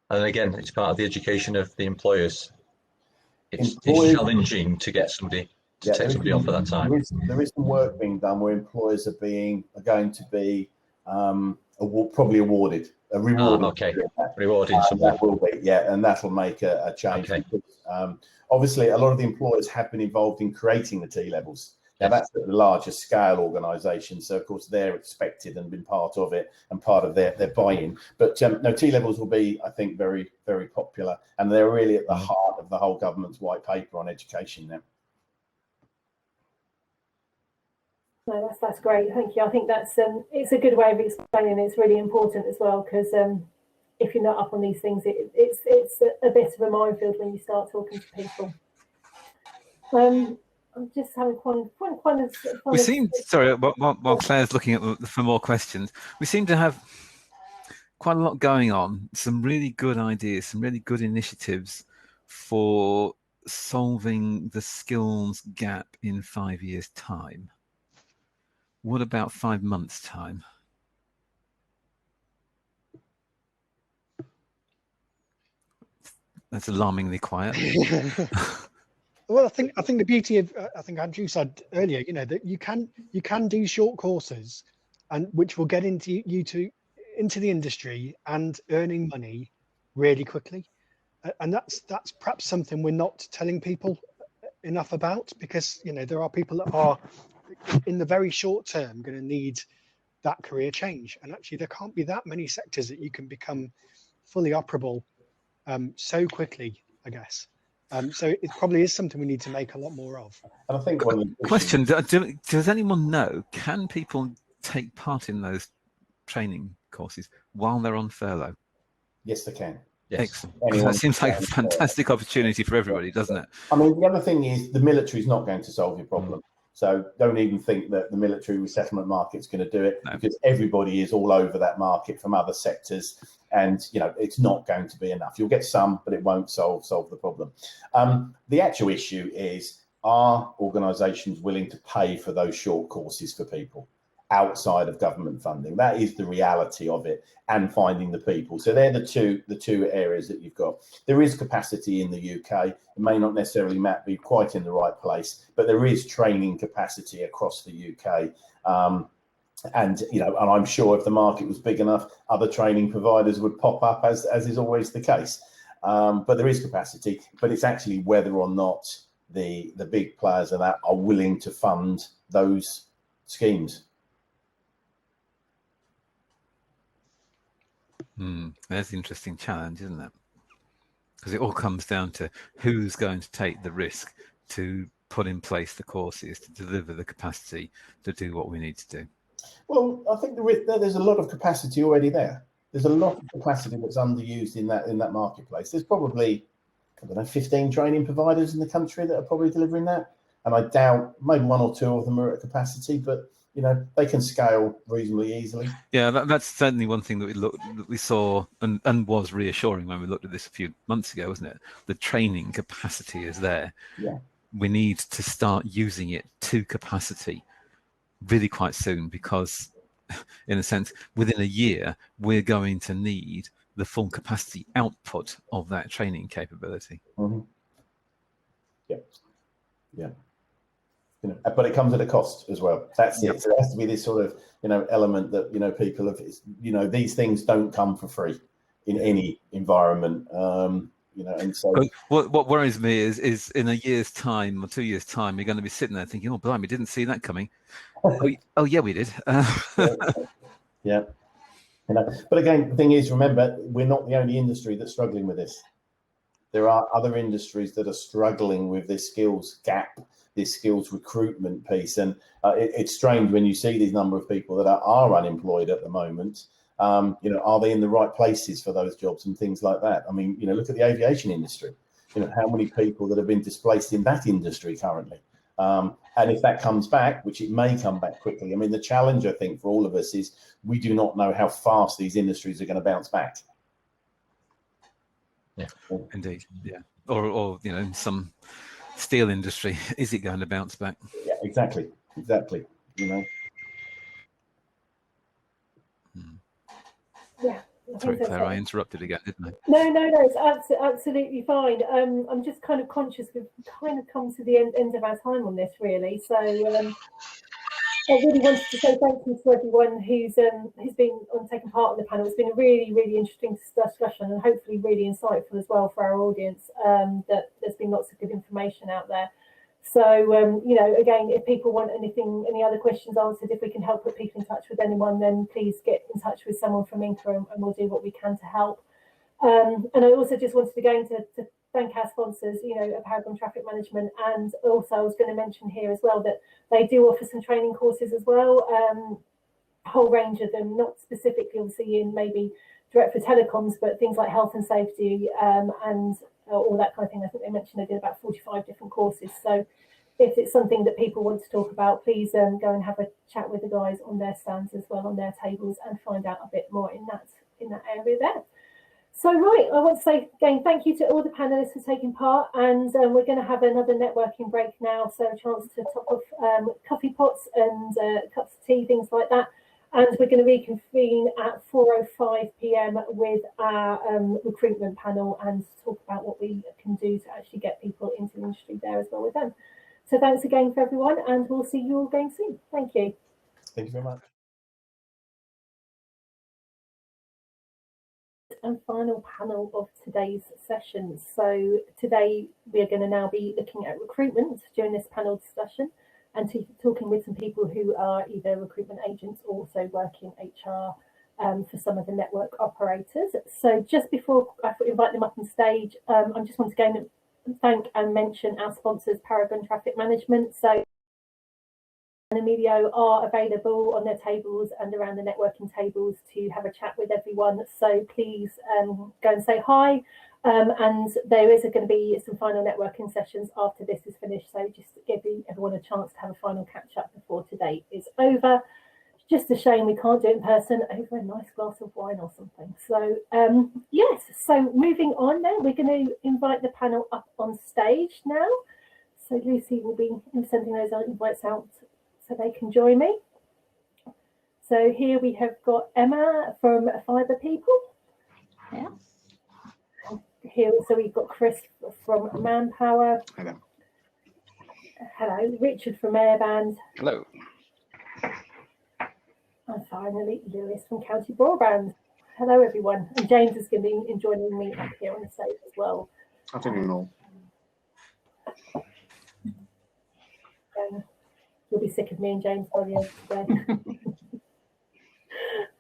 And again, it's part of the education of the employers. It's challenging to get somebody to take somebody on for that time. There is some work being done where employers are going to be probably awarded a reward. Rewarding something. That will be, yeah, and that'll make a change. Okay. Because, obviously, a lot of the employers have been involved in creating the T levels. Now, that's at the larger scale organisation, so of course they're expected and been part of it and part of their buy-in. But no, T levels will be, I think, very, very popular, and they're really at the heart of the whole government's white paper on education now. No, that's great. Thank you. I think that's it's a good way of explaining. It's really important as well because if you're not up on these things, it's a bit of a minefield when you start talking to people. I'm just having we seem, sorry, while Claire's looking at for more questions, we seem to have quite a lot going on, some really good ideas, some really good initiatives for solving the skills gap in 5 years' time. What about 5 months' time? That's alarmingly quiet. Well, I think the beauty of I think Andrew said earlier, you know, that you can do short courses, and which will get into the industry and earning money really quickly, and that's perhaps something we're not telling people enough about, because you know there are people that are in the very short term going to need that career change, and actually there can't be that many sectors that you can become fully operable so quickly, I guess. So it probably is something we need to make a lot more of. And I think question: does anyone know? Can people take part in those training courses while they're on furlough? Yes, they can. Yes. Excellent. Because that seems like a fantastic opportunity for everybody, doesn't it? I mean, the other thing is the military is not going to solve your problem. So don't even think that the military resettlement market's going to do it, because everybody is all over that market from other sectors, and you know it's not going to be enough. You'll get some, but it won't solve the problem. The actual issue is, are organisations willing to pay for those short courses for people outside of government funding? That is the reality of it, and finding the people. So they're the two areas that you've got. There is capacity in the UK. It may not necessarily be quite in the right place, but there is training capacity across the UK. And you know, and I'm sure if the market was big enough, other training providers would pop up, as is always the case. But there is capacity, but it's actually whether or not the big players of that are willing to fund those schemes. That's an interesting challenge, isn't it? Because it all comes down to who's going to take the risk to put in place the courses, to deliver the capacity to do what we need to do. Well, I think there's a lot of capacity already there. There's a lot of capacity that's underused in that marketplace. There's probably, I don't know, 15 training providers in the country that are probably delivering that. And I doubt maybe 1 or 2 of them are at capacity, but you know, they can scale reasonably easily. Yeah, that's certainly one thing that we saw and was reassuring when we looked at this a few months ago, wasn't it? The training capacity is there. Yeah. We need to start using it to capacity really quite soon, because in a sense, within a year, we're going to need the full capacity output of that training capability. Mm-hmm. Yeah. Yeah. You know, but it comes at a cost as well. That's it. So there has to be this sort of, you know, element that, you know, people have, you know, these things don't come for free in any environment. You know, and so what worries me is in a year's time or 2 years' time, you're going to be sitting there thinking, "Oh, blimey, didn't see that coming." Oh yeah, we did. Yeah. You know, but again, the thing is, remember, we're not the only industry that's struggling with this. There are other industries that are struggling with this skills gap, this skills recruitment piece. And it's strange when you see these number of people that are unemployed at the moment. You know, are they in the right places for those jobs and things like that? I mean, you know, look at the aviation industry. You know, how many people that have been displaced in that industry currently? And if that comes back, which it may come back quickly, I mean, the challenge, I think, for all of us is we do not know how fast these industries are going to bounce back. Yeah, indeed. Yeah, or you know, in some steel industry, is it going to bounce back? Yeah, exactly. You know. Yeah. Sorry, Claire, I interrupted again, didn't I? No, it's absolutely fine. I'm just kind of conscious we've kind of come to the end of our time on this, really. So I really wanted to say thank you to everyone who's been taking part in the panel. It's been a really, really interesting discussion and hopefully really insightful as well for our audience. That there's been lots of good information out there. So, you know, again, if people want any other questions answered, if we can help put people in touch with anyone, then please get in touch with someone from INCA and we'll do what we can to help. And I also just wanted again to thank our sponsors, you know, Paragon Traffic Management, and also I was going to mention here as well that they do offer some training courses as well, a whole range of them, not specifically obviously in maybe direct for telecoms, but things like health and safety and all that kind of thing. I think they mentioned they did about 45 different courses. So if it's something that people want to talk about, please go and have a chat with the guys on their stands as well, on their tables, and find out a bit more in that area there. So right, I want to say again, thank you to all the panelists for taking part, and we're going to have another networking break now, so a chance to top off coffee pots and cups of tea, things like that. And we're going to reconvene at 4:05 p.m. with our recruitment panel and talk about what we can do to actually get people into the industry there as well with them. So thanks again for everyone, and we'll see you all again soon. Thank you. Thank you very much. And final panel of today's session. So today we are going to now be looking at recruitment during this panel discussion, and talking with some people who are either recruitment agents or also work in HR for some of the network operators. So just before I invite them up on stage, I just want to go and thank and mention our sponsors, Paragon Traffic Management. So and Emilio are available on their tables and around the networking tables to have a chat with everyone. So please go and say hi. And there is going to be some final networking sessions after this is finished. So just to give everyone a chance to have a final catch up before today is over. It's just a shame we can't do it in person over a nice glass of wine or something. So yes, so moving on now, we're going to invite the panel up on stage now. So Lucy will be sending those invites out so they can join me. So here we have got Emma from Fibre People. Yeah. Here also we've got Chris from Manpower. Hello. Hello. Richard from Airband. Hello. And finally Lewis from County Broadband. Hello everyone. And James is going to be joining me up here on the stage as well. Afternoon all. You'll be sick of me and James by the end of today.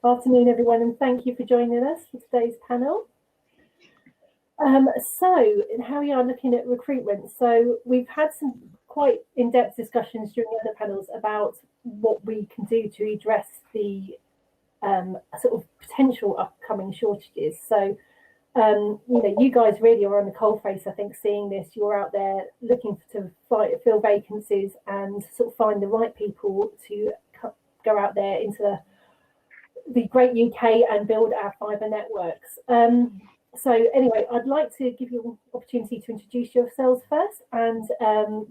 Afternoon everyone, and thank you for joining us for today's panel. So how we are looking at recruitment. So we've had some quite in-depth discussions during the other panels about what we can do to address the sort of potential upcoming shortages. So you know, you guys really are on the coalface, I think, seeing this. You're out there looking to fill vacancies and sort of find the right people to go out there into the great UK and build our fibre networks. So anyway, I'd like to give you an opportunity to introduce yourselves first and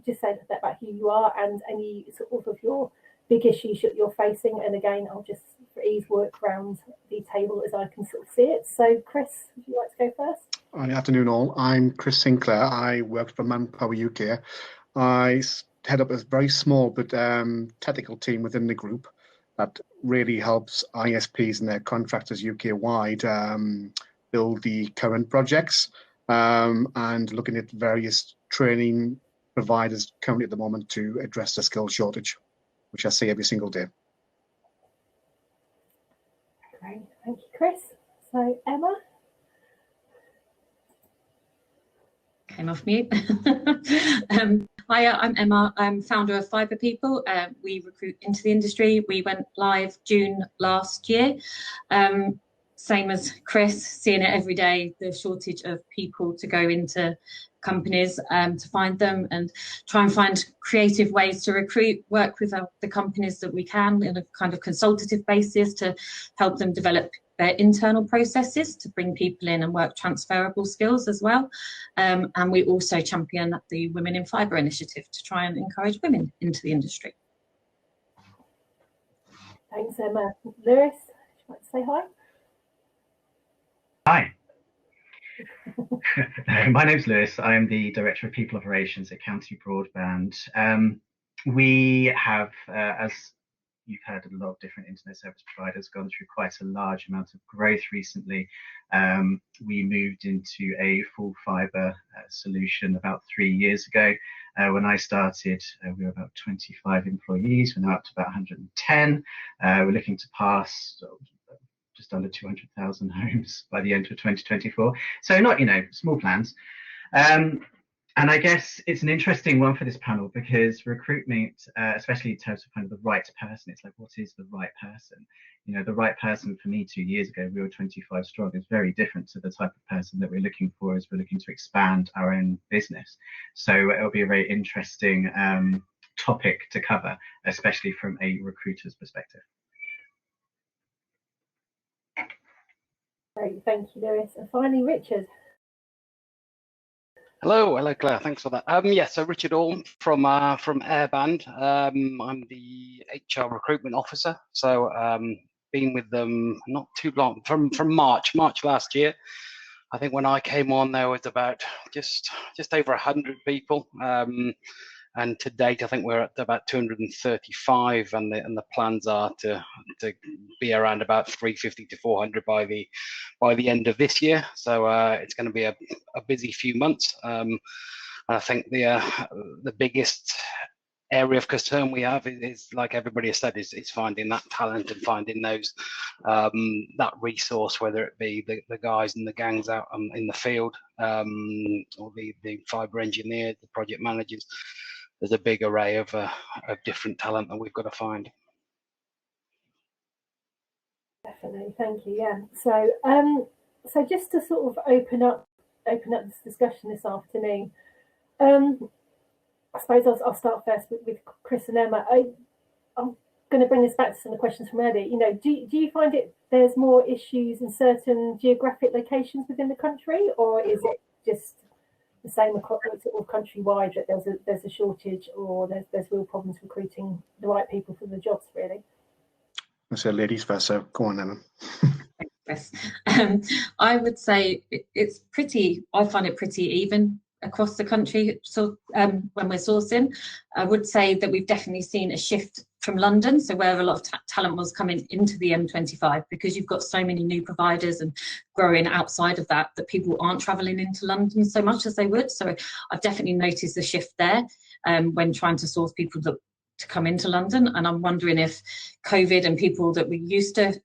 just say a bit about who you are and any sort of your big issues that you're facing. And again, I'll just, for ease, work around the table as I can sort of see it. So Chris, would you like to go first? Good afternoon all. I'm Chris Sinclair. I work for Manpower UK. I head up a very small but technical team within the group that really helps ISPs and their contractors UK-wide build the current projects and looking at various training providers currently at the moment to address the skill shortage, which I see every single day. Great, thank you, Chris. So Emma? Came off mute. Hi, I'm Emma. I'm founder of Fibre People. We recruit into the industry. We went live June last year. Same as Chris, seeing it every day, the shortage of people to go into companies to find them and try and find creative ways to recruit, work with the companies that we can on a kind of consultative basis to help them develop their internal processes to bring people in and work transferable skills as well. And we also champion the Women in Fibre initiative to try and encourage women into the industry. Thanks, Emma. Lewis, would you like to say hi? Hi. My name's Lewis. I am the Director of People Operations at County Broadband. We have, as you've heard, a lot of different internet service providers gone through quite a large amount of growth recently. We moved into a full fibre solution about 3 years ago. When I started, we were about 25 employees. We're now up to about 110. We're looking to pass just under 200,000 homes by the end of 2024. So not, small plans. And I guess it's an interesting one for this panel because recruitment, especially in terms of kind of the right person, it's like, what is the right person? The right person for me 2 years ago, we were 25 strong, is very different to the type of person that we're looking for as we're looking to expand our own business. So it'll be a very interesting topic to cover, especially from a recruiter's perspective. Great, thank you, Lewis. And finally, Richard. Hello, Claire. Thanks for that. So Richard Orme from Airband. I'm the HR recruitment officer. So been with them not too long, from March last year. I think when I came on, there was about just over 100 people. And to date, I think we're at about 235, and the plans are to be around about 350 to 400 by the end of this year. So it's going to be a busy few months. I think the biggest area of concern we have is like everybody has said, is finding that talent and finding those that resource, whether it be the guys and the gangs out in the field, or the fibre engineers, the project managers. There's a big array of different talent that we've got to find. Definitely, thank you. Yeah. So, so just to sort of open up this discussion this afternoon, I suppose I'll start first with Chris and Emma. I'm going to bring this back to some of the questions from earlier. Do you find there's more issues in certain geographic locations within the country, or is it just the same sort of countrywide that there's a shortage, or there's real problems recruiting the right people for the jobs, really? I said ladies first, so go on, Emma. Yes. I would say I find it pretty even across the country. So when we're sourcing, I would say that we've definitely seen a shift from London, so where a lot of talent was coming into the M25, because you've got so many new providers and growing outside of that people aren't travelling into London so much as they would. So I've definitely noticed a shift there when trying to source people to come into London. And I'm wondering if COVID and people that we used to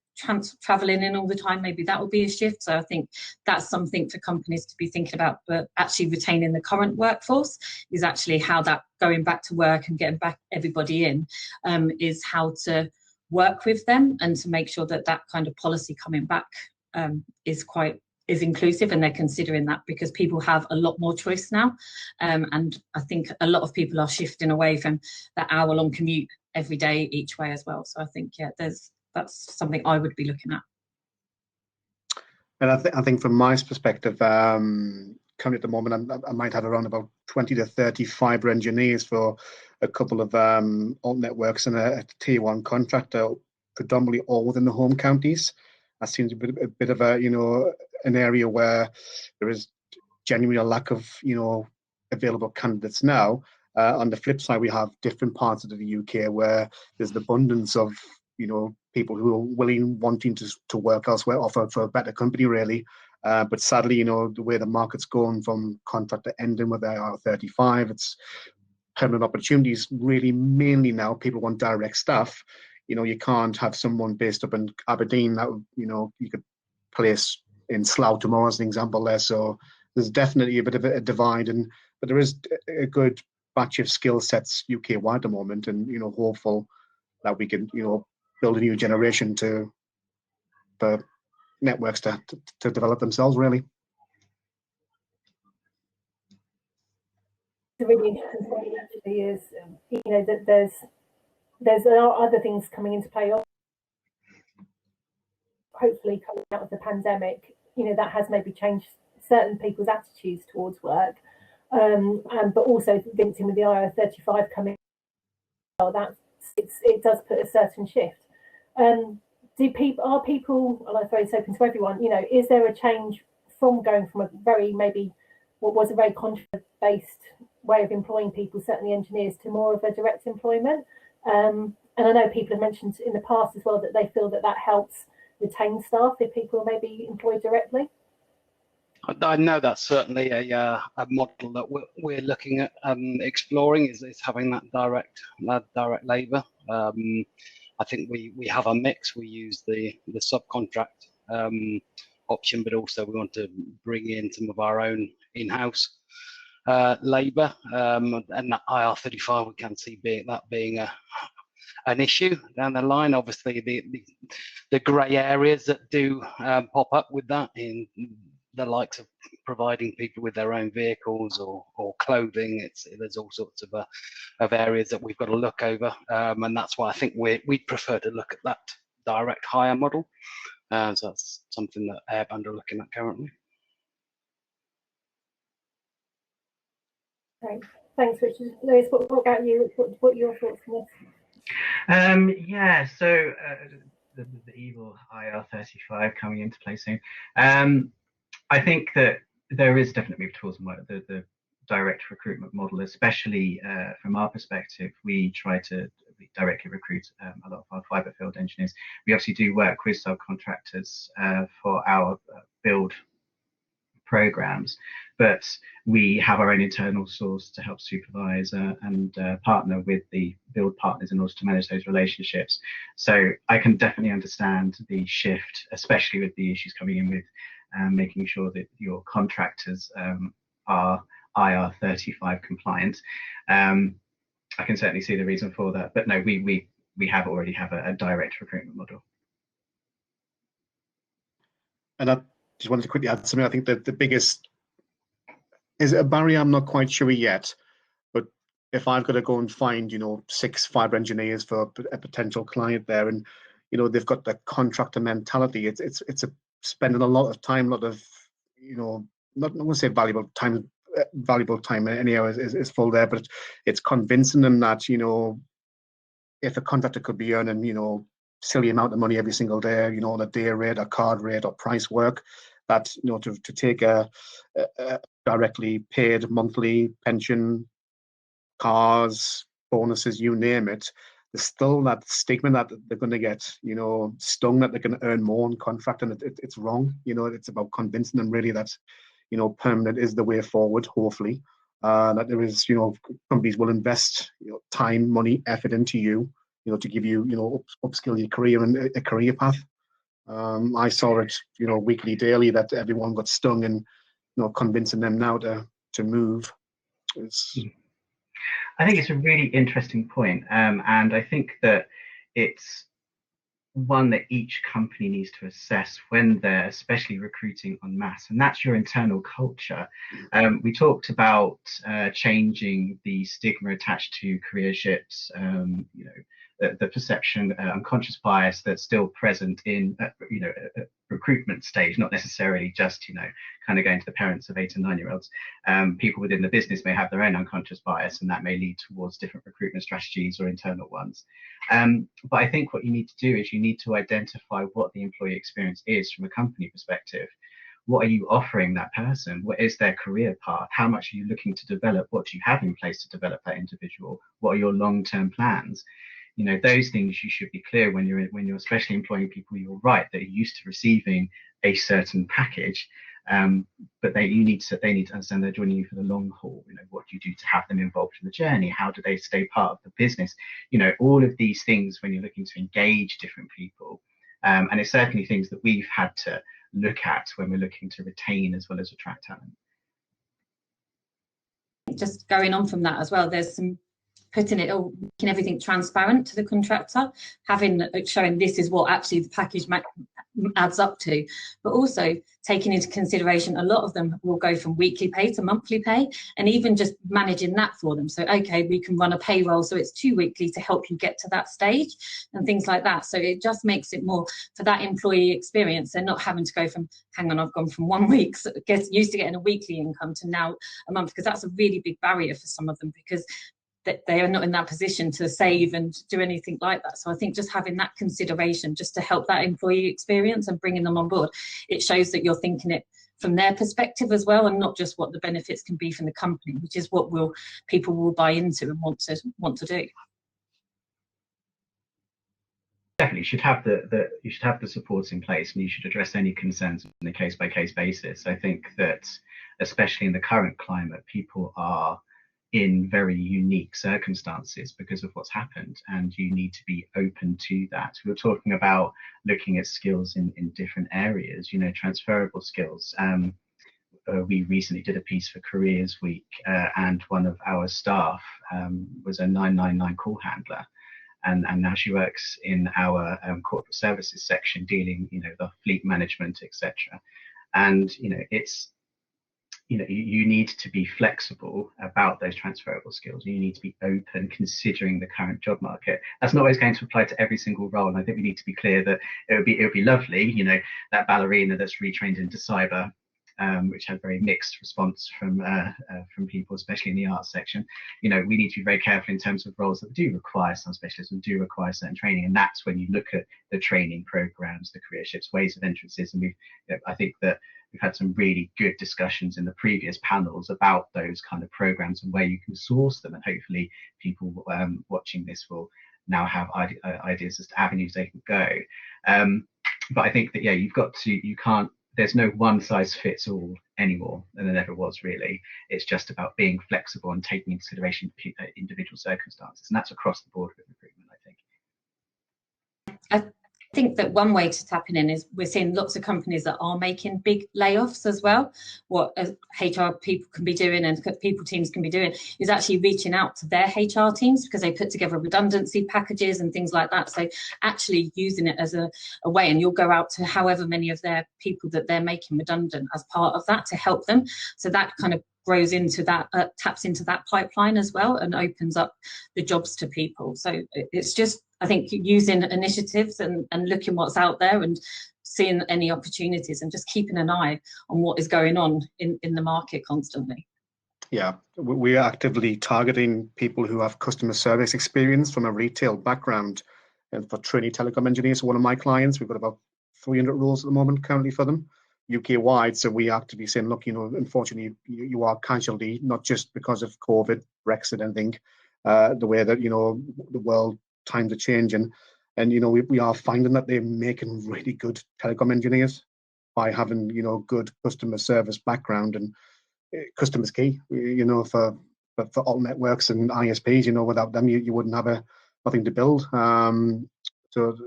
travelling in all the time, maybe that will be a shift. So I think that's something for companies to be thinking about, but actually retaining the current workforce is actually how that going back to work and getting back everybody in is how to work with them and to make sure that kind of policy coming back is quite is inclusive, and they're considering that because people have a lot more choice now. And I think a lot of people are shifting away from that hour-long commute every day each way as well. So I think, yeah, that's something I would be looking at. And I think from my perspective, currently at the moment, I might have around about 20 to 30 fibre engineers for a couple of alt networks and a tier one contractor, predominantly all within the home counties. That seems a bit of a, an area where there is genuinely a lack of, available candidates now. On the flip side, we have different parts of the UK where there's an abundance of, people who are wanting to work elsewhere, offer for a better company, really. But sadly, the way the market's going from contract to ending with IR35, it's permanent opportunities. Really, mainly now, people want direct staff. You can't have someone based up in Aberdeen that, you could place in Slough tomorrow as an example there. So there's definitely a bit of a divide, but there is a good batch of skill sets UK-wide at the moment, and, hopeful that we can, build a new generation for networks to develop themselves, really. The really interesting point actually is, that there's a lot of other things coming into play. Hopefully, coming out of the pandemic, that has maybe changed certain people's attitudes towards work, but also linked in with the IR35 coming. Well, it does put a certain shift. Are people, and I suppose it's open to everyone, is there a change from going from a very, maybe what was a very contract-based way of employing people, certainly engineers, to more of a direct employment? And I know people have mentioned in the past as well that they feel that helps retain staff if people are maybe employed directly. I know that's certainly a model that we're looking at exploring is having that direct labour. I think we have a mix. We use the subcontract option, but also we want to bring in some of our own in-house labour, and that IR35 we can see being an issue down the line. Obviously, the grey areas that do pop up with that, in the likes of providing people with their own vehicles or clothing. There's all sorts of areas that we've got to look over, and that's why I think we'd prefer to look at that direct hire model. So that's something that Airband are looking at currently. Great. Thanks, Richard. Lewis, what about you? What are your thoughts on this? Yeah, so the evil IR35 coming into play soon. I think that there is definitely move towards the direct recruitment model, especially from our perspective. We try to directly recruit a lot of our fibre field engineers. We obviously do work with subcontractors for our build programs, but we have our own internal source to help supervise and partner with the build partners in order to manage those relationships. So I can definitely understand the shift, especially with the issues coming in with making sure that your contractors are IR35 compliant. I can certainly see the reason for that, but no, we already have a direct recruitment model. And I just wanted to quickly add something. I think that the biggest is a barrier. I'm not quite sure yet, but if I've got to go and find 6 fibre engineers for a potential client there, and they've got the contractor mentality, it's spending a lot of time, a lot of not going to say valuable time anyhow is full there, but it's convincing them that if a contractor could be earning silly amount of money every single day, on a day rate, a card rate, or price work, that to take a directly paid monthly pension, cars, bonuses, you name it, there's still that stigma that they're going to get stung, that they're going to earn more on contract, and it's wrong. It's about convincing them really that permanent is the way forward, hopefully, that there is companies will invest time, money, effort into you, to give you upskill your career and a career path. I saw it weekly, daily, that everyone got stung, and convincing them now to move. I think it's a really interesting point, and I think that it's one that each company needs to assess when they're especially recruiting en masse, and that's your internal culture. We talked about changing the stigma attached to careerships, you know, the perception, unconscious bias that's still present in, you know, a recruitment stage, not necessarily just, you know, kind of going to the parents of 8 and 9-year-olds. People within the business may have their own unconscious bias, and that may lead towards different recruitment strategies or internal ones. But I think what you need to do is you need to identify what the employee experience is from a company perspective. What are you offering that person? What is their career path? How much are you looking to develop? What do you have in place to develop that individual? What are your long-term plans? You know, those things you should be clear when you're especially employing people, you're right, that are used to receiving a certain package. But they need to understand they're joining you for the long haul. You know, what do you do to have them involved in the journey? How do they stay part of the business? You know, all of these things when you're looking to engage different people. And it's certainly things that we've had to look at when we're looking to retain as well as attract talent. Just going on from that as well, there's some making everything transparent to the contractor, showing this is what actually the package adds up to, but also taking into consideration a lot of them will go from weekly pay to monthly pay, and even just managing that for them. So okay, we can run a payroll so it's 2 weekly to help you get to that stage and things like that. So it just makes it more for that employee experience. They're not having to go from, hang on, I've gone from 1 week, get used to getting a weekly income to now a month, because that's a really big barrier for some of them, because that they are not in that position to save and do anything like that. So I think just having that consideration just to help that employee experience and bringing them on board, it shows that you're thinking it from their perspective as well, and not just what the benefits can be from the company, which is what people will buy into and want to do. Definitely, you should have the supports in place, and you should address any concerns on a case-by-case basis. I think that especially in the current climate, people are in very unique circumstances because of what's happened, and you need to be open to that. We were talking about looking at skills in different areas, you know, transferable skills. We recently did a piece for Careers Week, and one of our staff was a 999 call handler, and now she works in our corporate services section, dealing, you know, the fleet management, etc. And you know, it's, you know, you need to be flexible about those transferable skills. You need to be open, considering the current job market. That's not always going to apply to every single role, and I think we need to be clear that it would be lovely, you know, that ballerina that's retrained into cyber, which had very mixed response from people, especially in the arts section. You know, we need to be very careful in terms of roles that do require some specialism, do require certain training, and that's when you look at the training programs, the careerships, ways of entrances. And I think that we've had some really good discussions in the previous panels about those kind of programs and where you can source them, and hopefully people watching this will now have ideas as to avenues they can go. But I think that, yeah, you can't, there's no one size fits all anymore, and there never was really. It's just about being flexible and taking into consideration individual circumstances, and that's across the board with recruitment, I think. I think that one way to tapping in is we're seeing lots of companies that are making big layoffs as well. What HR people can be doing and people teams can be doing is actually reaching out to their HR teams, because they put together redundancy packages and things like that. So actually using it as a way, and you'll go out to however many of their people that they're making redundant as part of that to help them. So that kind of grows into that, taps into that pipeline as well, and opens up the jobs to people. So it's just, I think, using initiatives and looking what's out there and seeing any opportunities, and just keeping an eye on what is going on in the market constantly. Yeah, we're actively targeting people who have customer service experience from a retail background, and for trainee telecom engineers, one of my clients, we've got about 300 roles at the moment currently for them, UK wide. So we actively saying, look, you know, unfortunately you are casualty, not just because of COVID, Brexit, and thing, the way that, you know, the world times are changing, and you know, we are finding that they're making really good telecom engineers by having, you know, good customer service background, and customers key, you know, for all networks and ISPs. You know, without them you wouldn't have nothing to build. So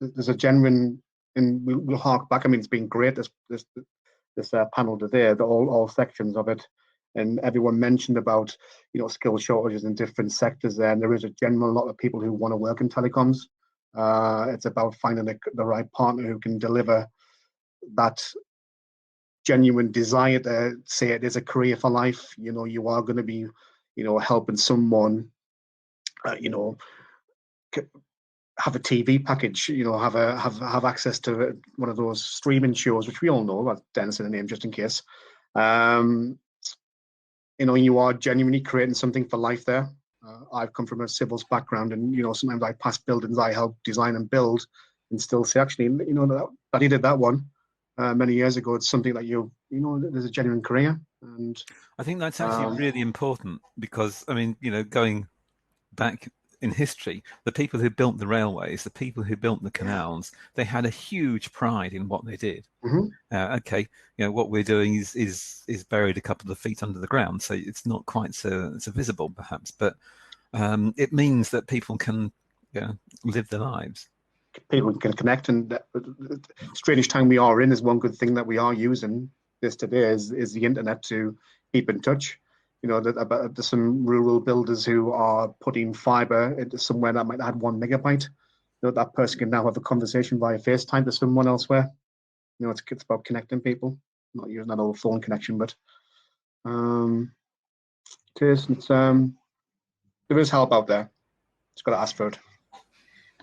there's a genuine, and we'll hark back. I mean, it's been great this panel today, all sections of it, and everyone mentioned about, you know, skill shortages in different sectors there, and there is a general lot of people who want to work in telecoms. It's about finding the right partner who can deliver that genuine desire to say it is a career for life. You know, you are going to be, you know, helping someone, you know, have a TV package, you know, have access to one of those streaming shows, which we all know. I'll dance in the name just in case. You know, you are genuinely creating something for life there. I've come from a civils background, and you know, sometimes I pass buildings I help design and build, and still say, actually, you know, that he did that one many years ago. It's something that you know, there's a genuine career, and I think that's actually really important because, I mean, you know, going back in history, the people who built the railways, the people who built the canals, they had a huge pride in what they did. Okay, you know, what we're doing is buried a couple of feet under the ground, so it's not quite so visible, perhaps, but it means that people can, you know, live their lives. People can connect, and the strange time we are in is one good thing that we are using this today is the internet to keep in touch. You know, there's some rural builders who are putting fiber into somewhere that might add 1 megabyte. You know, that person can now have a conversation via FaceTime to someone elsewhere. You know, it's about connecting people, not using that old phone connection, but there is help out there. Just got to ask for it.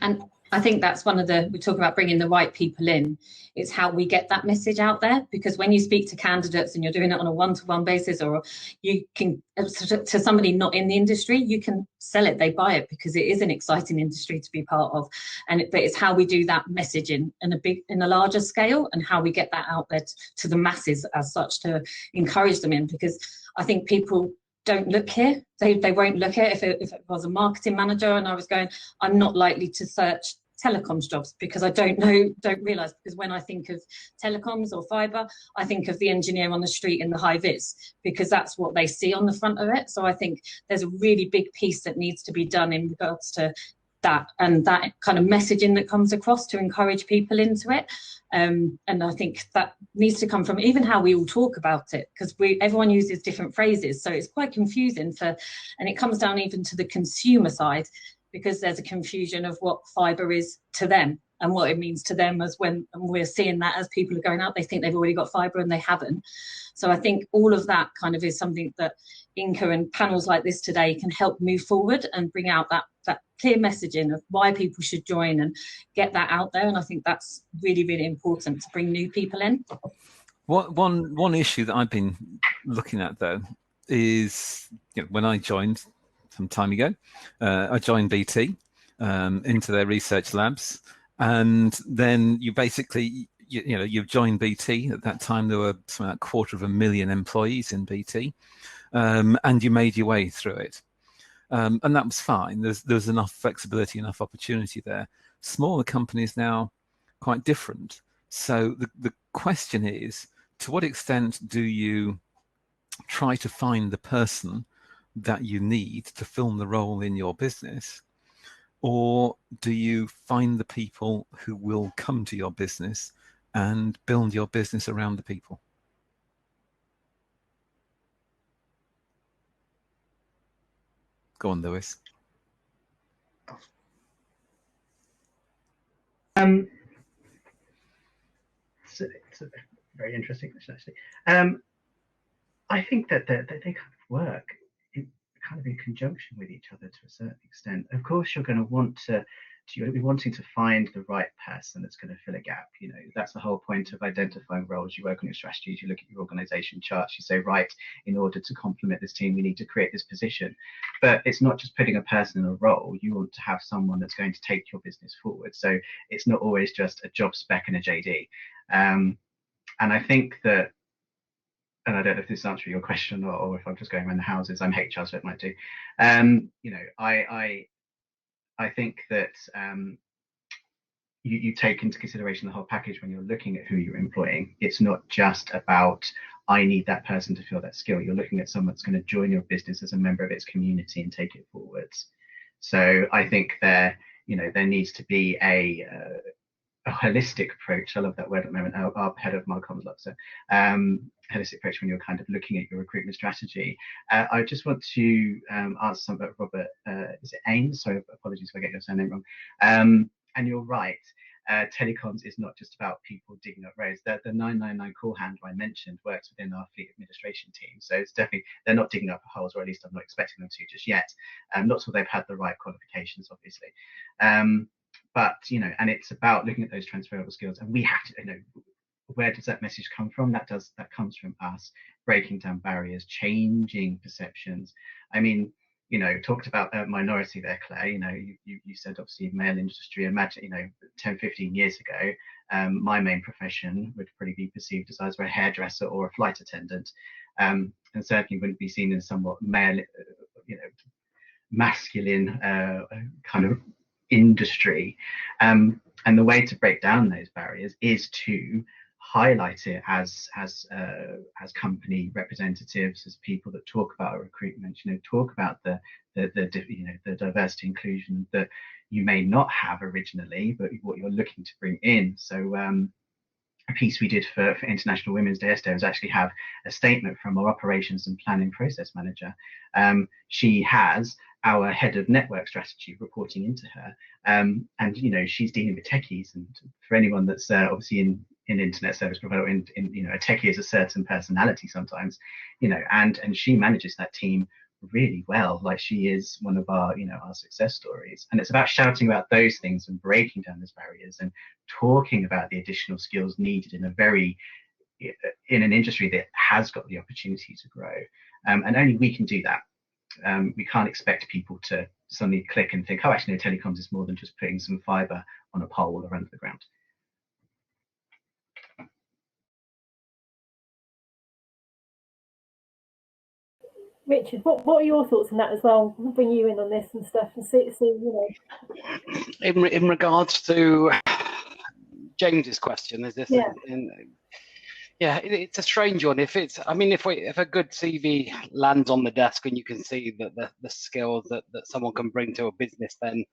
And I think that's one of we talk about bringing the right people in. It's how we get that message out there, because when you speak to candidates and you're doing it on a one-to-one basis, or you can, to somebody not in the industry, you can sell it, they buy it, because it is an exciting industry to be part of. But it's how we do that messaging in a larger scale, and how we get that out there to the masses as such, to encourage them in, because I think people don't look here. They won't look at it. If it was a marketing manager and I was going, I'm not likely to search telecoms jobs, because I don't realise, because when I think of telecoms or fibre, I think of the engineer on the street in the high vis, because that's what they see on the front of it. So I think there's a really big piece that needs to be done in regards to that, and that kind of messaging that comes across to encourage people into it. And I think that needs to come from even how we all talk about it, because everyone uses different phrases, so it's quite confusing and it comes down even to the consumer side, because there's a confusion of what fibre is to them and what it means to them, and we're seeing that as people are going out, they think they've already got fibre and they haven't. So I think all of that kind of is something that INCA and panels like this today can help move forward and bring out that clear messaging of why people should join and get that out there. And I think that's really, really important to bring new people in. One issue that I've been looking at, though, is, you know, when I joined some time ago, I joined BT into their research labs, and then you basically, you know, you've joined BT. At that time, there were something like 250,000 employees in BT, and you made your way through it. And that was fine. There's enough flexibility, enough opportunity there. Smaller companies now, quite different. So the question is, to what extent do you try to find the person that you need to fill the role in your business, or do you find the people who will come to your business and build your business around the people? Go on, Lewis. It's a very interesting question, actually. I think that they kind of work kind of in conjunction with each other to a certain extent. Of course, you're going to want you're going to be wanting to find the right person that's going to fill a gap. You know, that's the whole point of identifying roles. You work on your strategies, you look at your organization charts, you say, right, in order to complement this team, we need to create this position. But it's not just putting a person in a role. You want to have someone that's going to take your business forward. So it's not always just a job spec and a JD. And I think that, and I don't know if this is answering your question or if I'm just going around the houses. I'm HR, so it might do. You know, I think that you take into consideration the whole package when you're looking at who you're employing. It's not just about, I need that person to fill that skill. You're looking at someone that's going to join your business as a member of its community and take it forwards. So I think there needs to be a holistic approach. I love that word at the moment. Our head of Marcoms loves it. Holistic approach when you're kind of looking at your recruitment strategy. I just want to answer something about Robert. Is it Ames? Sorry, apologies if I get your surname wrong. And you're right. Telecoms is not just about people digging up roads. The 999 call handler I mentioned works within our fleet administration team. So it's definitely, they're not digging up holes, or at least I'm not expecting them to just yet. Not till they've had the right qualifications, obviously. But, you know, and it's about looking at those transferable skills, and we have to, you know, where does that message come from? That comes from us breaking down barriers, changing perceptions. I mean, you know, talked about minority there, Claire. You know, you said obviously male industry. Imagine, you know, 10, 15 years ago, my main profession would probably be perceived as either a hairdresser or a flight attendant, and certainly wouldn't be seen as somewhat male, you know, masculine kind of industry. And the way to break down those barriers is to highlight it as company representatives, as people that talk about recruitment, you know, talk about the you know, the diversity inclusion that you may not have originally, but what you're looking to bring in. So a piece we did for International Women's Day yesterday was actually have a statement from our operations and planning process manager. She has our head of network strategy reporting into her, and you know, she's dealing with techies. And for anyone that's obviously in internet service provider, in you know, a techie is a certain personality sometimes, you know, and she manages that team really well. Like, she is one of our, you know, our success stories. And it's about shouting about those things and breaking down those barriers and talking about the additional skills needed in an industry that has got the opportunity to grow. And only we can do that. We can't expect people to suddenly click and think, oh, actually, no, telecoms is more than just putting some fiber on a pole or under the ground. Richard, what are your thoughts on that as well? We'll bring you in on this and stuff, and see you know. In regards to James's question, is this? Yeah. Yeah, it's a strange one. If a good CV lands on the desk and you can see that the skills that someone can bring to a business, then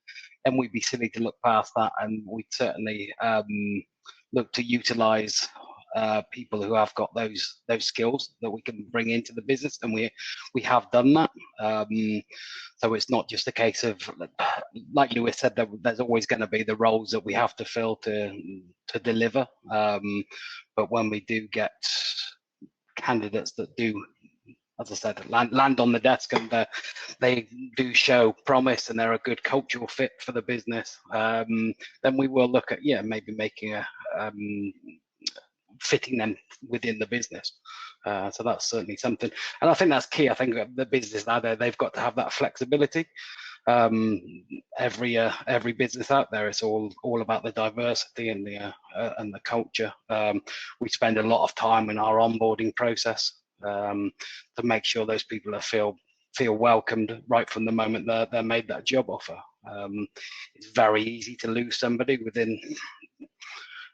we'd be silly to look past that, and we'd certainly look to utilise people who have got those skills that we can bring into the business, and we have done that. So it's not just a case of, like Lewis said, there's always going to be the roles that we have to fill to deliver. But when we do get candidates that do, as I said, land on the desk and they do show promise and they're a good cultural fit for the business, then we will look at maybe making fitting them within the business. So that's certainly something, and I think that's key. I think the business now, they've got to have that flexibility. Every business out there, it's all about the diversity and the culture. We spend a lot of time in our onboarding process to make sure those people feel welcomed right from the moment they're made that job offer. It's very easy to lose somebody within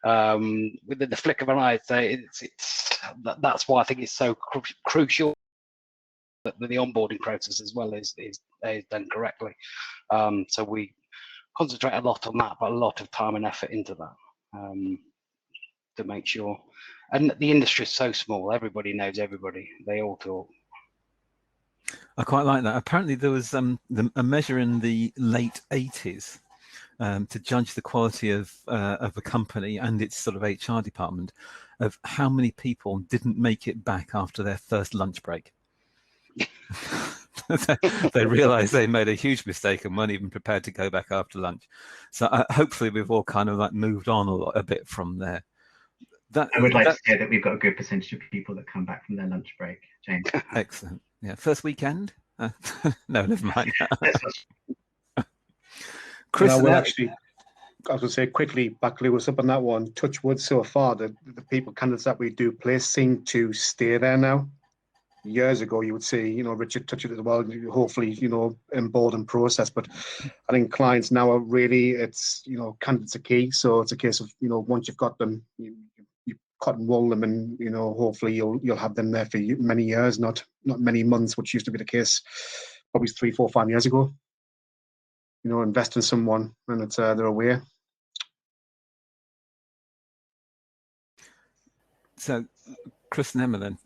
the flick of an eye. That's why I think it's so crucial that the onboarding process as well is done correctly. So we concentrate a lot on that, but a lot of time and effort into that to make sure. And the industry is so small; everybody knows everybody. They all talk. I quite like that. Apparently, there was a measure in the late 80s. To judge the quality of a company and its sort of HR department, of how many people didn't make it back after their first lunch break. They realised they made a huge mistake and weren't even prepared to go back after lunch. So hopefully we've all kind of like moved on a bit from there. I would like to say that we've got a good percentage of people that come back from their lunch break, James. Excellent. Yeah, first weekend? No, never mind. Chris, I will actually, I was going to say quickly, back Lewis up on that one, touch wood so far, the candidates that we do place seem to stay there now. Years ago, you would see, you know, Richard touched it as well, hopefully, you know, in board and process, but I think clients now are really, it's, you know, candidates are key. So it's a case of, you know, once you've got them, you cut and roll them, and, you know, hopefully you'll have them there for many years, not many months, which used to be the case probably 3, 4, 5 years ago. You know, invest in someone and it's they're aware. So, Chris and Emma, then,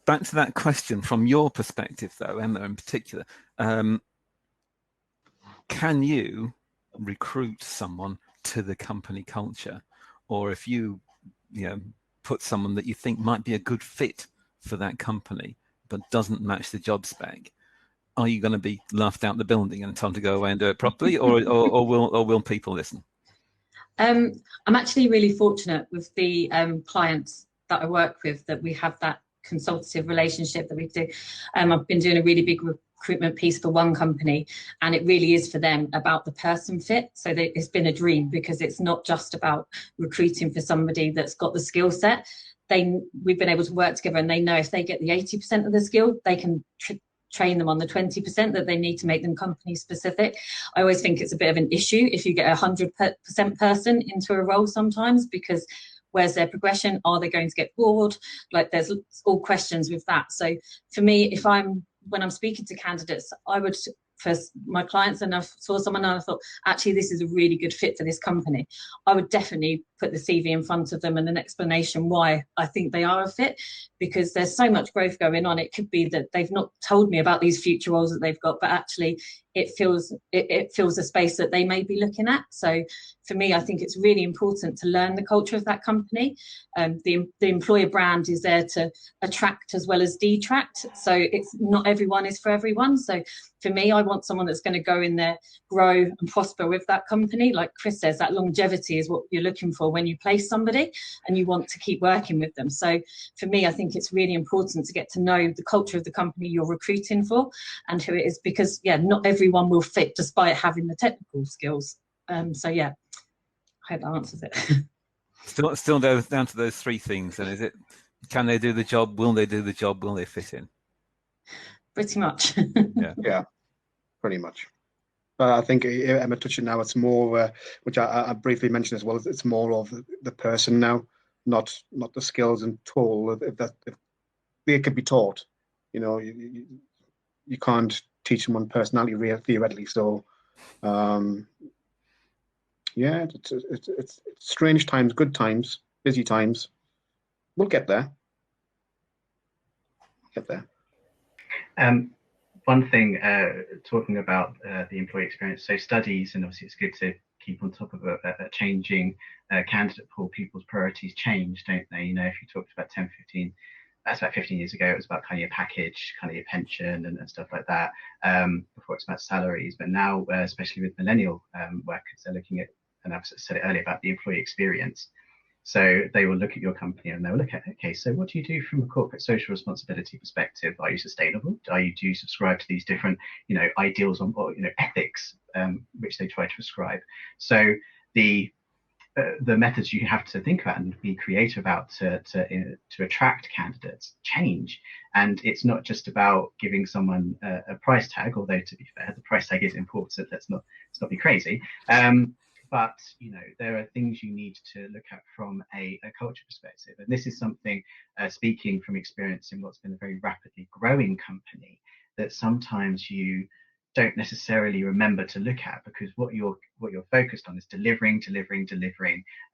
back to that question from your perspective, though, Emma in particular. Can you recruit someone to the company culture, or if you put someone that you think might be a good fit for that company but doesn't match the job spec, are you going to be laughed out the building and told to go away and do it properly, or will people listen? I'm actually really fortunate with the clients that I work with, that we have that consultative relationship that we do. I've been doing a really big recruitment piece for one company, and it really is for them about the person fit. So it's been a dream, because it's not just about recruiting for somebody that's got the skill set. We've been able to work together, and they know if they get the 80% of the skill, they can train them on the 20% that they need to make them company specific. I always think it's a bit of an issue if you get 100% person into a role sometimes, because where's their progression? Are they going to get bored? Like, there's all questions with that. So for me, when I'm speaking to candidates, I would, for my clients, and I saw someone and I thought, actually, this is a really good fit for this company, I would definitely put the CV in front of them and an explanation why I think they are a fit, because there's so much growth going on. It could be that they've not told me about these future roles that they've got, but actually it fills a space that they may be looking at. So for me, I think it's really important to learn the culture of that company. The employer brand is there to attract as well as detract. So it's not everyone is for everyone. So for me, I want someone that's going to go in there, grow and prosper with that company. Like Chris says, that longevity is what you're looking for when you place somebody, and you want to keep working with them. So for me, I think it's really important to get to know the culture of the company you're recruiting for and who it is, because not everyone will fit despite having the technical skills. So I hope that answers it. Still down to those three things. And is it, can they do the job? Will they do the job? Will they fit in? Pretty much. Yeah, pretty much. But I think Emma touched it now. It's more, which I briefly mentioned as well. It's more of the person now, not the skills and tool. If they can be taught, you can't teach someone personality theoretically. So, it's strange times, good times, busy times. We'll get there. One thing, talking about the employee experience, so studies, and obviously it's good to keep on top of a changing candidate pool. People's priorities change, don't they? If you talked about 10, 15, that's about 15 years ago, it was about kind of your package, kind of your pension and stuff like that. Before it's about salaries, but now, especially with millennial workers, they're looking at, and I've said it earlier, about the employee experience. So they will look at your company and they'll look at, okay, so what do you do from a corporate social responsibility perspective? Are you sustainable? Do you subscribe to these different, ideals or ethics, which they try to prescribe? So the methods you have to think about and be creative about to attract candidates change. And it's not just about giving someone a price tag, although to be fair, the price tag is important. Let's not be crazy. But there are things you need to look at from a culture perspective, and this is something, speaking from experience in what's been a very rapidly growing company, that sometimes you don't necessarily remember to look at, because what you're focused on is delivering,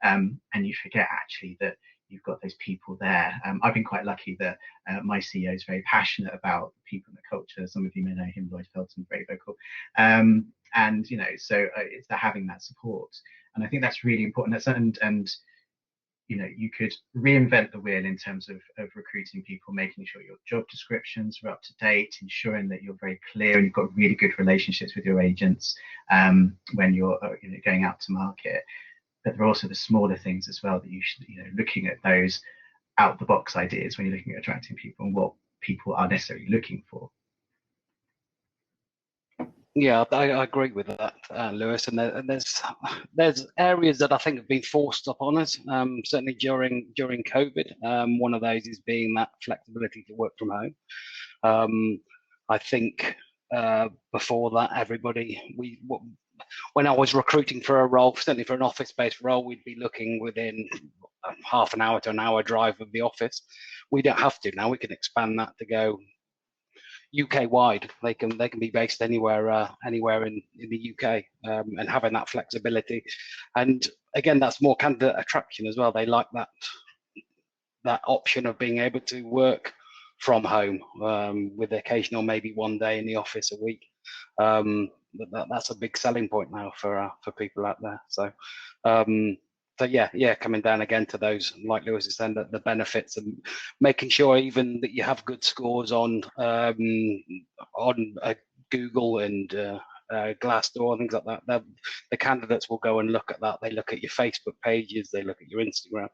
and you forget actually that you've got those people there. I've been quite lucky that my CEO is very passionate about people and the culture. Some of you may know him, Lloyd Felton, very vocal. And so it's having that support, and I think that's really important. And you could reinvent the wheel in terms of recruiting people, making sure your job descriptions are up to date, ensuring that you're very clear and you've got really good relationships with your agents when you're going out to market. But there are also the smaller things as well that you should, looking at those out the box ideas when you're looking at attracting people and what people are necessarily looking for. Yeah, I agree with that, Lewis. And there's areas that I think have been forced upon us, certainly during COVID. One of those is being that flexibility to work from home. I think before that, when I was recruiting for a role, certainly for an office-based role, we'd be looking within half an hour to an hour drive of the office. We don't have to now. We can expand that to go UK wide. They can be based anywhere in the UK, and having that flexibility. And again, that's more candidate attraction as well. They like that option of being able to work from home with occasional maybe one day in the office a week. that's a big selling point now for people out there. So so yeah, coming down again to those, like Lewis is saying, that the benefits and making sure even that you have good scores on Google and Glassdoor and things like that. The candidates will go and look at that. They look at your Facebook pages, they look at your Instagram,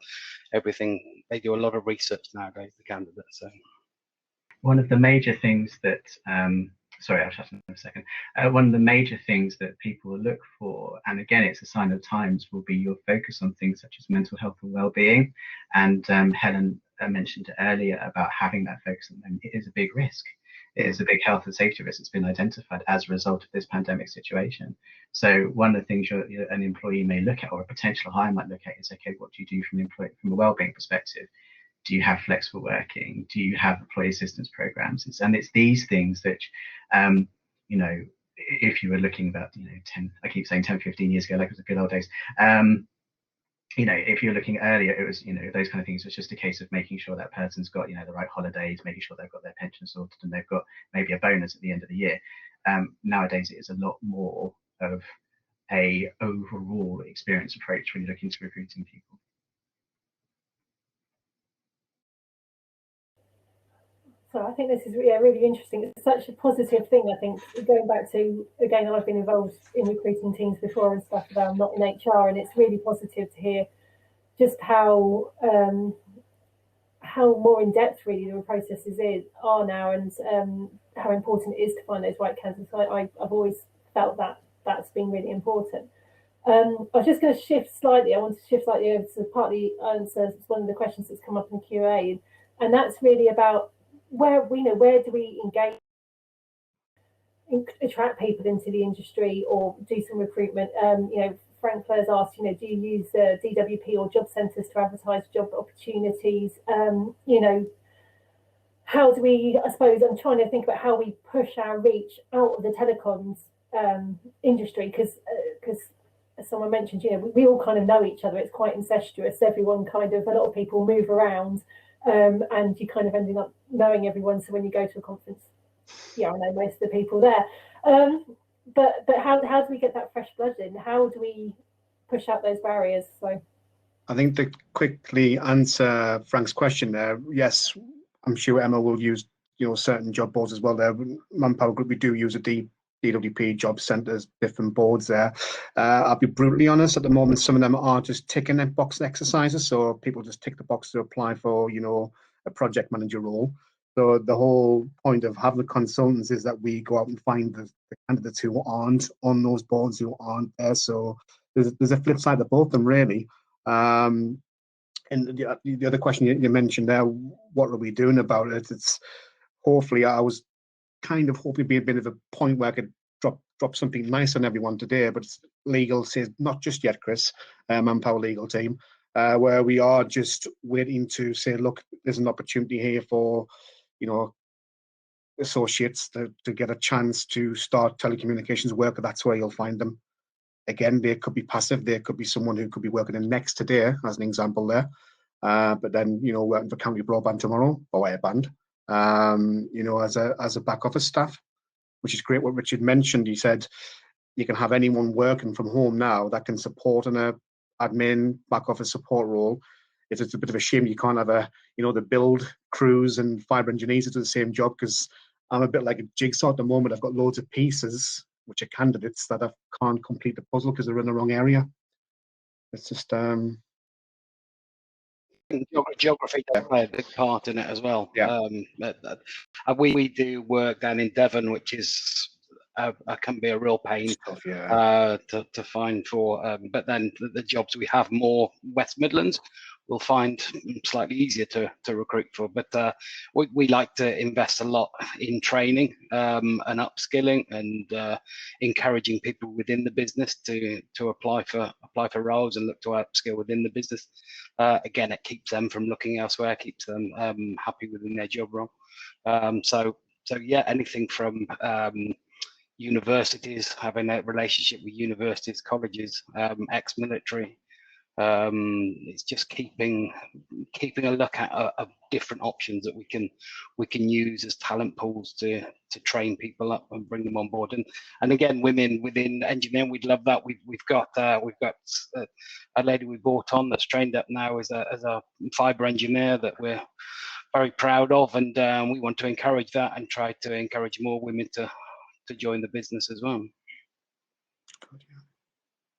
everything. They do a lot of research nowadays, the candidates. So one of the major things that sorry, I'll shut in a second. One of the major things that people will look for, and again, it's a sign of times, will be your focus on things such as mental health and well-being. And Helen mentioned earlier about having that focus on them. It is a big risk. It is a big health and safety risk that's been identified as a result of this pandemic situation. So one of the things an employee may look at, or a potential hire might look at, is, okay, what do you do from a well-being perspective? Do you have flexible working? Do you have employee assistance programs? And it's these things that, if you were looking about, 10, I keep saying 10, 15 years ago, like it was the good old days. If you're looking earlier, it was, those kind of things. It was just a case of making sure that person's got, the right holidays, making sure they've got their pension sorted and they've got maybe a bonus at the end of the year. Nowadays, it is a lot more of a overall experience approach when you're looking to recruiting people. So I think this is really interesting. It's such a positive thing. I think going back to, again, I've been involved in recruiting teams before and stuff, about not in HR, and it's really positive to hear just how more in depth really the processes are now, and how important it is to find those right candidates. I've always felt that that's been really important. I was just going to shift slightly. I want to shift slightly over to partly answer one of the questions that's come up in QA, and that's really about where do we engage, attract people into the industry or do some recruitment. Frank Fleur's asked, do you use DWP or job centres to advertise job opportunities? How do we, I suppose, I'm trying to think about how we push our reach out of the telecoms industry, because as someone mentioned, we all kind of know each other. It's quite incestuous. Everyone a lot of people move around, and you kind of ending up knowing everyone. So when you go to a conference, I know most of the people there. But how do we get that fresh blood in? How do we push out those barriers? So I think to quickly answer Frank's question there, yes, I'm sure Emma will use certain job boards as well. There, Manpower Group, we do use a DWP job centres, different boards there. I'll be brutally honest, at the moment, some of them are just ticking their box exercises. So people just tick the box to apply for, a project manager role. So the whole point of having the consultants is that we go out and find the candidates who aren't on those boards, who aren't there. So there's a flip side to both of them, really. And the other question you mentioned there, what are we doing about it? It's hopefully, I was kind of hoping to be a bit of a point where I could drop something nice on everyone today, but legal says not just yet, Chris, Manpower legal team, where we are just waiting to say, look, there's an opportunity here for, associates to get a chance to start telecommunications work. That's where you'll find them. Again, they could be passive. There could be someone who could be working in Next today, as an example there. But then, working for County Broadband tomorrow, or Airband, as a back office staff, which is great. What Richard mentioned, he said, you can have anyone working from home now that can support in a admin back office support role. It's a bit of a shame you can't have the build crews and fibre engineers to do the same job, because I'm a bit like a jigsaw at the moment. I've got loads of pieces, which are candidates that I can't complete the puzzle because they're in the wrong area. It's just geography does play a big part in it as well. Yeah. We do work down in Devon, which is can be a real pain to find for. But then the jobs we have more West Midlands, we'll find slightly easier to recruit for. But we like to invest a lot in training and upskilling and encouraging people within the business to apply for roles and look to upskill within the business. Again, it keeps them from looking elsewhere, keeps them happy within their job role. So yeah, anything from universities, having a relationship with universities, colleges, ex-military, It's just keeping a look at different options that we can use as talent pools to train people up and bring them on board. And again, women within engineering, we'd love that. We've got a lady we brought on that's trained up now as a fibre engineer that we're very proud of, and we want to encourage that and try to encourage more women to join the business as well.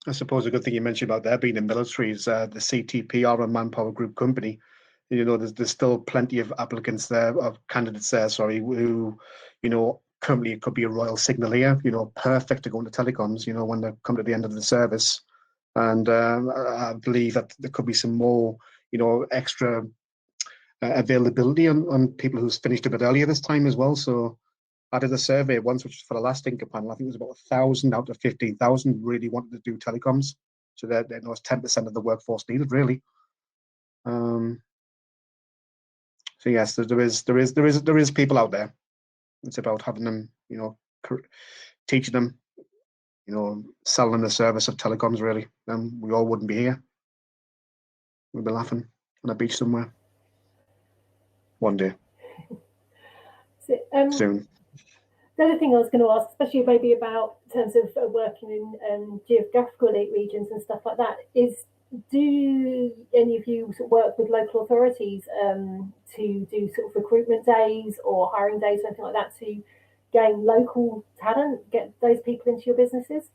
I suppose a good thing you mentioned about there being in military is the CTPR and Manpower Group company. You know, there's still plenty of applicants there, of candidates there, sorry, who, you know, currently it could be a royal signalier, you know, perfect to go into telecoms, you know, when they come to the end of the service. And I believe that there could be some more, you know, extra availability on people who's finished a bit earlier this time as well. So I did a survey once, which was for the last INCA panel. I think it was about 1,000 out of 15,000 really wanted to do telecoms. So that was 10% of the workforce needed, really. So yes, there is people out there. It's about having them, you know, teaching them, you know, selling them the service of telecoms. Really, then we all wouldn't be here. We'd be laughing on a beach somewhere one day. Soon. The other thing I was going to ask, especially maybe about in terms of working in geographical elite regions and stuff like that, is do any of you sort of work with local authorities to do sort of recruitment days or hiring days, something like that, to gain local talent, get those people into your businesses?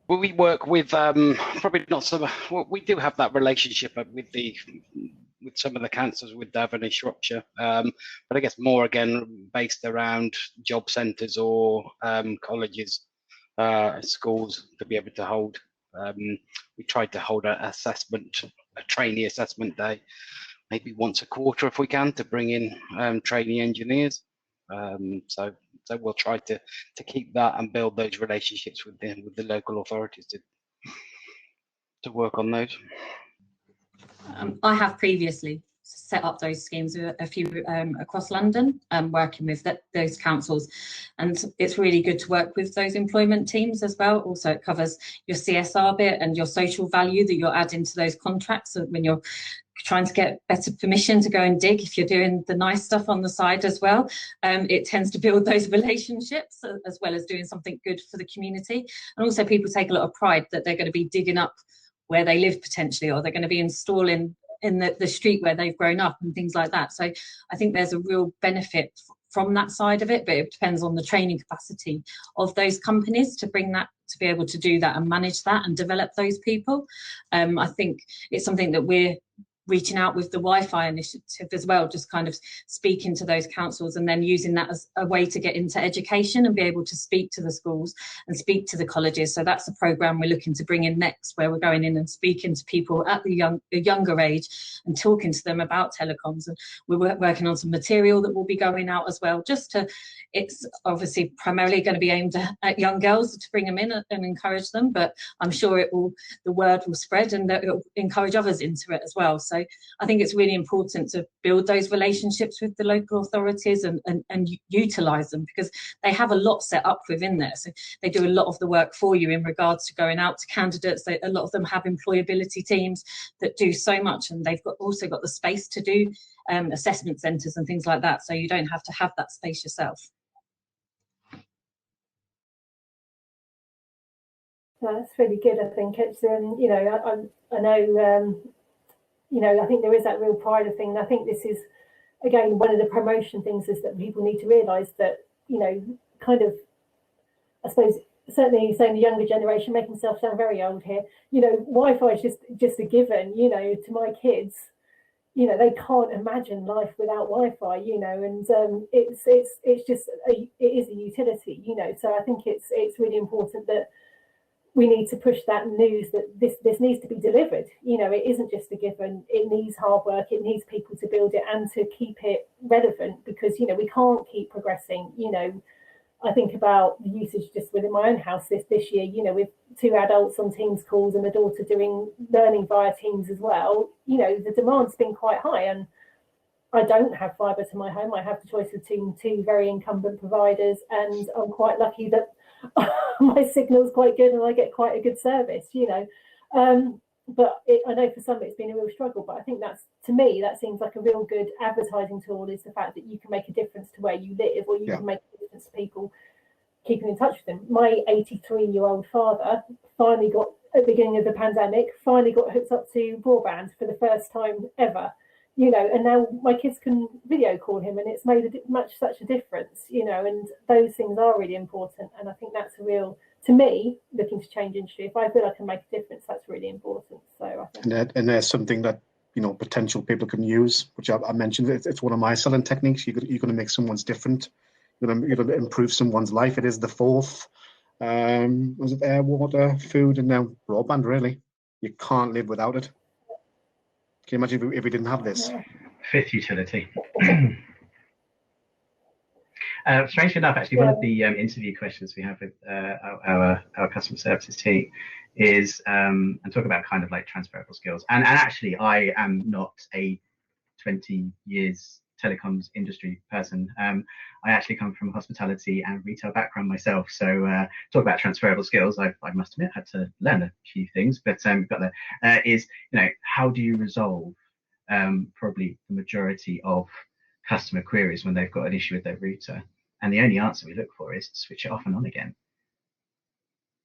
Well, we work with probably not so. Well, we do have that relationship with some of the councils with Devon and Shropshire, but I guess more again based around job centres or colleges, schools to be able to hold. We tried to hold a trainee assessment day, maybe once a quarter if we can, to bring in trainee engineers. So we'll try to keep that and build those relationships with the local authorities to work on those. I have previously set up those schemes a few across London, working with those councils, and it's really good to work with those employment teams as well. Also, it covers your CSR bit and your social value that you're adding to those contracts. So when you're trying to get better permission to go and dig, if you're doing the nice stuff on the side as well, it tends to build those relationships as well as doing something good for the community. And also people take a lot of pride that they're going to be digging up where they live potentially, or they're going to be installing in the street where they've grown up and things like that. So I think there's a real benefit from that side of it, but it depends on the training capacity of those companies to bring that, to be able to do that and manage that and develop those people. I think it's something that we're reaching out with the Wi-Fi initiative as well, just kind of speaking to those councils and then using that as a way to get into education and be able to speak to the schools and speak to the colleges. So that's the programme we're looking to bring in next, where we're going in and speaking to people at the younger age and talking to them about telecoms. And we're working on some material that will be going out as well, just to, it's obviously primarily going to be aimed at young girls to bring them in and encourage them, but I'm sure the word will spread and that it will encourage others into it as well. So I think it's really important to build those relationships with the local authorities and utilise them, because they have a lot set up within there. So they do a lot of the work for you in regards to going out to candidates. A lot of them have employability teams that do so much, and they've also got the space to do assessment centres and things like that. So you don't have to have that space yourself. That's really good. I think it's you know, I know you know, I think there is that real pride of thing. And I think this is, again, one of the promotion things is that people need to realise that, you know, kind of, I suppose, certainly saying the younger generation, making myself sound very old here, you know, Wi-Fi is just a given, you know, to my kids. You know, they can't imagine life without Wi-Fi, you know, and it's just, it is a utility, you know. So I think it's really important that we need to push that news that this needs to be delivered. You know, it isn't just a given. It needs hard work. It needs people to build it and to keep it relevant, because, you know, we can't keep progressing. You know, I think about the usage just within my own house this year, you know, with 2 adults on Teams calls and a daughter doing learning via Teams as well. You know, the demand's been quite high, and I don't have fibre to my home. I have the choice of two very incumbent providers, and I'm quite lucky that my signal's quite good and I get quite a good service, you know. but I know for some it's been a real struggle. But I think that's, to me, that seems like a real good advertising tool, is the fact that you can make a difference to where you live, or you can make a difference to people keeping in touch with them. My 83-year-old father finally got, at the beginning of the pandemic, got hooked up to broadband for the first time ever, you know, and now my kids can video call him, and it's made such a difference, you know, and those things are really important. And I think that's a real, to me, looking to change industry, if I feel I can make a difference, that's really important. So I think, and there's something that, you know, potential people can use, which I mentioned. It's one of my selling techniques. You're going to make someone's different. You're going to improve someone's life. It is the fourth. Was it air, water, food, and now broadband? Really, you can't live without it. Can you imagine if we didn't have this? Fifth utility. Strangely enough, actually, one of the interview questions we have with our customer services team is and talk about kind of like transferable skills. And actually, I am not a 20 years telecoms industry person. I actually come from a hospitality and retail background myself. So talk about transferable skills. I must admit, I had to learn a few things, but got there. Is, you know, how do you resolve probably the majority of customer queries when they've got an issue with their router? And the only answer we look for is switch it off and on again.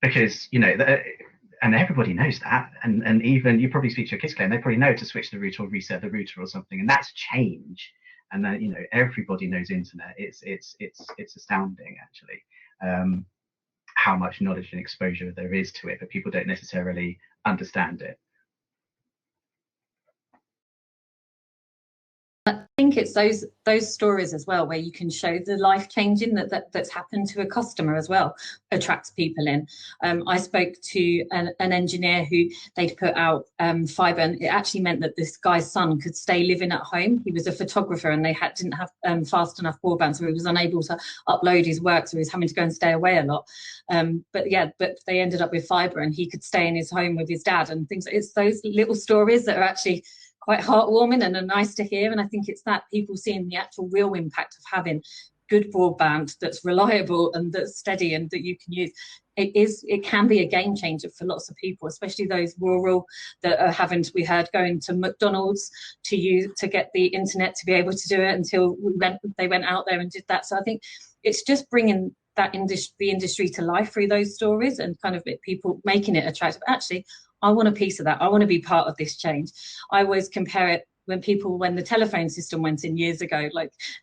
Because, you know, and everybody knows that. And even you probably speak to your kids, Claire, and they probably know to switch the router or reset the router or something. And that's change. And then, you know, everybody knows internet. It's astounding, actually, how much knowledge and exposure there is to it, but people don't necessarily understand it. I think it's those stories as well, where you can show the life changing that's happened to a customer as well, attracts people in. I spoke to an engineer who they'd put out fibre, and it actually meant that this guy's son could stay living at home. He was a photographer, and they didn't have fast enough broadband, so he was unable to upload his work, so he was having to go and stay away a lot. But they ended up with fibre, and he could stay in his home with his dad and things. It's those little stories that are actually quite heartwarming and are nice to hear. And I think it's that people seeing the actual real impact of having good broadband that's reliable and that's steady and that you can use. It can be a game changer for lots of people, especially those rural that are having to, we heard, going to McDonald's to get the internet to be able to do it until they went out there and did that. So I think it's just bringing that the industry to life through those stories and kind of people making it attractive. Actually, I want a piece of that. I want to be part of this change. I always compare it when the telephone system went in years ago,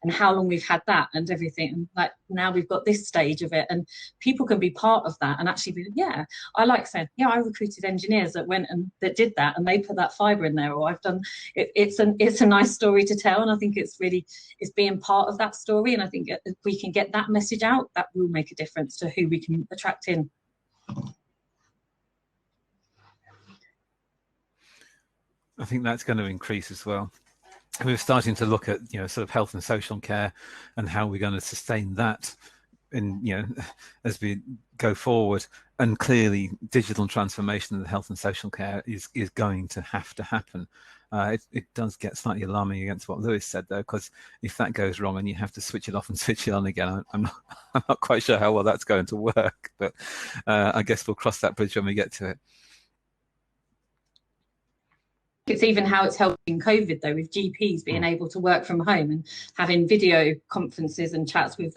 and how long we've had that and everything. And like now we've got this stage of it, and people can be part of that and actually be, yeah, I like saying, yeah, I recruited engineers that went and that did that and they put that fibre in there, or I've done it. It's a nice story to tell, and I think it's being part of that story. And I think if we can get that message out, that will make a difference to who we can attract in. I think that's going to increase as well. We're starting to look at, you know, sort of health and social care and how we're going to sustain that in, you know, as we go forward. And clearly digital transformation of the health and social care is going to have to happen. It does get slightly alarming against what Lewis said, though, because if that goes wrong and you have to switch it off and switch it on again, I'm not quite sure how well that's going to work. But I guess we'll cross that bridge when we get to it. It's even how it's helping COVID, though, with GPs being able to work from home and having video conferences and chats with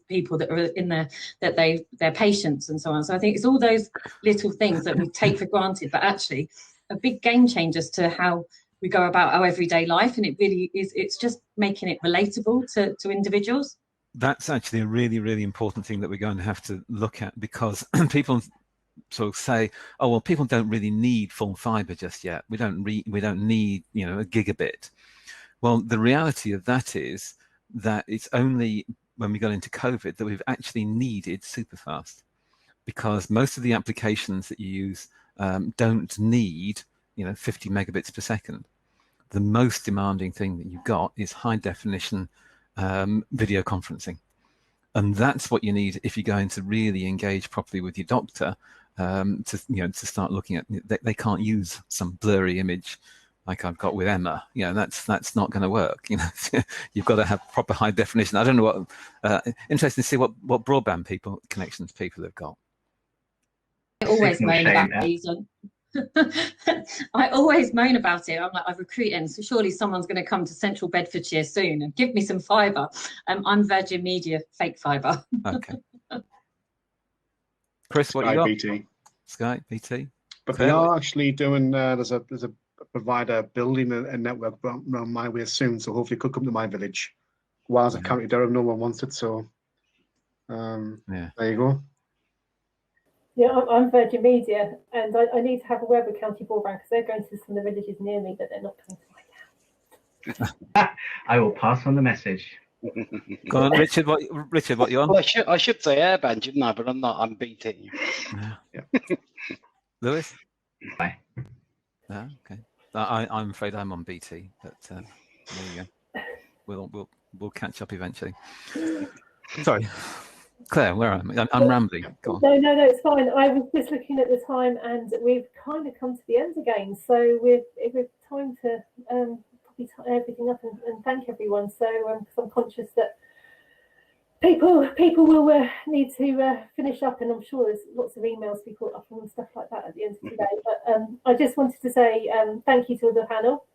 people that are in their patients and so on. So I think it's all those little things that we take for granted, but actually a big game changer to how we go about our everyday life. And it really is, it's just making it relatable to individuals. That's actually a really, really important thing that we're going to have to look at, because people sort of say, oh well, people don't really need full fibre just yet. We don't need, you know, a gigabit. Well, the reality of that is that it's only when we got into COVID that we've actually needed superfast, because most of the applications that you use don't need, you know, 50 megabits per second. The most demanding thing that you've got is high definition video conferencing, and that's what you need if you're going to really engage properly with your doctor. To start looking at, they can't use some blurry image like I've got with Emma. You know, that's not going to work. You know, you've got to have proper high definition. I don't know what. Interesting to see what broadband connections people have got. Always moan about these. I always moan about it. I'm like, I recruit in, so surely someone's going to come to Central Bedfordshire soon and give me some fibre. I'm Virgin Media, fake fibre. Okay. Chris, what Sky you got? BT. Sky BT. But Claire, they are actually doing. There's a provider building a network around my way soon, so hopefully it could come to my village. Whilst at County Durham, no one wants it, so there you go. Yeah, I'm Virgin Media, and I need to have a word with County Broadband because they're going to some of the villages near me, but they're not coming to my house. I will pass on the message. Go on, Richard. What you on? Well, I should say airband, shouldn't I? But I'm not. I'm BT. Yeah. Lewis? Bye. No, okay. I'm afraid I'm on BT, but there you go. We'll catch up eventually. Sorry, Claire, where am I? I'm rambling. Go on. No, it's fine. I was just looking at the time, and we've kind of come to the end again. So we've time to probably tie everything up and thank everyone. So because I'm conscious that people will need to finish up, and I'm sure there's lots of emails people up and stuff like that at the end of the day. But I just wanted to say thank you to the panel.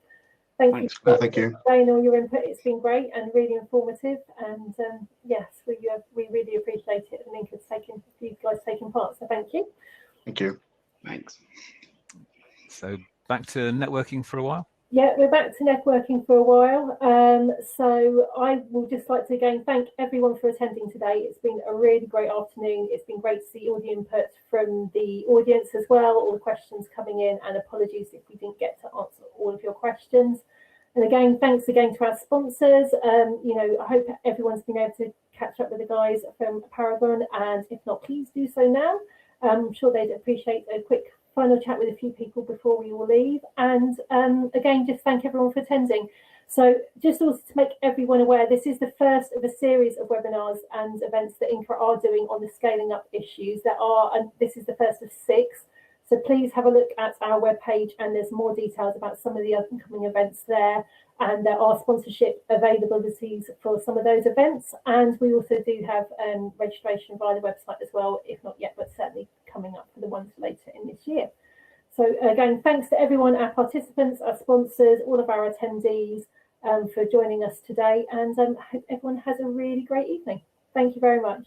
Thank you for saying all your input. It's been great and really informative. And yes, we really appreciate it. And INCA's you guys taking part. So thank you. Thank you. Thanks. So back to networking for a while. Yeah, we're back to networking for a while. So I would just like to again thank everyone for attending today. It's been a really great afternoon. It's been great to see all the input from the audience as well, all the questions coming in, and apologies if we didn't get to answer all of your questions. And again, thanks again to our sponsors. I hope everyone's been able to catch up with the guys from Paragon, and if not, please do so now. I'm sure they'd appreciate a quick final chat with a few people before we all leave. And again, just thank everyone for attending. So just also to make everyone aware, this is the first of a series of webinars and events that INCA are doing on the scaling up issues. And this is the first of 6. So please have a look at our webpage, and there's more details about some of the upcoming events there. And there are sponsorship availabilities for some of those events. And we also do have registration via the website as well, if not yet, but certainly coming up for the ones later in this year. So again, thanks to everyone, our participants, our sponsors, all of our attendees for joining us today. And I hope everyone has a really great evening. Thank you very much.